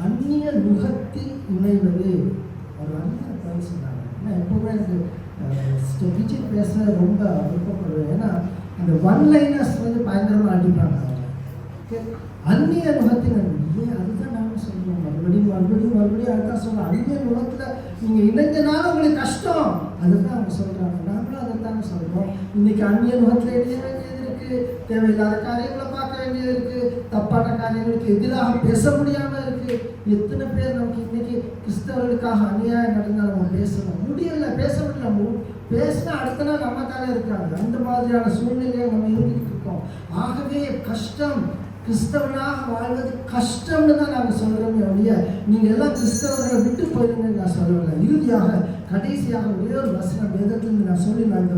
அந்நிய நுகத்தில் இணைவது ஒரு அந்நிய பதில் சொன்னாங்க. ஏன்னா எப்பவுமே எனக்கு ஸ்டெபிஜிக் பேச ரொம்ப விருப்பப்படுவேன். ஏன்னா அந்த ஒன்லைனர்ஸ் பயங்கரமாக அடிப்பாங்க. அந்நிய நுகத்தில் அதுதான் நாங்கள் சொல்லுவோம். மறுபடியும் அதுதான் சொல்கிறோம். அந்நிய நுகத்தில் நீங்கள் இணைஞ்சனால உங்களுக்கு கஷ்டம், அதுதான் அவங்க சொல்கிறாங்க. நாங்களும் அதை தாங்க சொல்கிறோம். இன்னைக்கு அந்நிய நுகத்தில் இணைய வேண்டியது இருக்குது, தேவையில்லாத காரியங்களை பார்க்க வேண்டியது இருக்குது, தப்பான காரியங்களுக்கு எதிராக பேச முடியாமல் இருக்குது. எத்தனை பேர் நமக்கு இன்னைக்கு கிறிஸ்தவர்களுக்காக அநியாயம் நடந்தால் நம்ம பேசணும் முடியல, பேச முடியல. பேசினா அடுத்த நாள் நம்ம தானே இருக்காங்க. அந்த மாதிரியான சூழ்நிலையை நம்ம இருந்துகிட்டு இருக்கோம். ஆகவே கஷ்டம், கிறிஸ்தவனாக வாழ்வது கஷ்டம்னு தான் நாங்கள் சொல்கிறோமே ஒழிய நீங்கள் எல்லாம் கிறிஸ்தவர்களை விட்டு போயிருங்கன்னு நான் சொல்லலை. இறுதியாக கடைசியாக ஒரே ஒரு வசனம் வேதத்திலிருந்து நான் சொல்லி நான் இந்த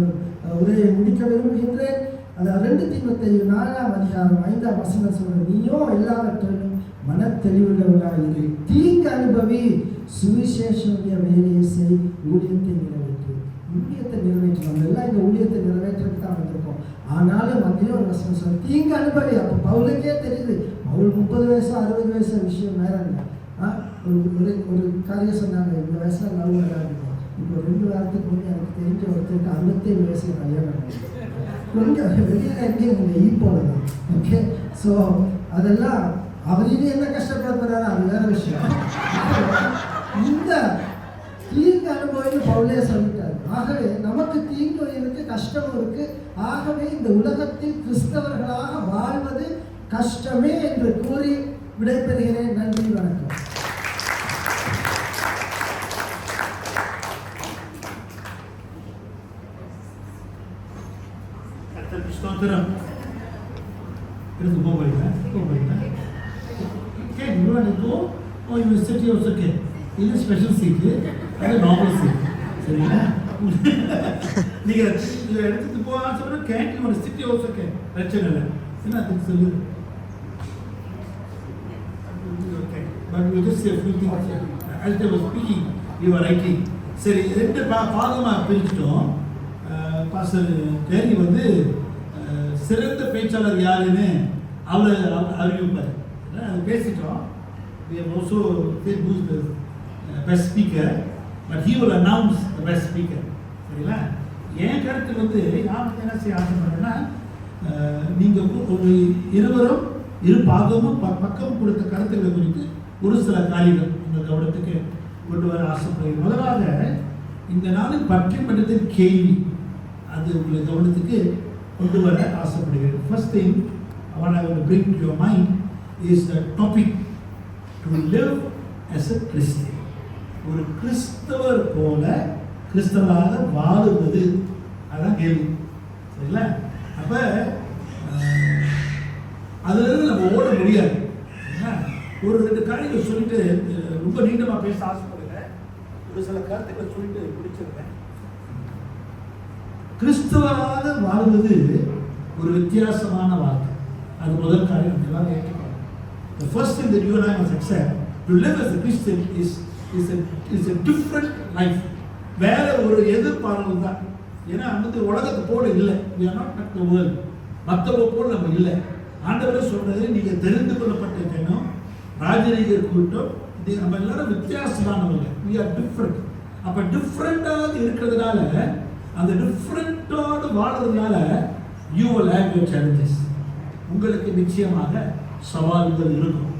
உரையை முடிக்க விரும்புகின்றேன். அது 2 தீமோத்தேயு 4ஆம் அதிகாரம் 5ஆம் வசனம் சொல்கிறேன், நீயோ எல்லாவற்றிலும் மனத்தெளிவுள்ளவர்களாக இரு, தீங்கு அனுபவி, சுவிசேஷனுடைய வேலையை செய், ஊழியத்தை நிறைவேற்று. நம்ம எல்லாம் இந்த ஊழியத்தை நிறைவேற்றுறதுக்கு தான் வந்திருக்கோம். ஆனாலும் அதே ஒரு வசனம் சொல்ல, தீங்கு அனுபவி. அப்போ பவுலுக்கே தெரியுது, பவுல் 30 வயசு 60 வயசு விஷயம் வேற இல்லை. ஒரு காரியம் சொன்னாங்க, இந்த வயசுல லவ் வராது. இப்போ 2 வாரத்துக்கு முன்னே எனக்கு தெரிஞ்ச ஒருத்தருக்கு 67 வயசுல கல்யாணம் ஆகிடுச்சு. கொஞ்சம் வெளியில் எங்கேயும் இந்த ஈப்போல தான். ஓகே, ஸோ அதெல்லாம் அவர் இனி என்ன கஷ்டப்பட போறாரு, அது வேற விஷயம். இந்த தீங்கு அனுபவம் பவுலே சொல்லிட்டாரு. ஆகவே நமக்கு தீங்கு இருக்கு, கஷ்டம் இருக்கு. ஆகவே இந்த உலகத்தில் கிறிஸ்தவர்களாக வாழ்வது கஷ்டமே என்று கூறி விடைபெறுகிறேன். நன்றி, வணக்கம். ஸ்தோத்திரம். இருந்து போகிறீங்க. Okay, you want to go or you will sit here also okay. இது ஸ்பெஷல் சீட்டு, அது நார்மல் சீட். சரிங்களா? நீங்கள் இதை எடுத்துட்டு போகலான்னு சொல்கிற கேன்டீன் ஒரு சிட்டி ஆல்சோ ஓகே, பிரச்சனை இல்லை. என்ன அதுக்கு சொல்லு. Okay, but you just a few things. As they were speaking, you were writing. சரி, 2 பாகமாக பிரிச்சிட்டோம். பாஸ்டர் கேரி வந்து சிறந்த பேச்சாளர் யாருன்னு அவரை அறிவிப்பார். அது பேசிட்டோம். We have also said who's the best speaker, but he will announce the best speaker. சரிங்களா? என் கருத்து வந்து நான் வந்து என்ன செய்ய ஆசைப்படுறேன்னா, நீங்கள் ஒரு இருவரும் இரு பாகமும் பக்கம் கொடுத்த கருத்துக்களை குறித்து ஒரு சில காரியங்கள் உங்கள் கவனத்துக்கு கொண்டு வர ஆசைப்படுகிறேன். முதலாக இந்த நாளின் பட்டிமன்றத்தின் கேள்வி அது உங்கள் கவனத்துக்கு கொண்டு வர ஆசைப்படுகிறேன். First thing I want to bring to your mind is the topic to live as a Christian. ஒரு கிறிஸ்தவர் போல கிறிஸ்தவராக வாழுவது அதான் கேள்வி. சரிங்களா? அப்போ அதுலேருந்து நம்ம ஓட முடியாது. ஒரு 2 காரியங்கள் சொல்லிட்டு ரொம்ப நீண்டமாக பேச ஆசைப்படுகிறேன். ஒரு சில கருத்துக்களை சொல்லிட்டு பிடிச்சிருக்கேன். கிறிஸ்தவராக வாழ்வது ஒரு வித்தியாசமான வாழ்க்கை. அது முதல் காரியம் எல்லாரும் ஏற்றுக்கணும். The first thing that you and I must accept, to live as a Christian is a different life. வேற ஒரு எதிர்பார்ப்பு தான். ஏன்னா வந்து உலகத்தை போல இல்லை. We are not like the world. மற்றவங்க போல நம்ம இல்லை. ஆண்டவரே சொல்றது, நீங்க தெரிந்து கொள்ளப்பட்ட ஜனம், ராஜரீகர் கூட்டம், இது நம்ம எல்லாரும் வித்தியாசமானவங்க. We are different. அப்ப டிஃப்ரெண்டாக இருக்கிறதுனால, அந்த டிஃப்ரெண்டோடு வாழ்றதுனால you will have your challenges. உங்களுக்கு நிச்சயமாக சவால்கள் இருக்கும்.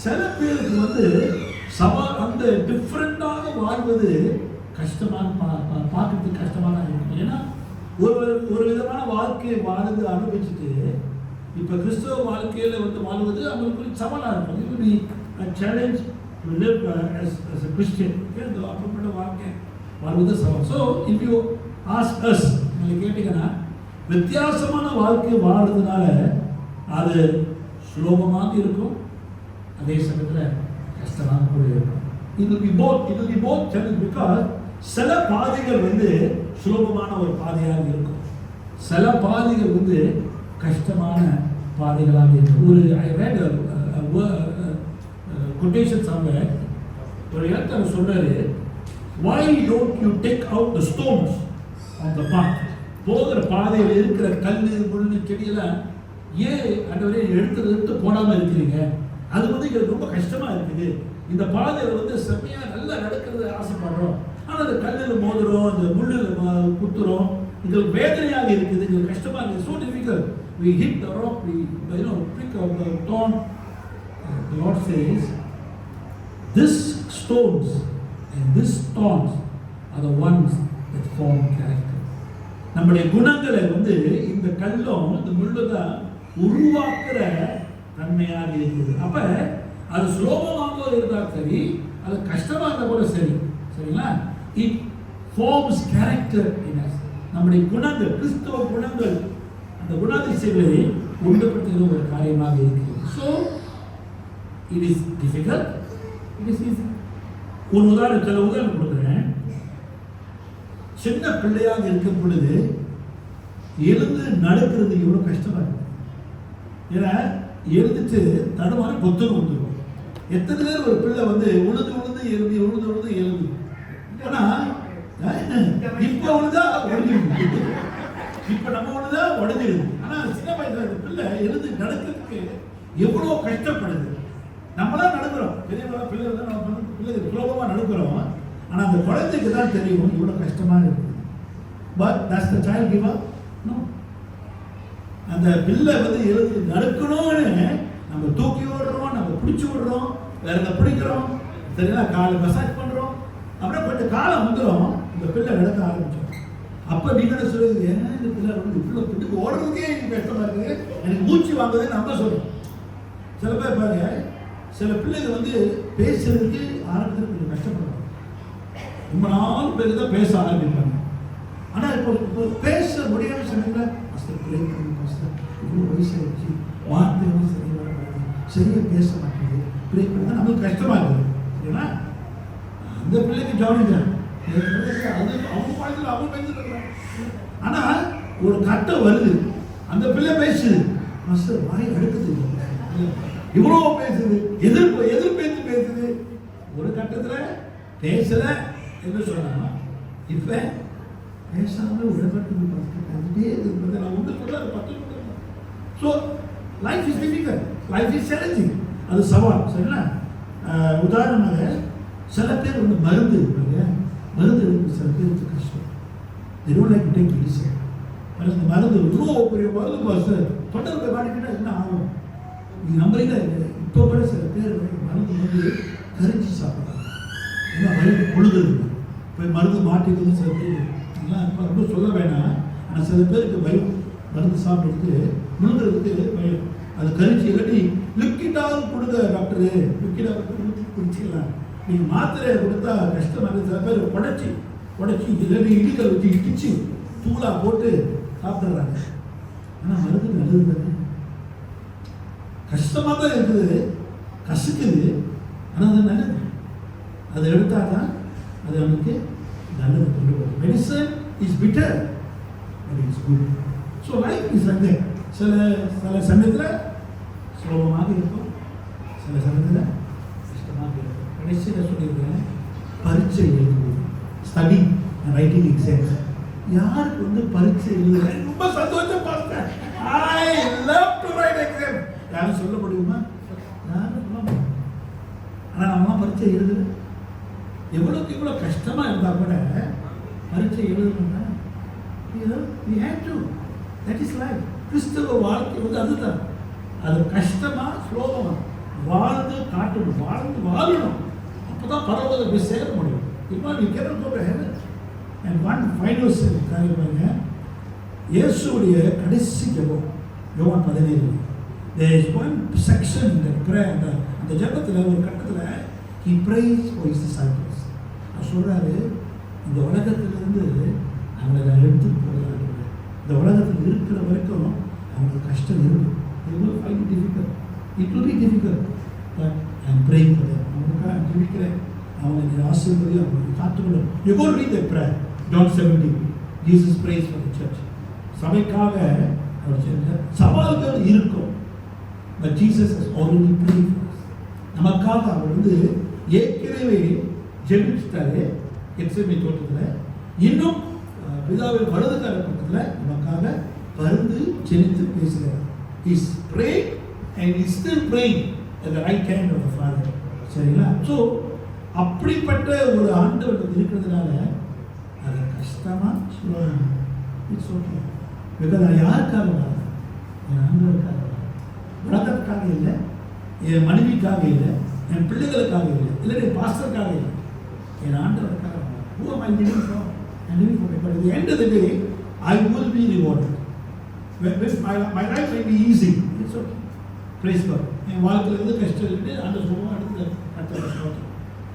சில பேருக்கு வந்து சவால் அந்த டிஃப்ரெண்டாக வாழ்வது கஷ்டமாக பார்க்கறதுக்கு கஷ்டமாக தான் இருக்கும். ஏன்னா ஒரு விதமான வாழ்க்கையை வாழ்ந்து அனுபவிச்சுட்டு இப்போ கிறிஸ்தவ வாழ்க்கையில் வந்து வாழ்வது அவங்களுக்கு சவாலாக இருக்கும். இது be challenge to live as a Christian. அப்படிப்பட்ட வாழ்க்கை வாழ்வது சவால். So if you ask us, நீங்கள் கேட்டீங்கன்னா, வித்தியாசமான வாழ்க்கை வாழ்றதுனால அது சுலபமாக இருக்கும், அதே சமயத்தில் கஷ்டமாக கூட இருக்கும். It will be both challenge because சில பாதைகள் வந்து சுலபமான ஒரு பாதையாக இருக்கும், சில பாதைகள் வந்து கஷ்டமான பாதைகளாக இருக்கும். ஒரு I read a quotation somewhere. ஒரு இடத்துல சொல்றாரு, why don't you take out the stones on the path? போகிற பாதையில் இருக்கிற கல் முள்ளு செடியெல்லாம் ஏன் ஆண்டவரே எடுத்து போடாமல் இருக்கிறீங்க? அது வந்து எங்களுக்கு ரொம்ப கஷ்டமாக இருக்குது. இந்த பாதையில் வந்து செம்மையாக நல்லா நடக்கிறது ஆசைப்படுறோம், ஆனால் அந்த கல்லில் மோதுறோம், அந்த முள்ளில் குத்துறோம், எங்களுக்கு வேதனையாக இருக்குது, எங்களுக்கு கஷ்டமாக இருக்குது. So difficult. We hit the rock, we pick up the thorn. The Lord says, these stones and these thorns are the ones that form character. நம்முடைய குணங்களை வந்து இந்த கல்லும் இந்த முள்ளு தான் உருவாக்குற தன்மையாக இருக்குது. அப்ப அது சுலபமாக இருந்தால் சரி, அது கஷ்டமாக இருந்தால் கூட சரி, சரிங்களா? It forms character in us. நம்முடைய குணங்கள், கிறிஸ்தவ குணங்கள், அந்த குணாதிசயங்களை உண்டுபடுத்துகிற ஒரு காரியமாக இருக்கிறது. So it is difficult, it is easy. ஒரு உதாரணம் கொடுக்குறேன். சின்ன பிள்ளையாக இருக்கும் பொழுது எழுந்து நடக்கிறது எவ்வளோ கஷ்டமாக இருக்கு. ஏன்னா எழுந்துட்டு தடுமாறி கொத்துன்னு வந்துடும். எத்தனை பேர் ஒரு பிள்ளை வந்து உழுது எழுது. ஆனால் இப்போ உழுதா உடஞ்சிருக்கு, இப்போ நம்ம உழுதா உடஞ்சிருது. ஆனால் சின்ன வயசுல பிள்ளை எழுந்து நடக்கிறதுக்கு எவ்வளோ கஷ்டப்படுது. நம்மளாம் நடக்கிறோம், பெரிய பிள்ளை வந்து நம்ம பிள்ளைங்க சுலபமாக நடக்கிறோம். ஆனால் அந்த குழந்தைக்கு தான் தெரியும் இவ்வளோ கஷ்டமாக இருக்குது. But that's the child give up? No. அந்த பிள்ளை வந்து எழுந்து நடக்கணும்னு நம்ம தூக்கி விடுறோம், நம்ம பிடிச்சி விடுறோம், வேற எதை பிடிக்கிறோம், சரிங்களா? காலை மசாஜ் பண்ணுறோம். அப்புறம் கொஞ்சம் காலம் வந்துடும், இந்த பிள்ளை நடக்க ஆரம்பிச்சோம். அப்போ நீங்கள் சொல்லுது, ஏன்னா இந்த பிள்ளை வந்து இவ்வளோ பிள்ளைக்கு ஓடுறதுக்கே எனக்கு கஷ்டமாக இருக்குது, எனக்கு மூச்சு வாங்குதுன்னு நம்ம சொல்கிறோம். சில பேர் பாருங்க, சில பிள்ளைங்க வந்து பேசுறதுக்கு ஆரம்பத்தில் கொஞ்சம் கஷ்டப்படுறாங்க. ரொம்ப நாள் பேர் தான் பேச ஆரம்பிப்பாங்க. ஆனால் இப்போ பேச முடியாத சமயத்தில் இவ்வளோ வயசாகிடுச்சு, வார்த்தை வந்து சரியாக பேச மாட்டேங்குது, ப்ரே பண்ணால் நமக்கு கஷ்டமாக இருக்குது. சரிங்களா? அந்த பிள்ளைக்கு கவனிக்கிறேன், அது அவங்க பாடத்தில் அவங்க பேசிட்டு. ஆனால் ஒரு கட்டம் வருது, அந்த பிள்ளை பேசுது, மாஸ்டர் வாய் அடுக்குது, இவ்வளோ பேசுது, எதிர்பேச்சு பேசுது. ஒரு கட்டத்தில் பேசல என்ன சொல்றாங்க, இப்போ பேசாமல் விடப்பட்டு பார்த்துட்டே இருக்கிறது நான் ஒன்று சொல்ல பத்து. So life is difficult, life is challenging, அது சவால். சரிங்களா? உதாரணமாக சில பேர் வந்து மருந்து இருப்பாங்க, மருந்து எடுக்க சில பேருக்கு கஷ்டம். they don't like to take medicine. ஆனால் இந்த மருந்து இவ்வளோ பெரிய மருந்து பாஸ்டர் தொண்டர் போய் மாட்டிக்கிட்டால் என்ன ஆகும்? நீங்கள் நம்புறீங்களா? இப்போ கூட சில பேர் மருந்து வந்து கரிச்சி சாப்பிட்றாங்க, ஏன்னா வயிறு பொழுதுறது. போய் மருந்து மாட்டிக்கிறது சில பேர் எல்லாம் இப்போ ரொம்ப சொல்ல வேணாம். ஆனால் சில பேருக்கு பயம், மருந்து சாப்பிட்றதுக்கு விழுங்குறதுக்கு பயம். அது கரிச்சி இல்லாட்டி லிக்விடாவது கொடுங்க டாக்டரு, லிக்விடாக குடிச்சிக்கலாம். நீங்கள் மாத்திரையை கொடுத்தா கஷ்டமாக. சில பேர் உடச்சி இல்லாட்டி இடிக்கல் வச்சு இடிச்சு தூளாக போட்டு சாப்பிட்றாங்க. ஆனால் மருந்து நல்லது தானே. கஷ்டமாக தான் இருக்குது, கசுக்குது, ஆனால் அது நல்லது. அதை எடுத்தால் தான் அது அவனுக்கு நல்லது கொண்டு வரும். Medicine is bitter but it's good. So life is வந்து சில சமயத்தில் சுலபமாக இருக்கும், சில சமயத்தில் கஷ்டமாக இருக்கும். கடைசியில் சொல்லியிருக்கேன், பரீட்சை எழுதுவது, ஸ்டடி அண்ட் ரைட்டிங் எக்ஸாம்ஸ். யாருக்கு வந்து பரீட்சை எழுதுறது ரொம்ப சந்தோஷம் பார்த்தேன். I love to right exam. யாரும் சொல்ல முடியுமா? யாரும் சொல்ல முடியும். ஆனால் நம்மளாம் பரீட்சை எழுதுறது எவ்வளோக்கு எவ்வளோ கஷ்டமாக இருந்தால் கூட பரீட்சை எழுதணும்னா we have to. That is life. கிறிஸ்தவ வாழ்க்கை வந்து அதுதான். அது கஷ்டமாக ஸ்லோகமாக வாழ்ந்து காட்டணும், வாழணும். அப்போ தான் பரவாயில்ல போய் சேர முடியும். இப்போ நீ கேட்க அண்ட் ஒன் ஃபைனல் காரியம் பாருங்க, இயேசுடைய கடைசி ஜெபம் யோவான் 17. There is one section in the prayer, அந்த ஜெபத்தில் ஒரு கட்டத்தில் he prays for his disciples. அவர் சொல்கிறாரு, இந்த உலகத்திலிருந்து அவங்களை நான் எடுத்துட்டு போகிறாங்க. இந்த உலகத்தில் இருக்கிற வரைக்கும் அவங்களுக்கு கஷ்டம் இருக்கும். They will find it difficult. It will be difficult. But I am praying for them. அவங்களுக்காக நான் ஜெபிக்கிறேன். அவங்க ஆசீர்வதி அவங்களுக்கு காத்துக்கணும். You go read the prayer. John 17. Jesus prays for the church. சபைக்காக அவர் செஞ்ச சவால்கள் இருக்கும். But Jesus has already prayed for us. நமக்காக அவர் வந்து ஏற்கனவே ஜெபிச்சிட்டாரு. கெத்செமனே தோட்டத்தில் இன்னும் பிதாவின் வலதுகார பக்கத்தில் நமக்காக பரிந்து ஜெபித்து பேசுகிறார். He is praying and he is still praying at the right hand of the Father. சரிங்களா? ஸோ அப்படிப்பட்ட ஒரு ஆண்டவர் இருக்கிறதுனால அது கஷ்டமாக சொல்லணும். It's okay. பிகாஸ் நான் யாருக்காக வரேன்? என் ஆண்டவருக்காக வரேன். உலகத்துக்காக இல்லை, என் மனைவிக்காக இல்லை, என் பிள்ளைகளுக்காக இல்லை, இல்லை என் பாஸ்டருக்காக இல்லை, என் ஆண்டவருக்காக வரேன். Who am I living for? I'm living for God. But at the end of the day, I will be rewarded. My life may be easy. It's okay. Praise God. என் வாழ்க்கையில் வந்து கஷ்டம் இருக்குது, அந்த சுகம் அடுத்த கஷ்டம்.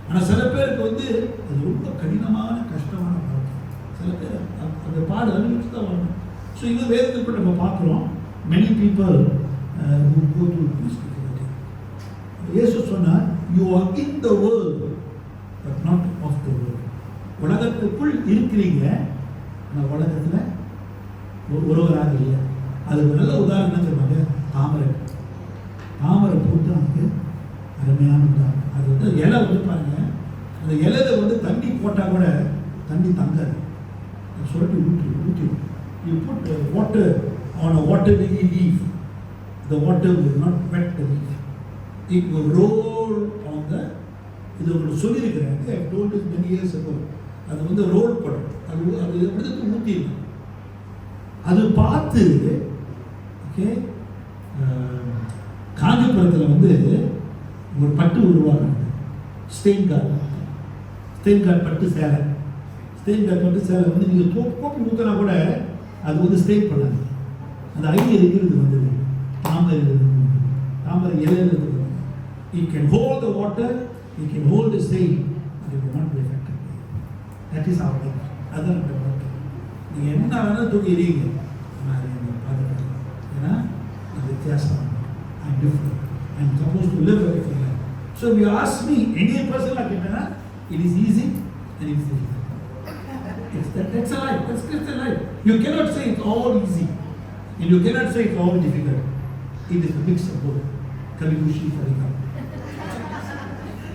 ஆனால் சில பேருக்கு வந்து அது ரொம்ப கடினமான கஷ்டமான வாழ்க்கை. சில பேர் அந்த பாடு அனுபவிச்சு தான் வரணும். ஸோ இது வேதத்துக்கு கூட நம்ம பார்க்குறோம். Many people who go through this difficulty. இயேசு சொன்னார், you are in the world but not of the world. உலகத்துக்குள் இருக்கிறீங்க, ஆனால் உலகத்தில் ஒருவராக இல்லை. அதுக்கு நல்ல உதாரணம் சொல்லுவாங்க, தாமரை பூத்து நமக்கு அருமையான உதாரணம். அது வந்து இலை வந்து பாருங்க, அந்த இலையில வந்து தண்ணி போட்டால் கூட தண்ணி தங்காது, அது சுரட்டி ஊற்றிடும். You put water on a water lily leaf, the water will not wet the leaf. It will roll on the, இது உங்களுக்கு சொல்லியிருக்கிறேன், I have told this many years ago. அது வந்து ரோல் பண்ணும், அது எடுத்து ஊற்றிடும். அது பார்த்து ஓகே, காஞ்சிபுரத்தில் வந்து ஒரு பட்டு உருவாக்குறது, ஸ்டெயின் கார்ட் பட்டு சேலை. ஸ்டெயின் கார்ட் பட்டு சேலை வந்து நீங்கள் கோப்பி ஊற்றினா கூட அது வந்து ஸ்டெயின் பண்ணாது. அந்த ஐடியா இருக்கிறது வந்தது தாமரை இலையிலிருந்து. It can hold the water, it can hold the stain, but it will not be affected. That is our life. அதான் நம்ம வாழ்க்கை. நீங்கள் என்ன வேணால் தூக்கி எறியுங்க, ஆனால் அதை நீங்கள் பாதுகாக்கலாம். ஏன்னா அது வித்தியாசம். I'm different. I'm supposed to live a different life. So if you ask me, any person like that, it is easy and it's difficult. That's a life. That's Christian life. You cannot say it's all easy and you cannot say it's all difficult. It is a mix of both. Kalikushi Karika.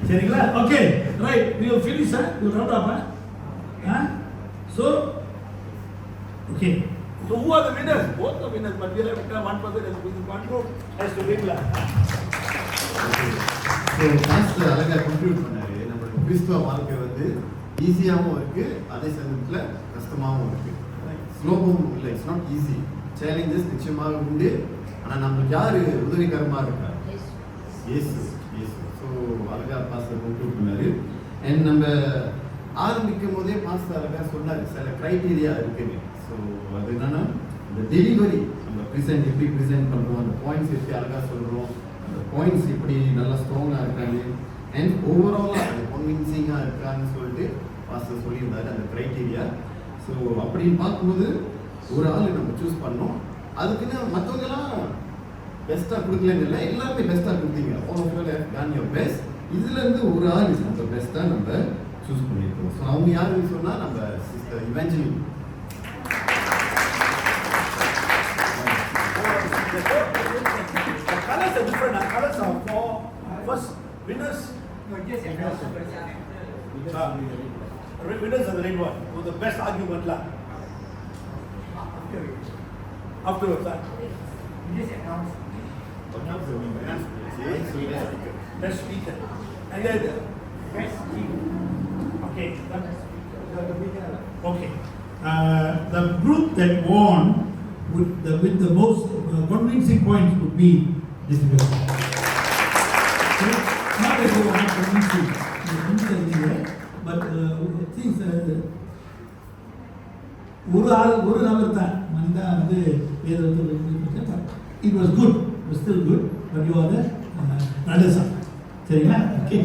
சரிங்களா? Okay, right. We will finish, we will round up. So Okay. So who are the winners? Both the winners, but we have one person as one group has to win. So pastor அழகாக conclude பண்ணாரு. நம்மளோட கிறிஸ்துவ வாழ்க்கை வந்து ஈஸியாகவும் இருக்கு, அதே சமயத்தில் கஷ்டமாகவும் இருக்கு. ஸ்லோபம் இல்லை, இட்ஸ் நாட் ஈஸி. சேலஞ்சஸ் நிச்சயமாக உண்டு. ஆனால் நம்மளுக்கு யார் உதவிகரமாக இருக்கா? இயேசு. ஸோ அழகாக பாஸ்டர் கன்க்ளூட் பண்ணாரு. அண்ட் நம்ம ஆரம்பிக்கும் போதே பாஸ்டர் அழகாக சொன்னார் சில க்ரைட்டீரியா இருக்குன்னு. ஸோ அது என்னன்னா இந்த டெலிவரி நம்ம எப்படி ப்ரெசென்ட் பண்ணுறோம், அந்த பாயிண்ட்ஸ் எப்படி அழகாக சொல்கிறோம், அந்த பாயிண்ட்ஸ் எப்படி நல்லா ஸ்ட்ராங்காக இருக்காங்க, அண்ட் ஓவராலாக அது கன்வின்சிங்காக இருக்கான்னு சொல்லிட்டு பாஸ்டர் சொல்லியிருந்தாரு அந்த க்ரைட்டீரியா. ஸோ அப்படின்னு பார்க்கும்போது ஒரு ஆள் நம்ம சூஸ் பண்ணோம். அதுக்குன்னு மற்றவங்கெல்லாம் பெஸ்ட்டாக கொடுக்கலன்னு இல்லை, எல்லாருமே பெஸ்ட்டாக கொடுத்தீங்க. All of you have done your best. இதுலேருந்து ஒரு ஆள் நம்ம பெஸ்ட்டாக நம்ம சூஸ் பண்ணியிருக்கோம். ஸோ அவங்க யாருன்னு சொன்னால் நம்ம sister இவெஞ்சலின். The colors are different. The colors are for first winners. Winners are the red one. With the best argument lah. Afterwards, best speaker. And then okay. Okay. The group that won with the most convincing points would be this group. Not that they were not convincing, but things ஒரு நபர் தான் மனிதா வந்து வேதத்தில் it was good, it was still good, but you are the Radha. சரிங்களா? Okay.